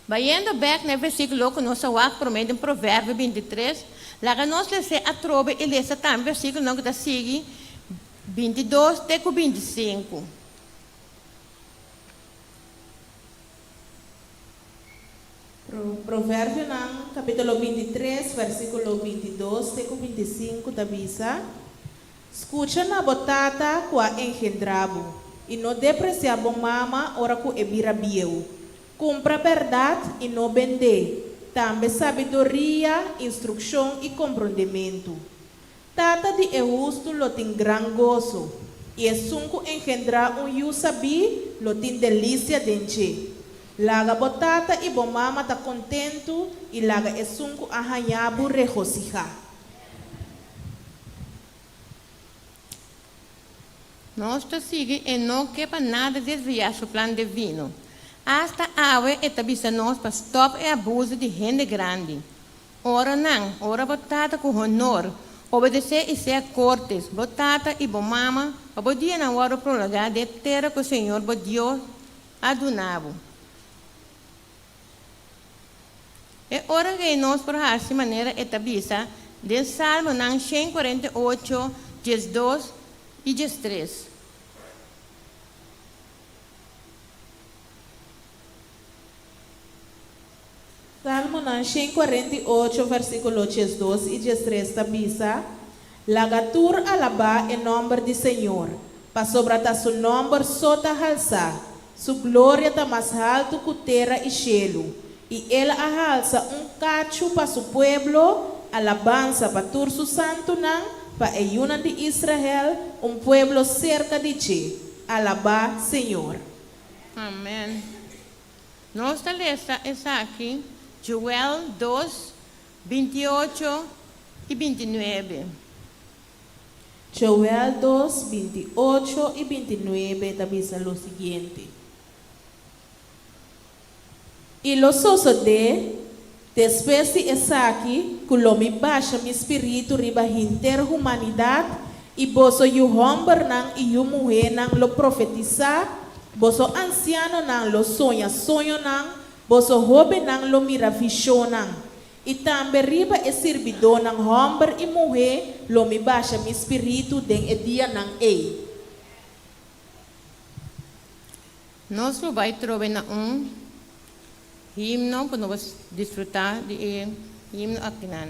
Vayendo back no versículo que nós vamos prometer em Provérbio 23, lá que nós lemos a trova e lemos também versículo que está seguindo 22 até 25. Provérbio capítulo 23, versículo 22 até 25 da Bisa. Escucha na botata com a engendrabo e não deprecia bom mama ora com ebira bieu. Cumpra a verdade e não vender. Também sabedoria, instrução e compreendimento. Tata de justo lo tem gran gozo. E é sunco engendrar yu sabi lo tem delícia denche. Laga botata e bom mama tá contento e laga é sunco arranhabu regocijar. Nós te seguimos e não quer nada desviar seu plano divino. Hasta ave etabisa nós para stop e abuso de gente grande. Ora não, ora botata com honor, obedecer e ser cortes, botata e bom mama, para poder na hora prolongar de terra que o Senhor Deus adunava. É hora que nós por essa maneira etabisa de Salmo 148, 12 e 13. Salmo 148, versículo 12 e 13 tabisa. Lagatur alaba em nome do Senhor. Para sobrata su nome sota halsa. Su glória está mais alto que terra e cielo. E ela alça cacho para su pueblo, alabanza para tur su santo nan, para a de Israel, pueblo cerca de ti. Alaba, Senhor. Amém. Nossa lista está aqui. Joel 2, 28 e 29. Joel 2, 28 y 29 dice lo siguiente. Y lo sucede, después de aquí, que lo me baixa mi espíritu riba inter humanidad, y boso yu hombre nan y yu mujer nan lo profetizar, boso anciano nan lo sonho nan, boso joven nan lo mira visión nan. E também riba é servidor ng homem e mulher, lo me baixa mi espírito den e dia ng ei. Nós vai trovar na himno para nós desfrutar de himno aqui na.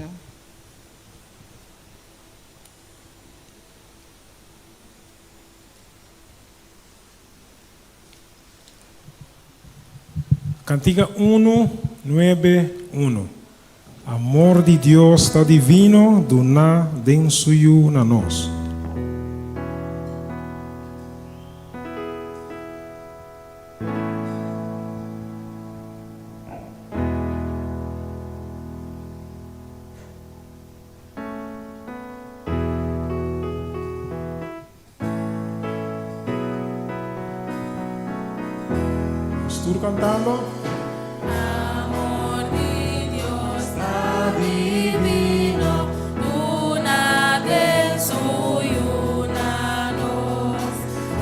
Cantiga 191. Amor de Deus está divino, do na densuyu na nós. tour cantando. Amor de Dios divino, una del suyo, una nos,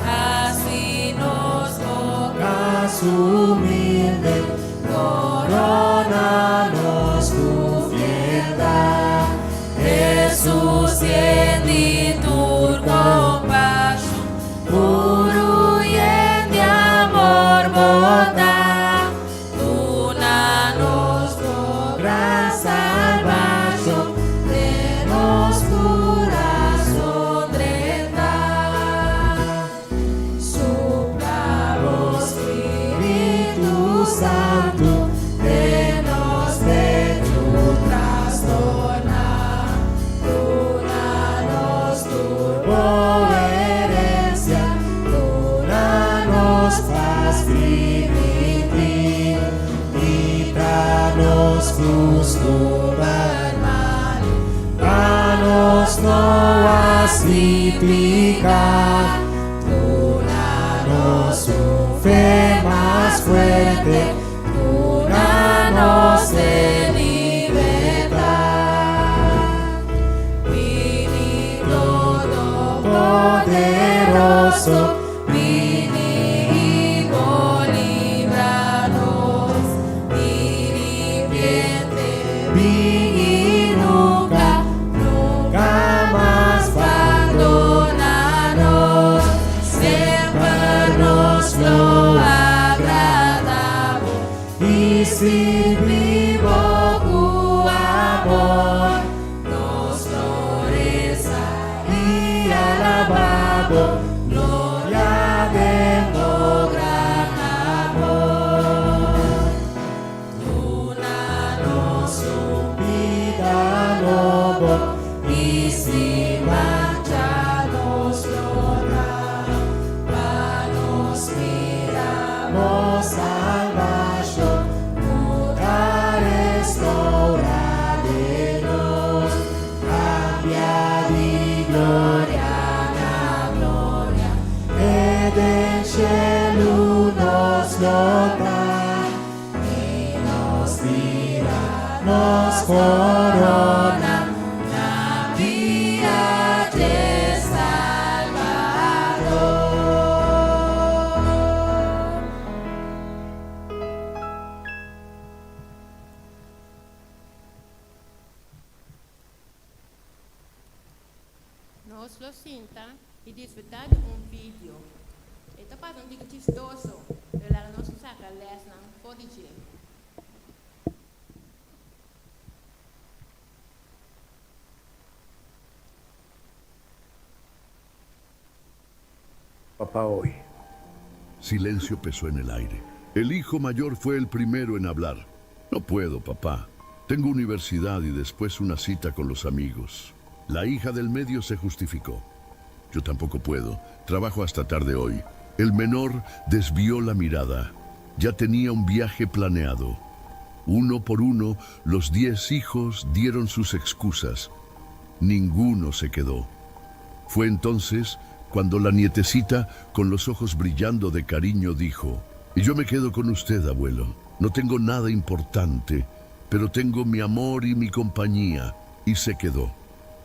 así nos toca su humilde, coronanos tu piedad. Jesús tiene tu compasión, puro y en de amor bondad. Tú nos logras salvación de los corazón rentar. Sopla vos, Espíritu Santo, de nos de tu trastornar. Dónanos tu herencia, dónanos paz primitiva, quítanos justo mal, danos no asfixiar, dónanos tu fe más fuerte, dónanos de libertad. Vini todopoderoso, vini líbranos, dirigiente, vini nunca, nunca más perdónanos, siempre nos lo agradamos y servimos tu amor, nos gloriza y alabamos, gloria de tu gran amor. Dónanos un vida nueva y sin mancha nos lograr, nos miramos salvación, pura restauraderos, cambia de gloria a gloria, ed en cielo nos nota, y nos dirá, nos corona, la vía de Salvador. Nos lo sienta y disfrutar de un vídeo. Esta parte un poco chistoso, pero la nos saca lesna por DJ. Papá hoy. Silencio pesó en el aire. El hijo mayor fue el primero en hablar. No puedo, papá. Tengo universidad y después una cita con los amigos. La hija del medio se justificó. Yo tampoco puedo. Trabajo hasta tarde hoy. El menor desvió la mirada. Ya tenía un viaje planeado. Uno por uno, los 10 hijos dieron sus excusas. Ninguno se quedó. Fue entonces cuando la nietecita, con los ojos brillando de cariño, dijo: "Y yo me quedo con usted, abuelo. No tengo nada importante, pero tengo mi amor y mi compañía". Y se quedó.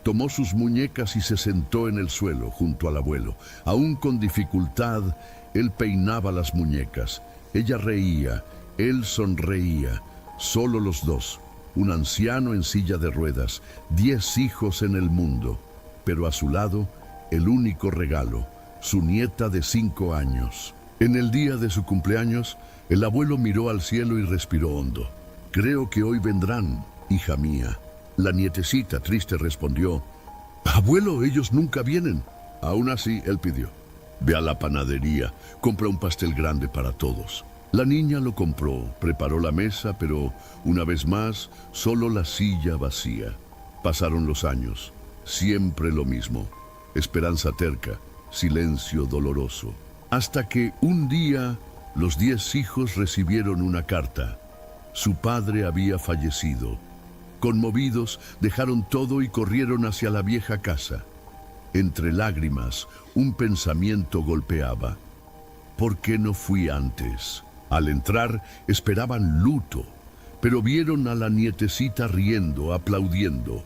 Tomó sus muñecas y se sentó en el suelo junto al abuelo. Aún con dificultad, él peinaba las muñecas. Ella reía, él sonreía. Solo los dos, un anciano en silla de ruedas, 10 hijos en el mundo. Pero a su lado, el único regalo, su nieta de 5 años. En el día de su cumpleaños, el abuelo miró al cielo y respiró hondo. "Creo que hoy vendrán, hija mía". La nietecita triste respondió: "Abuelo, ellos nunca vienen". Aún así, él pidió: "Ve a la panadería, compra un pastel grande para todos". La niña lo compró, preparó la mesa, pero una vez más, solo la silla vacía. Pasaron los años, siempre lo mismo. Esperanza terca, silencio doloroso. Hasta que un día, los 10 hijos recibieron una carta. Su padre había fallecido. Conmovidos, dejaron todo y corrieron hacia la vieja casa. Entre lágrimas, un pensamiento golpeaba. ¿Por qué no fui antes? Al entrar, esperaban luto, pero vieron a la nietecita riendo, aplaudiendo.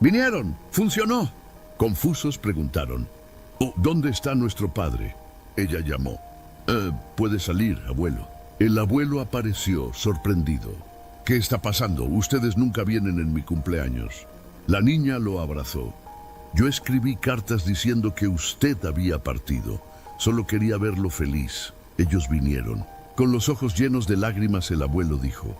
¡Vinieron! ¡Funcionó! Confusos preguntaron, "Oh, ¿dónde está nuestro padre?". Ella llamó. Puede salir, abuelo. El abuelo apareció, sorprendido. ¿Qué está pasando? Ustedes nunca vienen en mi cumpleaños. La niña lo abrazó. Yo escribí cartas diciendo que usted había partido. Solo quería verlo feliz. Ellos vinieron. Con los ojos llenos de lágrimas, el abuelo dijo,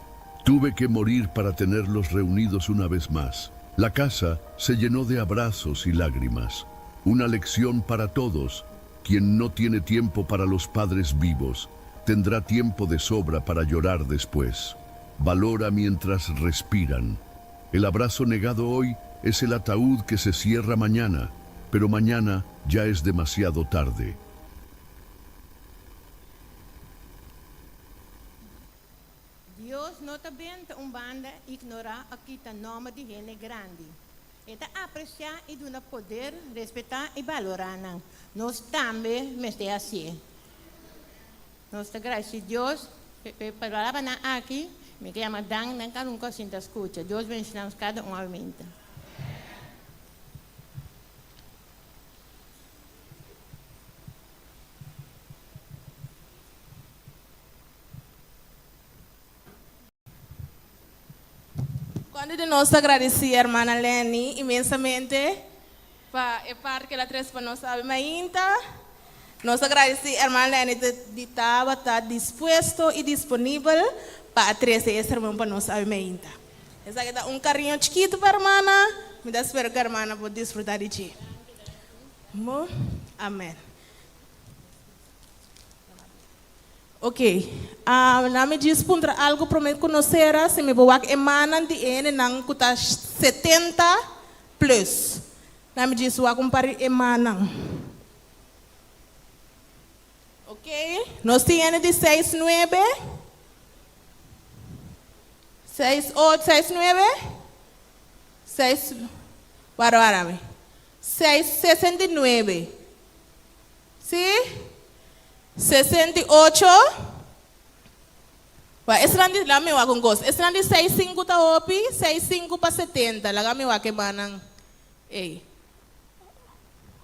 tuve que morir para tenerlos reunidos una vez más. La casa se llenó de abrazos y lágrimas. Una lección para todos. Quien no tiene tiempo para los padres vivos, tendrá tiempo de sobra para llorar después. Valora mientras respiran. El abrazo negado hoy es el ataúd que se cierra mañana, pero mañana ya es demasiado tarde. Dios no te vende un banda ignorar aqui o nome de gente grande. Eta apreciar e do poder, respeitar e valorar. Nós também mestre assim. Nós te agradecemos a Deus, palavra aqui, me chama Dan, não cada um coisa te escuta. Deus vai ensinar cada um a mente. Quando de nós agradecer a irmã Leni imensamente para a parte que ela trouxe para nós ainda. Nós agradecemos a irmã Leni de estar disposto e disponível para trazer esse irmão para nós ainda. Essa aqui é carinho chiquito para a irmã. Me dá espero que a irmã possa desfrutar de ti. Amém. Ok, na me diz para algo para me conhecer, se me vou aqui emanan de ene nang kuta 70 plus. Na me diz o acompanhar emanan. Ok, nós temos de 6,9, 6,8, 6,9, 6, para 6,69. Sim? 68. Esse não é lá meu com gosto. Esse não é 65 tá opi, 65 para 70. Lá meu que banang. Ei.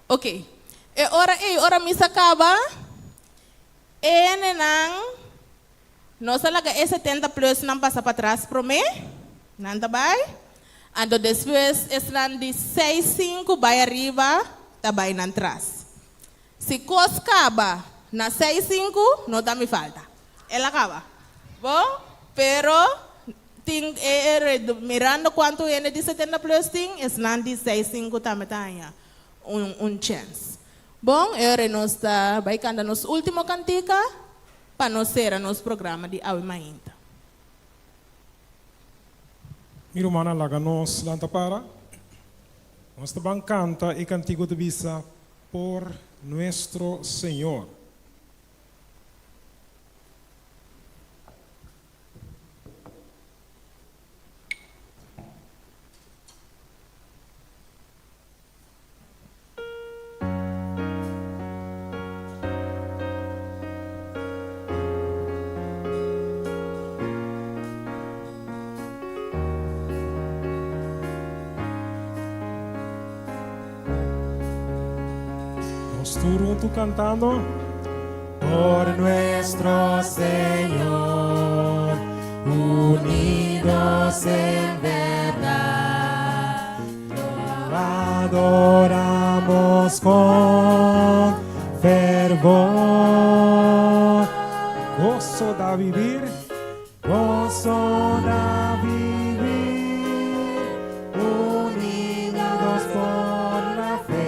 Ok. Ora misa acaba. Nenang. Nossa lá é 70 plus não passa para trás para mim. Não tá bem? Ando depois esse não de 65 vai arriba, tá bem não atrás. Se cos acaba na 6,5 não dá me falta. Ela acaba. Bom, pero mirando quanto é de 70 plus ting, es não de 6,5 também tem chance. Bom, eu nós está vai cantar nos último cantica para nós ser nosso programa de Awi Mainta. Miro mana laga nos lanta para. Nós também canta e cantigo de visa por nuestro Señor. Tú cantando por nuestro Señor, unidos en verdad, lo adoramos con fervor. Gozo da vivir, gozo da vivir, unidos por la fe.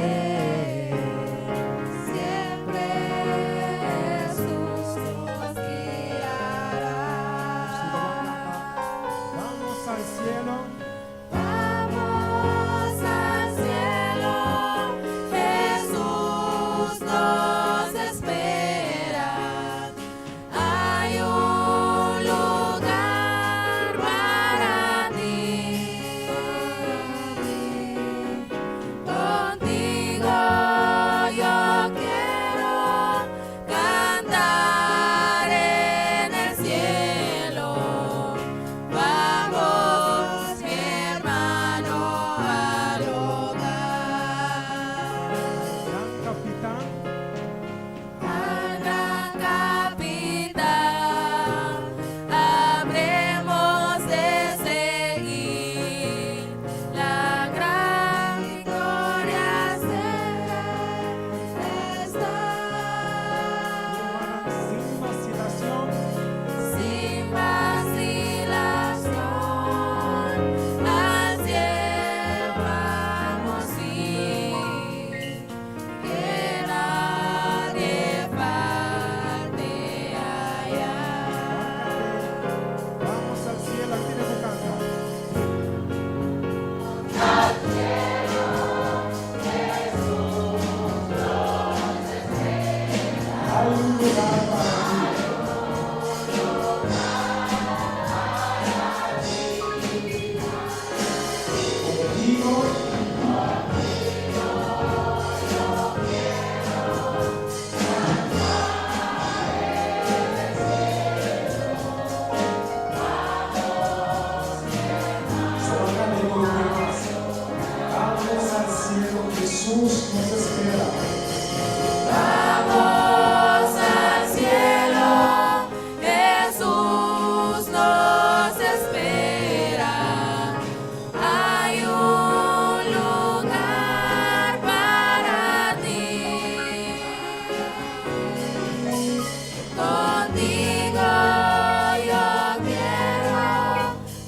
Hay un lugar Jesús nos espera. Vamos al cielo, Jesús nos espera. Hay un lugar para ti. Contigo yo quiero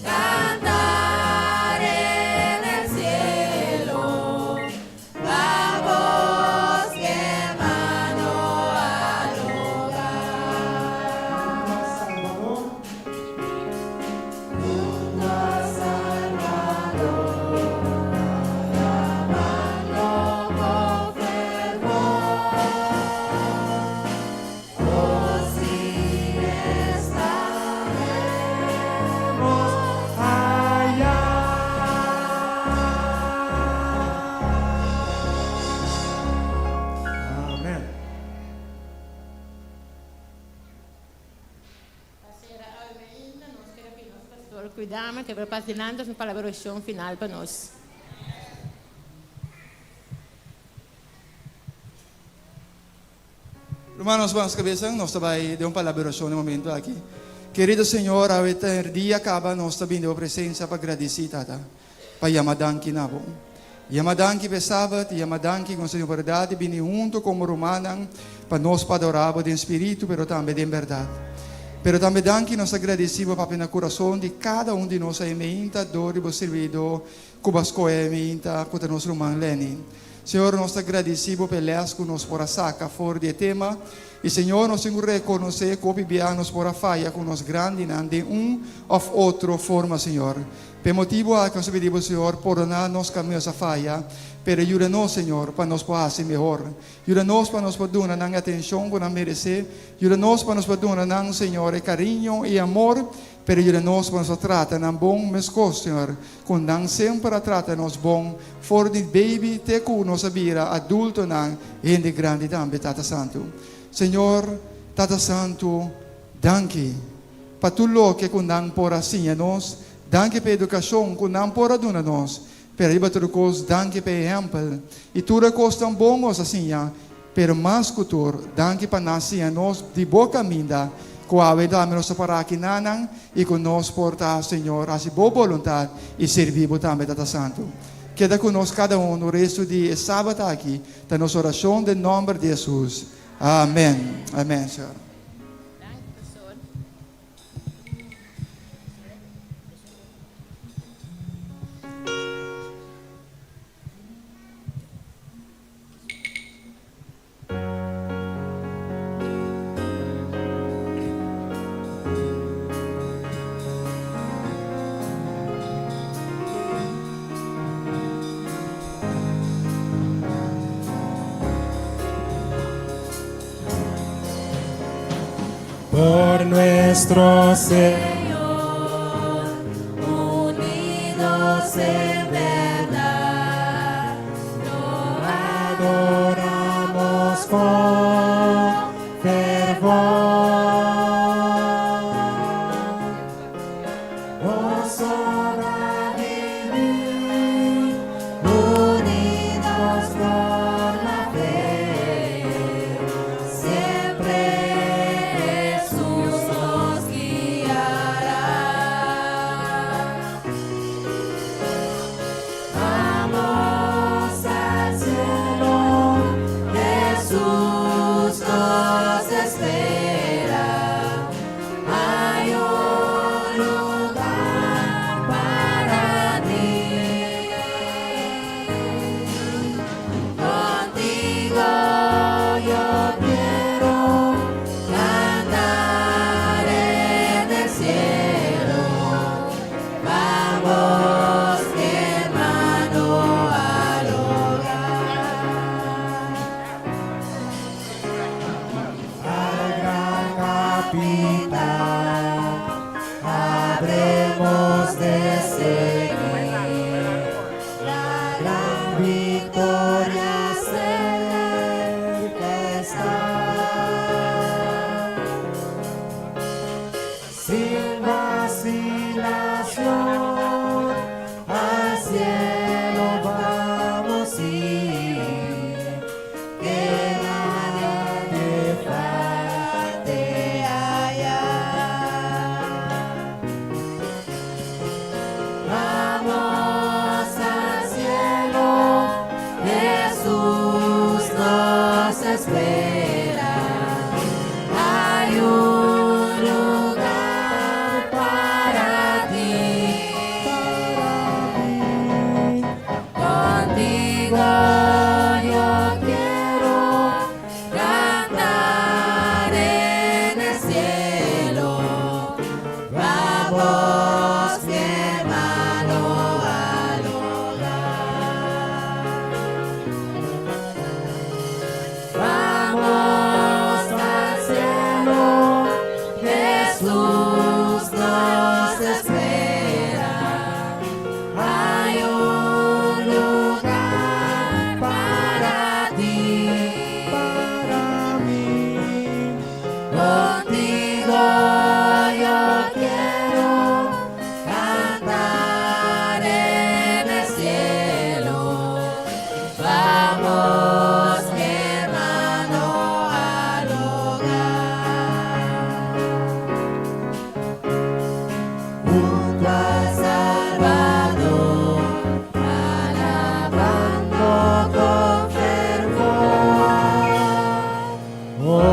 cantar en el cielo. Vamos, hermano, al hogar. Junto al Salvador, alabando con fervor. Oh, sí, estaremos allá. Amén. Pastor, cuidamos que preparando uma palavra de oração final para nós. Hermanos, vamos a cabeza, nos trabalhamos de uma palavra de oração no momento aqui. Querido Senhor, a dia acaba, nós também de presença para agradecer, tata, para yamadanki na bom. Yamadanki para sábado, yamadanki com Senhor verdade, bem junto como romanan, para nós para adorar de espírito, pero também de verdade. Pero também danki nós agradecemos para o coração de cada de nós, a ementa, dor e servido, cubasco a ementa, com o nosso irmão Lenin. Senhor, nós agradecemos pelas que nos por saca fora de tema. E Senhor, nós reconhecer que o nos por falha com nós grande de ou outra forma, Senhor. Por motivo a que nós pedimos, Senhor, por nos caminhos a falha, pero ajuda-nos, Senhor, para nós fazer melhor. Ajuda-nos para nós poder dar atenção que nós merecemos. Ajuda-nos para nós poder dar, Senhor, carinho e amor. Pero ajuda-nos para nós tratar na bom mesco, Senhor. Quando nós sempre trata-nos bom, for de baby, te que nós sabira, adulto, não, gente grande também, Tata Santo. Senhor, Tata Santo, danke. Para tudo que quando nós por assim a nós, danke para a educação, quando nós por aduna nós. Pero iba tudo coisa, danke para exemplo. E tudo coisa tão bom assim, pero mais cultura, danke para nós a nós de boa caminho. Com a verdade, nós para aqui nanang e com nós portar, Senhor, a boa vontade e servir também, Tata Santo. Queda conosco cada no resto de sábado aqui, da nossa oração em nome de Jesus. Amém. Amém, Senhor. Por nuestro Señor, unidos en verdad, lo adoramos con fervor. Vos hora vivir, unidos por la fe, siempre Jesús nos guiará.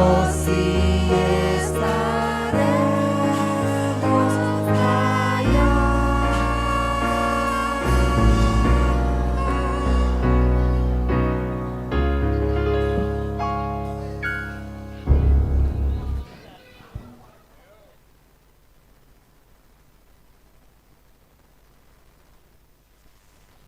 doce